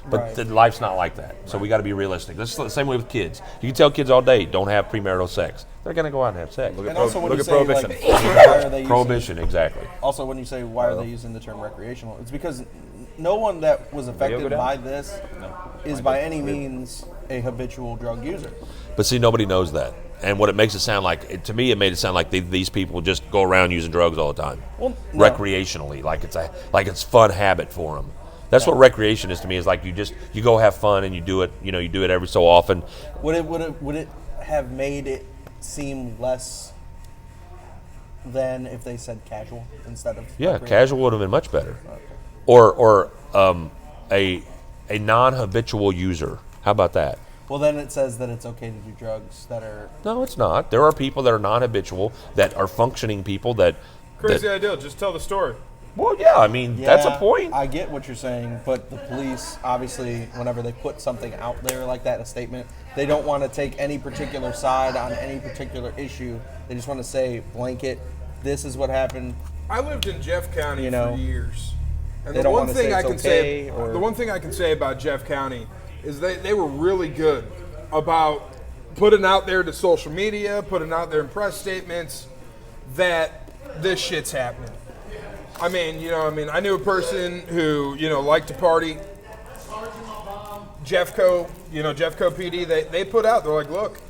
But Right. life's not like that. So we got to be realistic. This is the same way with kids. You can tell kids all day, don't have premarital sex. They're going to go out and have sex. And also when look you at say prohibition. like, why are they using, Prohibition, exactly. also when you say why are they using the term recreational, it's because no one that was affected go down? by this is by any means a habitual drug user. But see, nobody knows that. And what it makes it sound like, to me, it made it sound like these people just go around using drugs all the time, Well, no. recreationally, like it's fun habit for them. That's what recreation is to me. Is like you go have fun and you do it. You do it every so often. Would it have made it seem less than if they said casual instead of Yeah, recreational? casual would have been much better. Or a non-habitual user. How about that? Well, then it says that it's okay to do drugs that are. No, it's not. There are people that are non-habitual, that are functioning people that. Crazy idea. Just tell the story. Well, yeah, I mean, that's a Yeah, point. I get what you're saying, but the police, obviously, whenever they put something out there like that, a statement, they don't want to take any particular side on any particular issue. They just want to say, blanket, this is what happened. I lived in Jeff County You know, for years, and they the don't one wanna thing say I it's can okay, say, or- the one thing I can say about Jeff County is they were really good about putting out there to social media, putting out there in press statements that this shit's happening. I I knew a person who, liked to party. Jeffco PD, they put out, they're like, look,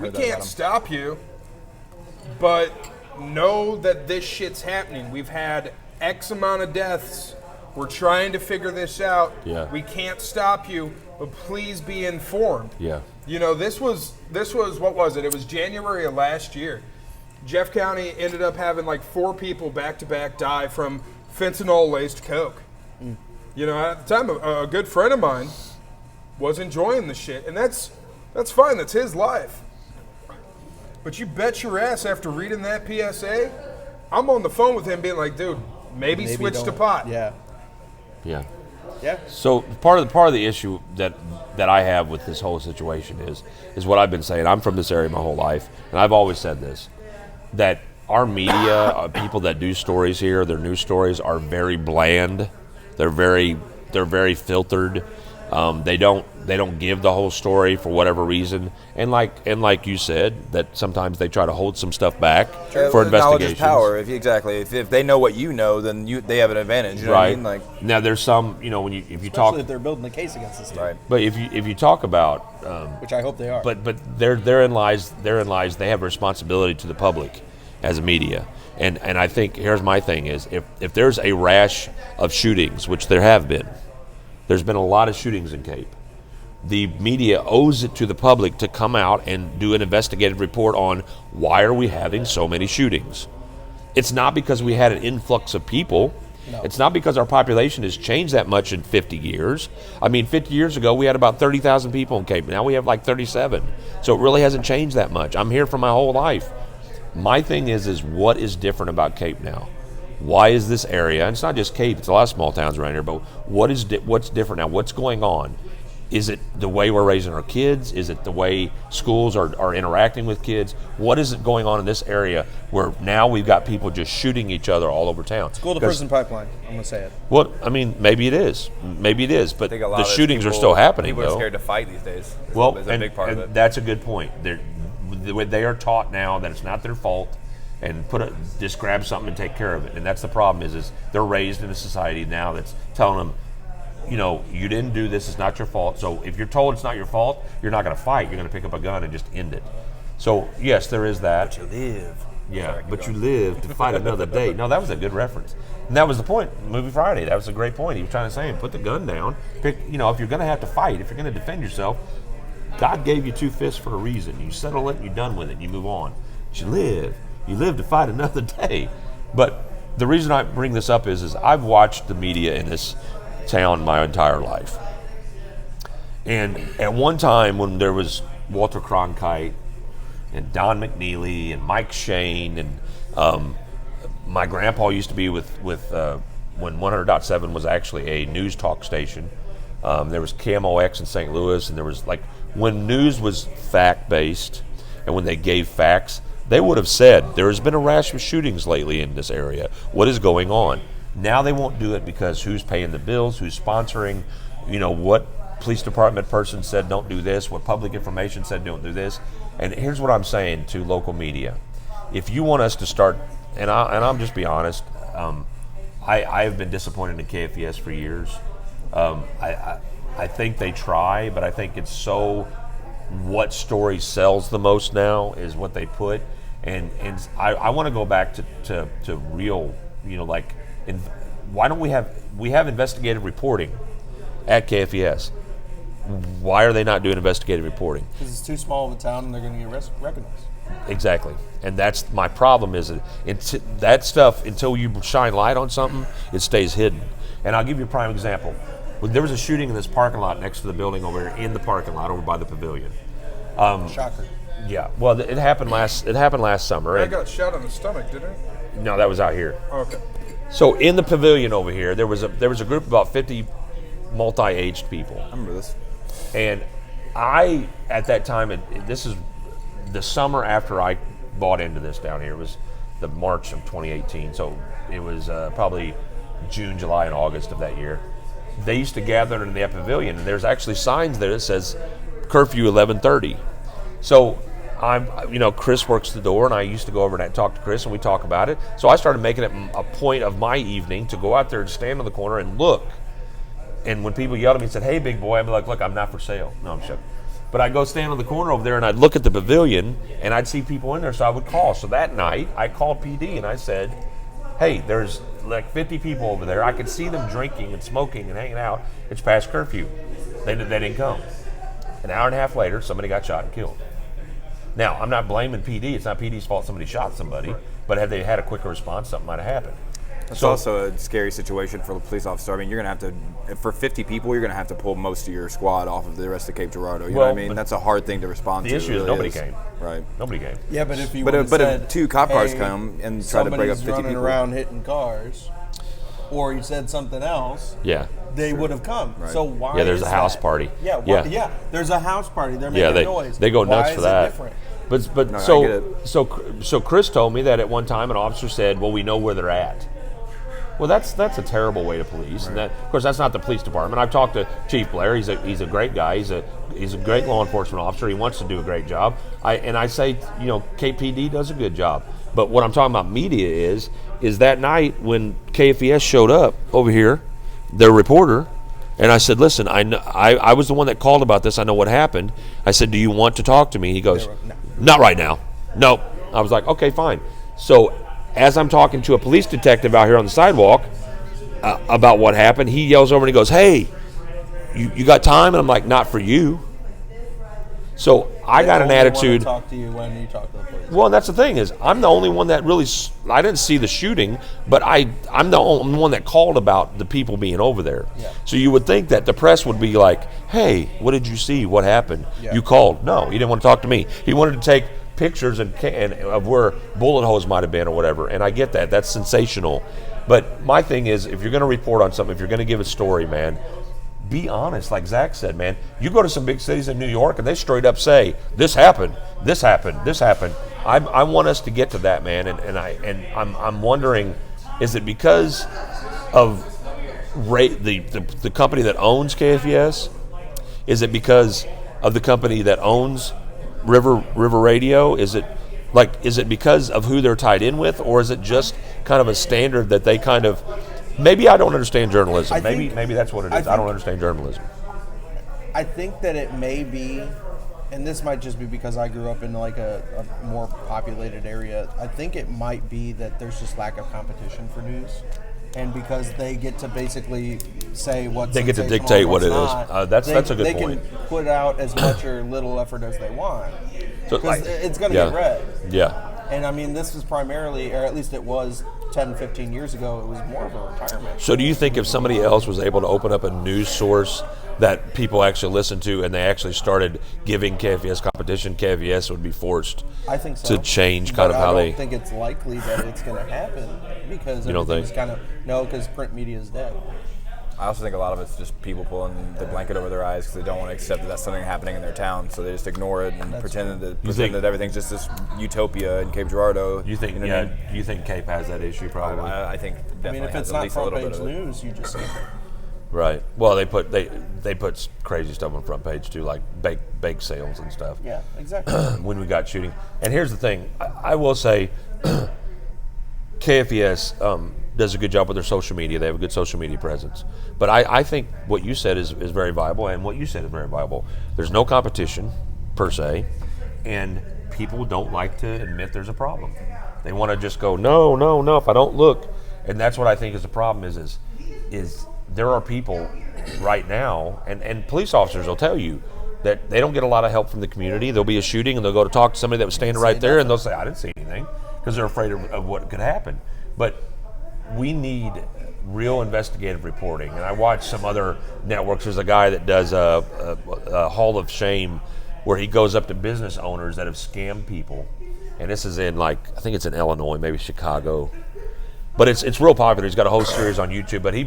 we can't stop you, but know that this shit's happening. We've had X amount of deaths. We're trying to figure this out. Yeah. We can't stop you, but please be informed. Yeah. This was what was it? It was January of last year. Jeff County ended up having like 4 people back to back die from fentanyl laced coke. At the time, a good friend of mine was enjoying the shit, and that's fine. That's his life. But you bet your ass after reading that PSA, I'm on the phone with him being like, dude, maybe switch to don't- pot. Yeah. Yeah. Yeah. So part of the issue that I have with this whole situation is what I've been saying. I'm from this area my whole life, and I've always said this, that our media, people that do stories here, their news stories are very bland. They're very filtered. They don't give the whole story for whatever reason. And like you said, that sometimes they try to hold some stuff back for Knowledge investigations. is power. If they know what you know, then they have an advantage. You know what I Right. mean? Like, Now there's some, if you talk, Especially if they're building a case against this, right. but if you talk about which I hope they are. But therein lies they have a responsibility to the public as a media. And I think here's my thing is if there's a rash of shootings, which there's been a lot of shootings in Cape, the media owes it to the public to come out and do an investigative report on why are we having so many shootings. It's not because we had an influx of people. No. It's not because our population has changed that much in 50 years. 50 years ago, we had about 30,000 people in Cape. Now we have like 37. So it really hasn't changed that much. I'm here for my whole life. My thing is what is different about Cape now? Why is this area, and it's not just Cape, it's a lot of small towns around here, but what's different now? What's going on? Is it the way we're raising our kids? Is it the way schools are interacting with kids? What is it going on in this area where now we've got people just shooting each other all over town? School to prison pipeline, I'm going to say it. Well, maybe it is. But I think a lot the of shootings are people- still happening, People are though. scared to fight these days. Well, It's a big part of it. that's a good point. They are taught now that it's not their fault, and just grab something and take care of it. And that's the problem is they're raised in a society now that's telling them, you didn't do this, it's not your fault. So if you're told it's not your fault, you're not going to fight. You're going to pick up a gun and just end it. So yes, there is that. You live. Yeah, Sorry, keep but you going. live to fight another day. No, that was a good reference. And that was the point. Movie Friday, that was a great point. He was trying to say, put the gun down. If you're going to have to fight, if you're going to defend yourself, God gave you 2 fists for a reason. You settle it and you're done with it and you move on. But you live to fight another day. But the reason I bring this up is I've watched the media in this town my entire life. And at one time when there was Walter Cronkite and Don McNeely and Mike Shane and My grandpa used to be with when 100.7 was actually a news talk station. There was KMOX in St. Louis, and there was like when news was fact-based and when they gave facts, they would have said there has been a rash of shootings lately in this area. What is going on? Now they won't do it because who's paying the bills, who's sponsoring, what police department person said don't do this, what public information said don't do this. And here's what I'm saying to local media. If you want us to start, and I'm just be honest, I've been disappointed in KFES for years. I think they try, but I think it's so what story sells the most now is what they put. And I want to go back to real, why don't we have investigative reporting at KFES? Why are they not doing investigative reporting? Because it's too small of a town and they're going to get recognized. Exactly. And that's my problem is that stuff, until you shine light on something, it stays hidden. And I'll give you a prime example. There was a shooting in this parking lot next to the building over here, in the parking lot over by the pavilion. Shocker. Yeah. Well, it happened last summer. I got shot in the stomach, didn't I? No, that was out here. Okay. So in the pavilion over here, there was a group of about 50 multi-aged people. I remember this. And at that time, this is the summer after I bought into this down here. It was the March of 2018. So it was probably June, July, and August of that year. They used to gather in the pavilion, and there's actually signs there that says curfew 11:30. So Chris works the door, and I used to go over and talk to Chris, and we talk about it. So I started making it a point of my evening to go out there and stand on the corner and look. And when people yelled at me and said, "Hey, big boy," I'd be like, "Look, I'm not for sale." No, I'm joking. But I'd go stand on the corner over there, and I'd look at the pavilion, and I'd see people in there, so I would call. So that night, I called PD, and I said, "Hey, there's like 50 people over there. I could see them drinking and smoking and hanging out. It's past curfew." They didn't come. An hour and a half later, somebody got shot and killed. Now, I'm not blaming PD. It's not PD's fault somebody shot somebody. But had they had a quicker response, something might have happened. It's also a scary situation for the police officer. I mean, you're going to have to, for 50 people, you're going to have to pull most of your squad off of the rest of Cape Girardeau. You know what I mean? That's a hard thing to respond to. The issue is nobody came. Right. Nobody came. Yeah, but if you But said, if two cop cars hey, come and try to break up 50 people. somebody's running around hitting cars, or you said something else, Yeah. they would have come. Right. So why Yeah, there's is a house that? party. Yeah, Yeah. there's a house party. They're Yeah, making noise. they go nuts Why for is that. It different? But No, I so get it. so Chris told me that at one time an officer said, "Well, we know where they're at." Well, that's a terrible way to police, and that, of course, that's not the police department. I've talked to Chief Blair. He's a great guy. He's a great law enforcement officer. He wants to do a great job. I say, KPD does a good job. But what I'm talking about media is that night when KFES showed up over here, their reporter, and I said, "Listen, I was the one that called about this. I know what happened." I said, "Do you want to talk to me?" He goes, No. "Not right now." No. I was like, "Okay, fine." So as I'm talking to a police detective out here on the sidewalk about what happened, he yells over and he goes, "Hey, you got time?" And I'm like, "Not for you." So I got an attitude. Talk to you when you talk to the police. Well, that's the thing is, I'm the only one that really. I didn't see the shooting, but I'm the only one that called about the people being over there. Yeah. So you would think that the press would be like, "Hey, what did you see? What happened? Yeah. You called." No, he didn't want to talk to me. He wanted to take pictures and of where bullet holes might have been or whatever. And I get that. That's sensational. But my thing is, if you're going to report on something, if you're going to give a story, man, be honest. Like Zach said, man, you go to some big cities in New York and they straight up say, "This happened, this happened, this happened." I want us to get to that, man. And I'm wondering, is it because of the company that owns KFES? Is it because of the company that owns River Radio? Is it because of who they're tied in with, or is it just kind of a standard that they kind of? Maybe I don't understand journalism. Maybe that's what it is. I don't understand journalism. I think that it may be, and this might just be because I grew up in like a more populated area. I think it might be that there's just lack of competition for news, and because they get to basically say what They get to sensational dictate and what what's it is. not. That's a good they point. They can put out as much or little effort as they want, So, because it's going to get read. Yeah. And I mean, this is primarily, or at least it was 10, 15 years ago, it was more of a retirement. So do you think if somebody else was able to open up a news source that people actually listened to, and they actually started giving KFVS competition, KFVS would be forced I think so. to change kind But of how I they. don't think it's likely that it's going to happen because You don't everything's think? kind of no, because print media is dead. I also think a lot of it's just people pulling the blanket over their eyes because they don't want to accept that that's something happening in their town, so they just ignore it and pretend that everything's just this utopia in Cape Girardeau. You think? know what Yeah. I mean? You think Cape has that issue? Probably. I think I definitely mean, if has it's at not least a front little bit page of it. news, you just Right. Well, they put crazy stuff on front page too, like bake sales and stuff. yeah, exactly. When we got shooting. And here's the thing, I will say, KFVS does a good job with their social media. They have a good social media presence. But I think what you said is very viable, and what you said is very viable. There's no competition, per se, and people don't like to admit there's a problem. They want to just go, no, if I don't look. And that's what I think is the problem is there are people right now, and police officers will tell you, that they don't get a lot of help from the community. There'll be a shooting, and they'll go to talk to somebody that was standing right there, and they'll say, I didn't see anything, because they're afraid of what could happen. But we need real investigative reporting. And I watch some other networks. There's a guy that does a Hall of Shame where he goes up to business owners that have scammed people. And this is in, I think it's in Illinois, maybe Chicago. But it's real popular. He's got a whole series on YouTube. But he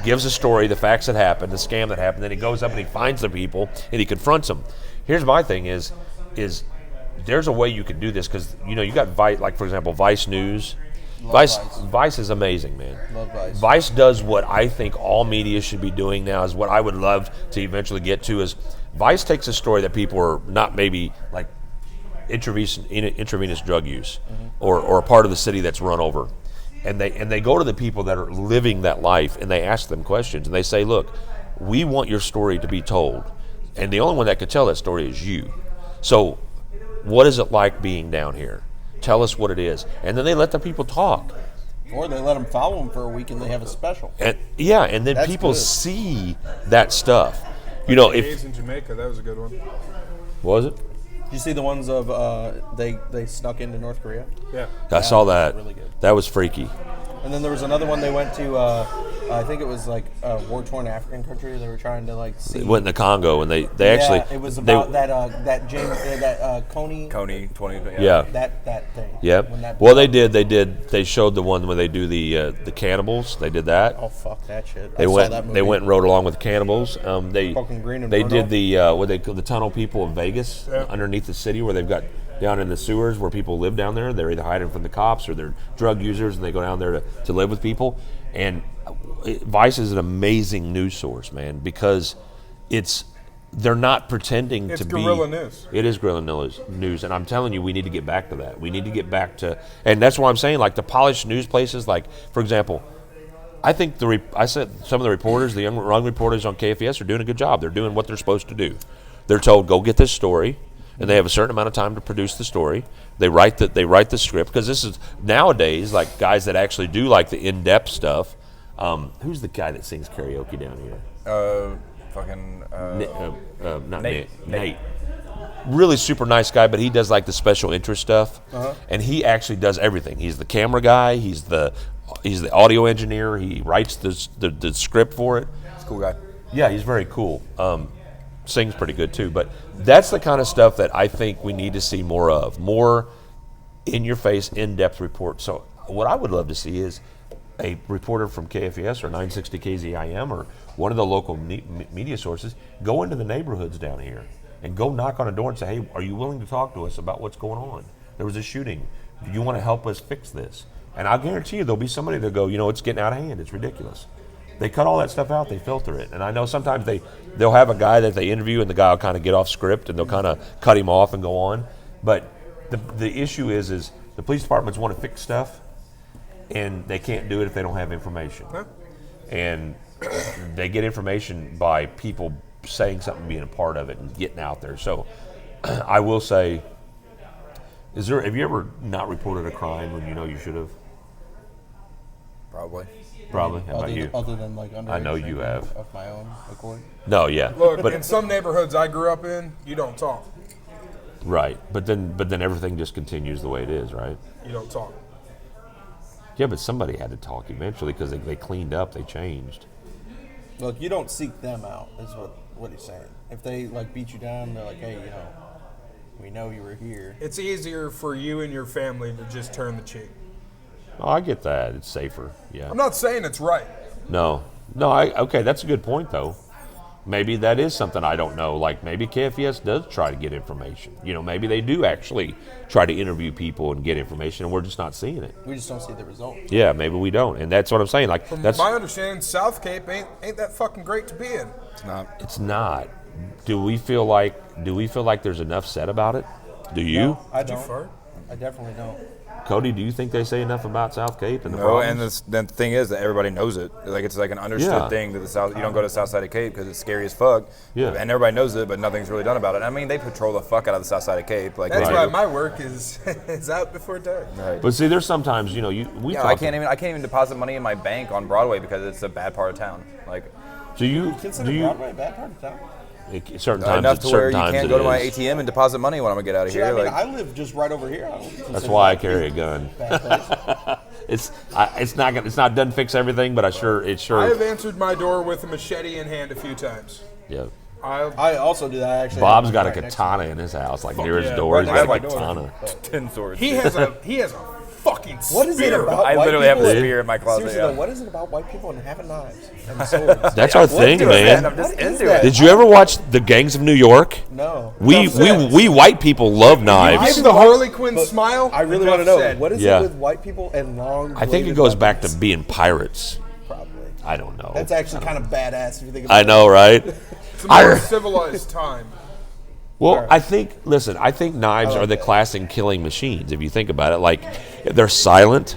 gives a story, the facts that happened, the scam that happened. Then he goes up and he finds the people and he confronts them. Here's my thing is there's a way you could do this, because you got Vice, like for example Vice News. Vice is amazing, man. Love Vice. Vice does what I think all media should be doing now, is what I would love to eventually get to, is Vice takes a story that people are not maybe like intravenous drug use, or a part of the city that's run over, and they go to the people that are living that life and they ask them questions and they say, look, we want your story to be told, and the only one that could tell that story is you. So what is it like being down here? Tell us what it is. And then they let the people talk. Or they let them follow them for a week and they have a special. And and then That's people good. see that stuff. If Days in Jamaica, that was a good one. was it? Did you see the ones of they snuck into North Korea? Yeah. I saw that. really good. That was freaky. And then there was another one they went to, I think it was like a war-torn African country. They were trying to see. They went in the Congo, and they actually. Yeah, it was about that James Coney. Coney 20. Yeah. That thing. Yep. When that Well, they did. They showed the one where they do the cannibals. They did that. Oh fuck that shit! They I went. Saw that movie. They went and rode along with cannibals. They Fucking Green and they Bruno. did the what they call the tunnel people of Vegas underneath the city, where they've got down in the sewers where people live down there. They're either hiding from the cops or they're drug users, and they go down there to live with people. And Vice is an amazing news source, man, because they're not pretending It's to be. guerrilla news. It is guerrilla news, and I'm telling you, we need to get back to that. We need to get back to, and that's why I'm saying, like the polished news places, like for example, I think I said some of the reporters, the young reporters on KFVS are doing a good job. They're doing what they're supposed to do. They're told, go get this story, and they have a certain amount of time to produce the story. They write the script, because this is nowadays like guys that actually do like the in-depth stuff. Who's the guy that sings karaoke down here? Not Nate. Really super nice guy, but he does like the special interest stuff, and he actually does everything. He's the camera guy. He's the audio engineer. He writes the script for it. He's a cool guy. Yeah, he's very cool. Sings pretty good too. But that's the kind of stuff that I think we need to see more of. More in-your-face, in-depth reports. So what I would love to see is a reporter from KFVS or 960 KZIM or one of the local media sources go into the neighborhoods down here and go knock on a door and say, hey, are you willing to talk to us about what's going on? There was a shooting. Do you want to help us fix this? And I'll guarantee you there'll be somebody that'll go, it's getting out of hand. It's ridiculous. They cut all that stuff out. They filter it. And I know sometimes they'll have a guy that they interview, and the guy will kind of get off script, and they'll kind of cut him off and go on. But the issue is the police departments want to fix stuff, and they can't do it if they don't have information. Huh? And they get information by people saying something, being a part of it, and getting out there. So I will say, have you ever not reported a crime when you know you should have? Probably. Probably. How about you? Other than like underage I know you drinking have. of my own accord. No, yeah. Look, but in some neighborhoods I grew up in, you don't talk. right. But then everything just continues the way it is, right? You don't talk. Yeah, but somebody had to talk eventually, because they cleaned up, they changed. Look, you don't seek them out, is what he's saying. If they like beat you down, they're like, hey, we know you were here. It's easier for you and your family to just turn the cheek. Oh, I get that. It's safer. Yeah. I'm not saying it's right. No. Okay, that's a good point, though. Maybe that is something I don't know. Like, maybe KFES does try to get information. Maybe they do actually try to interview people and get information, and we're just not seeing it. We just don't see the results. Yeah, maybe we don't. And that's what I'm saying. Like, From that's my understanding, South Cape ain't that fucking great to be in. It's not. It's not. Do we feel like there's enough said about it? Do you? No, I Did you don't. fart? I definitely don't. Cody, do you think they say enough about South Cape and the No, and problems? the thing is that everybody knows it. Like it's like an understood Yeah. thing that the South. You don't go to the South Side of Cape because it's scary as fuck. Yeah. And everybody knows it, but nothing's really done about it. I mean, they patrol the fuck out of the South Side of Cape. Like That's they why do. my work is out before dark. Right. But see, there's sometimes, we Yeah, talk. I can't even deposit money in my bank on Broadway because it's a bad part of town. Like Do you? Consider Broadway a bad part of town? Certain times, enough to where certain you times can't it go to my is. ATM and deposit money when I'm gonna get out of Shit, here. I mean, Like I live just right over here. That's why I carry a gun. It's not done fix everything, but it sure. I have answered my door with a machete in hand a few times. Yeah. I also do that. I actually. Bob's have got a one right next to me. katana in his house, like near his yeah, door. right He's next got a to my door. katana. 10 swords. He has a fucking What is it spear. about I white literally have people? a spear in my closet. Seriously Yeah. though, what is it about white people and having knives and swords? That's our thing, What is that? man. I'm just What is into that? it. Did you ever watch The Gangs of New York? No. We white people love knives. Maybe the Harley Quinn smile. I really enough want to know said. what is Yeah. it with white people and long. I think it bladed goes back to weapons? being pirates. Probably. I don't know. That's actually kind of badass if you think about I it. know, right? It's a more civilized time. Well, I think knives are the class in killing machines. If you think about it, like they're silent.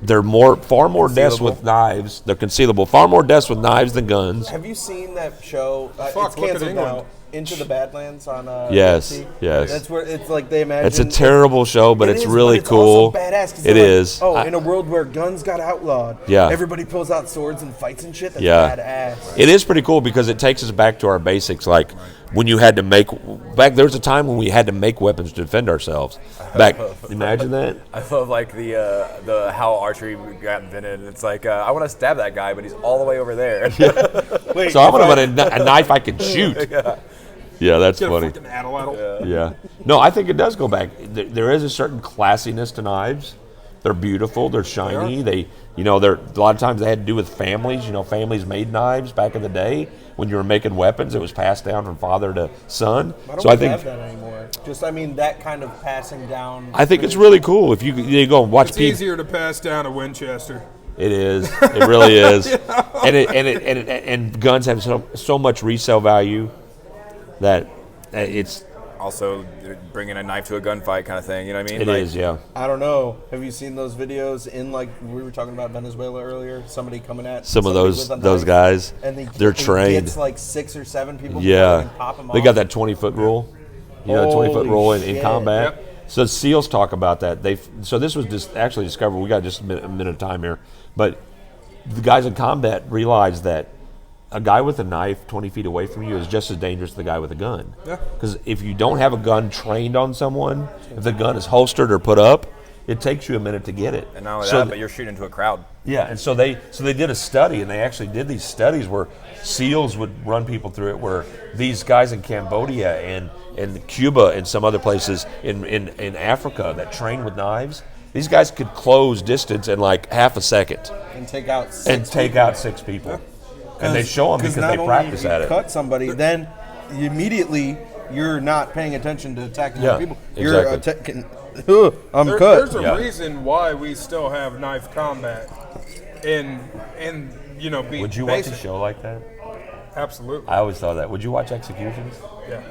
They're far more deaths with knives. They're concealable. Far more deaths with knives than guns. Have you seen that show? Fuck, It's look at canceled England. now. Into the Badlands on Yes, TNT? yes. That's where it's like they imagine. It's a terrible show, but It it's is, really but cool. Also badass 'cause It they're like, is. Oh, in a world where guns got outlawed, Yeah. everybody pulls out swords and fights and shit. That's Yeah. badass. It is pretty cool because it takes us back to our basics. Like when you had to there was a time when we had to make weapons to defend ourselves. Imagine that. I love like the how archery got invented. It's like I want to stab that guy, but he's all the way over there. Wait, So I'm gonna put a knife I can shoot. Yeah, that's Get a funny. fucking addle. Yeah. No, I think it does go back. There is a certain classiness to knives. They're beautiful. They're shiny. They're a lot of times they had to do with families. Families made knives back in the day when you were making weapons. It was passed down from father to son. I don't So I think have that anymore. Just, I mean, that kind of passing down. I think it's really cool if you go and watch It's people. easier to pass down a Winchester. It is. It really is. And guns have so much resale value that it's Also, bringing a knife to a gunfight kind of thing. You know what I mean? it Like, is, yeah. I don't know. Have you seen those videos in like we were talking about Venezuela earlier? Somebody coming at Some of somebody those with a those knife, guys, and they're he trained. gets like 6 or 7 people. Yeah, and pop them they off. got that 20-foot rule. You know, 20-foot Holy rule in shit. combat. Yep. So SEALs talk about that. So this was just actually discovered. We got just a minute of time here, but the guys in combat realized that a guy with a knife 20 feet away from you is just as dangerous as the guy with a gun. Yeah. Because if you don't have a gun trained on someone, if the gun is holstered or put up, it takes you a minute to get it. And not only So that, but you're shooting into a crowd. yeah, and so they did a study, and they actually did these studies where SEALs would run people through it, where these guys in Cambodia and Cuba and some other places in Africa that train with knives, these guys could close distance in like half a second and take out 6 and take out 6 people. And they show them because not they only practice you at it. cut somebody, then immediately you're not paying attention to attacking Yeah, other people. You're exactly. attacking. I'm cut. There's a Yeah. reason why we still have knife combat in being Would you watch basic. a show like that? Absolutely. I always thought that. Would you watch Executions? Yeah.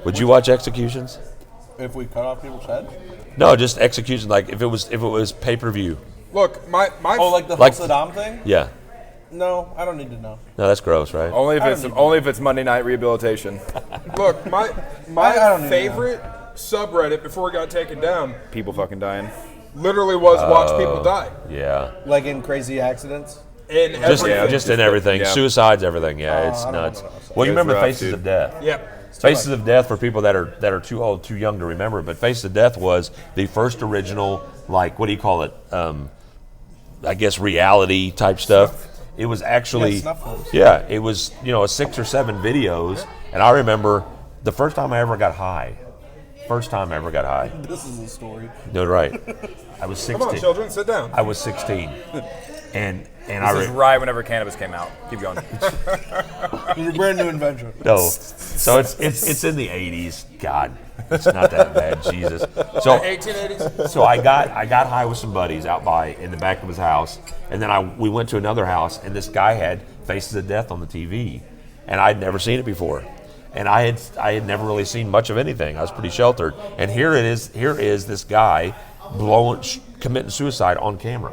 Would you watch Executions? If we cut off people's heads. No, just Execution. Like if it was pay-per-view. Look, my Oh, like the Like- whole Saddam thing? Yeah. No, I don't need to know. No, that's gross, right? Only I if don't need it's Monday night rehabilitation. look my I don't even favorite subreddit before it got taken down People fucking dying. literally was watch people die. Yeah. Like in crazy accidents. In Just everything. just in everything. Yeah. Suicides, everything. Yeah, it's I don't nuts. know about that. Well, you It's remember rough, Faces dude. of Death. Yep. Faces of Death for people that are too old, too young to remember. But Faces of Death was the first original, like what do you call it? I guess reality type stuff. It was actually, Yeah, snuff films. yeah, it was, 6 or 7 videos. And I remember the first time I ever got high. This is a story. No, right. I was 16. Come on, children, sit down. I was 16. And This is right whenever cannabis came out. Keep going. Your brand new invention. No. So it's in the 80s. God, it's not that bad. Jesus. So 1880s. so I got high with some buddies out in the back of his house, and then we went to another house, and this guy had Faces of Death on the TV, and I'd never seen it before, and I had never really seen much of anything. I was pretty sheltered, and here is this guy committing suicide on camera.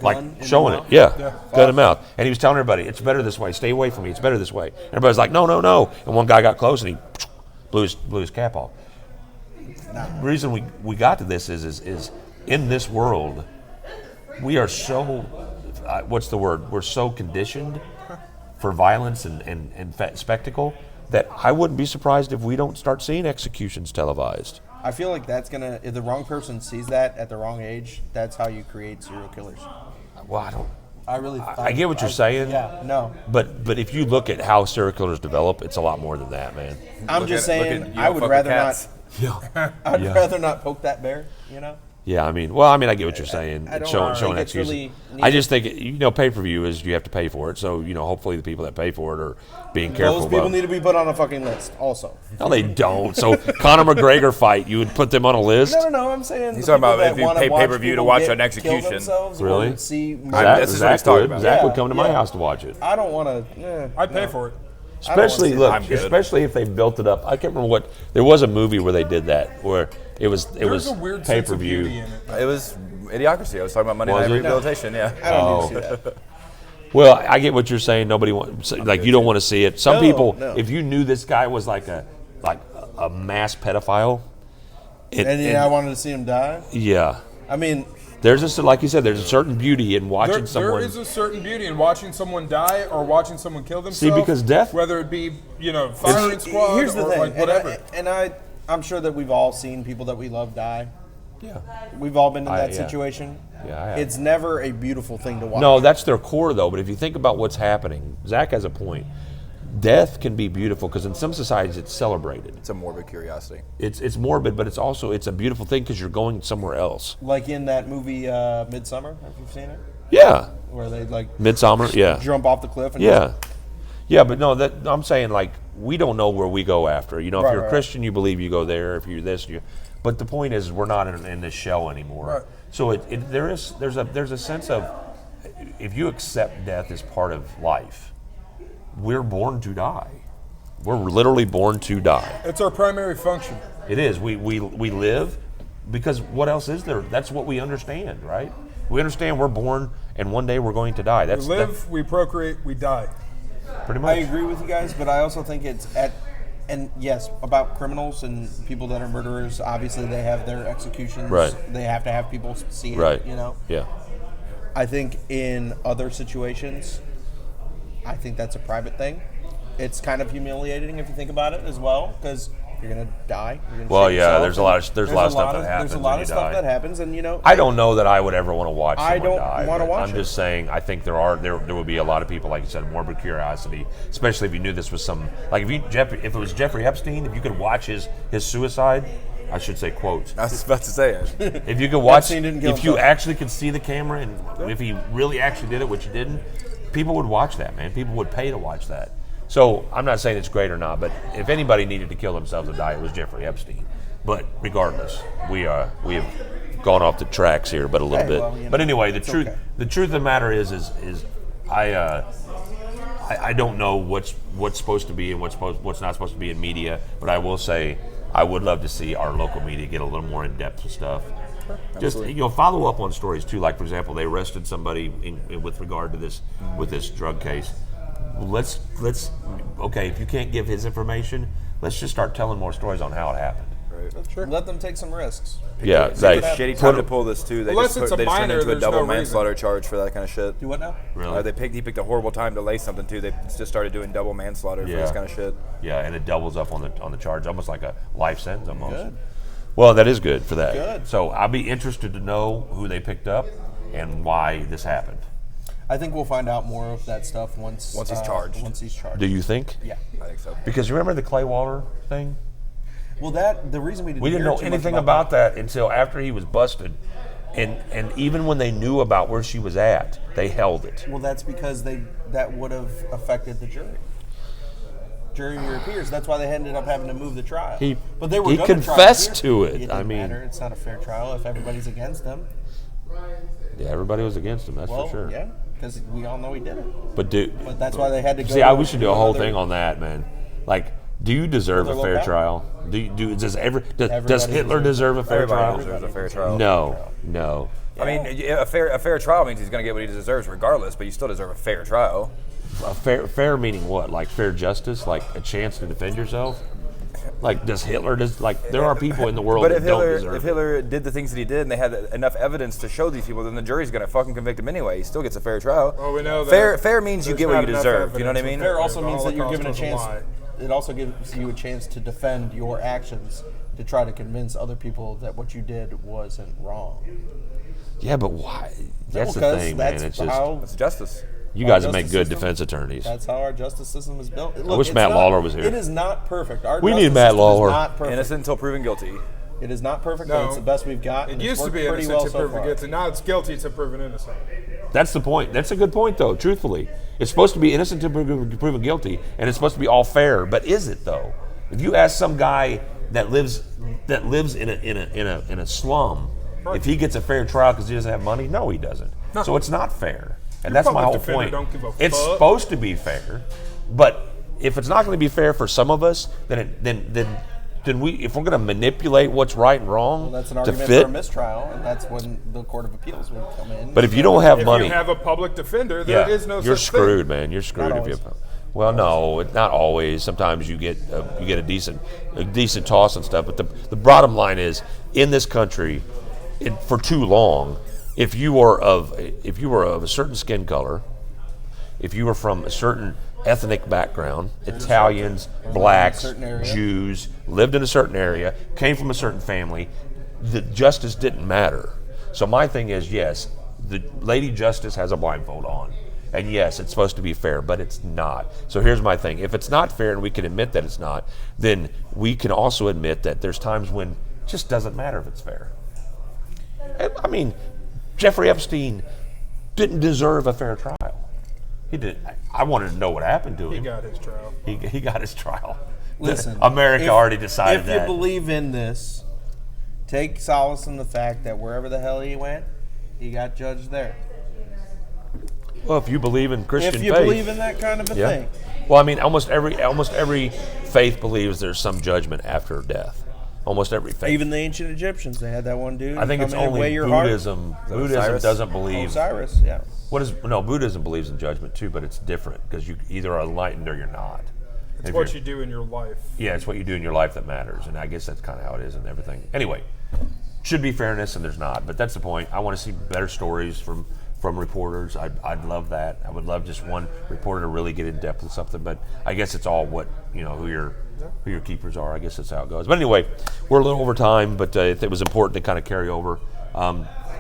Like showing it, gun in the mouth, and he was telling everybody, "It's better this way. Stay away from me. It's better this way." Everybody's like, "No, no, no!" And one guy got close, and he blew his cap off. The reason we got to this is in this world, we are so what's the word? We're so conditioned for violence and spectacle that I wouldn't be surprised if we don't start seeing executions televised. I feel like that's gonna. If the wrong person sees that at the wrong age, that's how you create serial killers. Well, I don't. I get what you're saying. Yeah, no. But if you look at how serial killers develop, it's a lot more than that, man. I'm just saying, I would fuck with rather cats. not. Yeah. I'd rather not poke that bear. You know. Yeah, I get what you're saying. I don't Showing think it's excuses. really I just think pay-per-view is you have to pay for it. So hopefully the people that pay for it are being careful. Those people about need to be put on a fucking list. Also. No, they don't. So Conor McGregor fight, you would put them on a list. No. I'm saying He's the talking about people if that you wanna pay watch pay-per-view to people watch get- an execution. kill themselves or Really? see This is what he's talking about. Zach would Yeah, come to my yeah. house to watch it. I don't want to. I'd pay for it. Especially see look, I'm good. especially if they built it up. I can't remember what there was a movie where they did that where it was There's a weird pay sense per of beauty view. in it. It was Idiocracy. I was talking about Monday Was Night it? Rehabilitation. Yeah. I don't Oh. need to see that. Well, I get what you're saying. Nobody wants you don't want to see it. Some No, people, no. if you knew this guy was like a mass pedophile, I wanted to see him die. yeah. I mean, There's like you said, there's a certain beauty in watching There someone. is a certain beauty in watching someone die or watching someone kill themselves. because death- whether it be firing squad here's the or thing, like whatever. and I'm sure that we've all seen people that we love die. Yeah. We've all been in that yeah. situation. Yeah, I have. It's never a beautiful thing to watch. No, that's their core though. But if you think about what's happening, Zach has a point. Death can be beautiful because in some societies it's celebrated. It's a morbid curiosity. It's morbid, but it's a beautiful thing because you're going somewhere else. Like in that movie Midsummer, have you seen it? Yeah. Where they like Midsummer. Yeah. jump off the cliff and Yeah. Yeah, but no, I'm saying like we don't know where we go after. If Right, you're a right. Christian, you believe you go there. If you're this, but the point is, we're not in this show anymore. Right. So there's a sense of if you accept death as part of life, we're born to die. We're literally born to die. It's our primary function. It is. We live because what else is there? That's what we understand, right? We understand we're born and one day we're going to die. We That's live, we procreate, we die. pretty I much. agree with you guys, but I also think and yes, about criminals and people that are murderers. Obviously, they have their executions. Right. They have to have people see it. Right. Yeah. I think in other situations, I think that's a private thing. It's kind of humiliating if you think about it as well, because you're gonna die. You're gonna Well, shit yeah, yourself, there's a and lot of stuff that happens There's a when lot you of stuff die. that happens, and I don't know that I would ever want to watch someone I don't die. wanna but watch I'm it. just saying I think there would be a lot of people, like you said, morbid curiosity, especially if you knew this was if it was Jeffrey Epstein, if you could watch his suicide, I should say quotes. I was about to say it. If you could watch, Epstein didn't kill if you himself. actually could see the camera and if he really actually did it, which he didn't, people would watch that, man. People would pay to watch that. So I'm not saying it's great or not, but if anybody needed to kill themselves or die, it was Jeffrey Epstein. But regardless, we have gone off the tracks here, but a little Hey, bit. well, But anyway, the it's truth okay. the truth of the matter is I don't know what's supposed to be and what's not supposed to be in media, but I will say I would love to see our local media get a little more in depth with stuff. Just follow up on stories too. Like for example, they arrested somebody with regard to this with this drug case. Let's okay. If you can't give his information, let's just start telling more stories on how it happened. let them take some risks. Yeah, It's like a shitty time to pull this too. They Unless just it's a they just turned minor, into a there's double no reason. manslaughter charge for that kind of shit. Do what now? really. He picked a horrible time to lay something too. They just started doing double manslaughter for this Yeah. kind of shit. Yeah, and it doubles up on the charge, almost like a life sentence almost. Good. Well, that is good for that. Good. So I'll be interested to know who they picked up and why this happened. I think we'll find out more of that stuff once he's charged. Once he's charged. Do you think? Yeah. I think so. Because remember the Clay Waller thing? Well, the reason we We didn't hear know too much anything about that until after he was busted. And even when they knew about where she was at, they held it. Well, that's because that would have affected the jury. Jury of your peers. That's why they ended up having to move the trial. But they were he gonna confessed try to It it. didn't I mean, matter. It's not a fair trial if everybody's against them. yeah, everybody was against him. That's Well, for sure. yeah, because we all know he did it. But But that's why they had to go. see, we should do a whole thing on that, man. Like, do you deserve a Another fair lockout? trial? Does Everybody Hitler deserve a fair Everybody trial? deserves a fair trial. No. I mean, a fair trial means he's going to get what he deserves regardless, but you still deserve a fair trial. A fair meaning what? Like fair justice? Like a chance to defend yourself? Like there are people in the world But that if don't Hitler, deserve if it. Hitler did the things that he did and they had enough evidence to show these people, then the jury's going to fucking convict him anyway. He still gets a fair trial. Well, we know that fair means you there's get what not you enough deserve. You know what I evidence. mean? Fair also The means that you're given a Holocaust was a chance. lie. It also gives you a chance to defend your actions to try to convince other people that what you did wasn't wrong. Yeah, but why? That's the Because thing, man. that's It's just how It's justice. you guys our would make justice good system- defense attorneys. That's how our justice system is built. Look, wish it's Matt not- Lawler was here. It is not perfect. Our We justice need Matt system Lawler. Is not perfect. Innocent until proven guilty. It is not perfect, No. but it's the best we've got. It and used it's to worked be pretty innocent well to so proven far. guilty. Now it's guilty to proven innocent. That's the point. That's a good point, though. Truthfully, it's supposed to be innocent to proven guilty, and it's supposed to be all fair. But is it though? If you ask some guy that lives in a slum, if he gets a fair trial because he doesn't have money, no, he doesn't. No. So it's not fair, and Your that's my public whole defender point. don't give a It's fuck. supposed to be fair, but if it's not going to be fair for some of us, then we, if we're going to manipulate what's right and wrong Well, that's an to argument fit. for a mistrial, and that's when the Court of Appeals would come in. But if you don't have If money, you have a public defender, there is no you're such screwed, thing. man. You're screwed Not if you. always. Well, no, not always. Sometimes you get a decent toss and stuff. But the bottom line is, in this country, for too long, if you were of a certain skin color, if you were from a certain ethnic background, Italians, blacks, certain area. Jews, lived in a certain area, came from a certain family, the justice didn't matter. So my thing is, yes, the Lady Justice has a blindfold on. And yes, it's supposed to be fair, but it's not. So here's my thing. If it's not fair and we can admit that it's not, then we can also admit that there's times when it just doesn't matter if it's fair. I mean, Jeffrey Epstein didn't deserve a fair trial. He did. I wanted to know what happened to him. He got his trial. He got his trial. Listen, America already decided if that. you believe in this, take solace in the fact that wherever the hell he went, he got judged there. Well, if you believe in Christian If you faith, believe in that kind of a thing. Well, I mean, almost every faith believes there's some judgment after death. Almost every faith. Even the ancient Egyptians, they had that one dude. I think come it's in and weigh only your heart. Buddhism. Buddhism Osiris? doesn't believe. Osiris, yeah. Buddhism believes in judgment too, but it's different because you either are enlightened or you're not. It's If what you're- you do in your life. Yeah, it's what you do in your life that matters, and I guess that's kind of how it is and everything. Anyway, should be fairness, and there's not, but that's the point. I want to see better stories from reporters. I'd love that. I would love just one reporter to really get in depth with something, but I guess it's all what who your keepers are. I guess that's how it goes. But anyway, we're a little over time, but it was important to kind of carry over.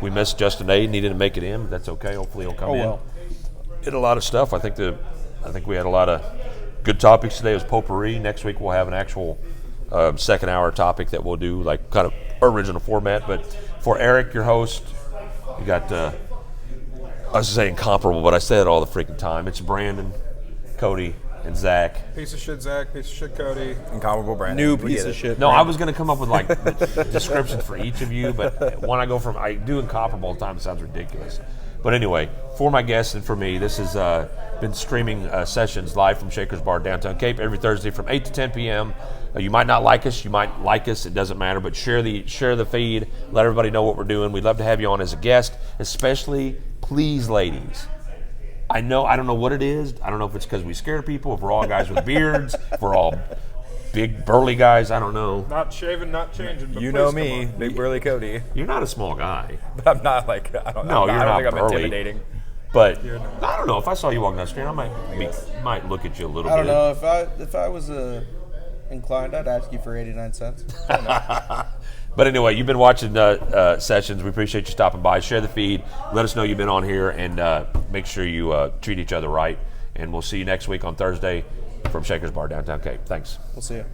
We missed Justin A. Needed to make it in, but that's okay. Hopefully he'll come in. Well. Did a lot of stuff. I think we had a lot of good topics today. It was potpourri. Next week we'll have an actual second hour topic that we'll do, like kind of original format. But for Eric, your host, you got I was saying comparable, but I say it all the freaking time. It's Brandon, Cody, and Zach. Piece of shit Zach, piece of shit Cody. Incomparable Brandon. New We piece get of it. shit. No, I was going to come up with like descriptions for each of you, but when I do incomparable all the time, it sounds ridiculous. But anyway, for my guests and for me, this has been streaming sessions live from Shaker's Bar, downtown Cape, every Thursday from 8 to 10 p.m. You might not like us, you might like us, it doesn't matter, but share the feed, let everybody know what we're doing. We'd love to have you on as a guest, especially, please, ladies. I don't know what it is. I don't know if it's because we scare people, if we're all guys with beards, if we're all big, burly guys, I don't know. Not shaving, not changing. But You please know come me, on. Big Burly Cody. You're not a small guy. But I'm not like, I don't No, know. you're I don't not think I'm burly. intimidating. But I don't know. If I saw you walking down the street, I might look at you a little I bit. don't know if I was inclined, I'd ask you for 89 cents. But anyway, you've been watching Sessions. We appreciate you stopping by. Share the feed. Let us know you've been on here, and make sure you treat each other right. And we'll see you next week on Thursday from Shaker's Bar, downtown Cape. Thanks. We'll see you.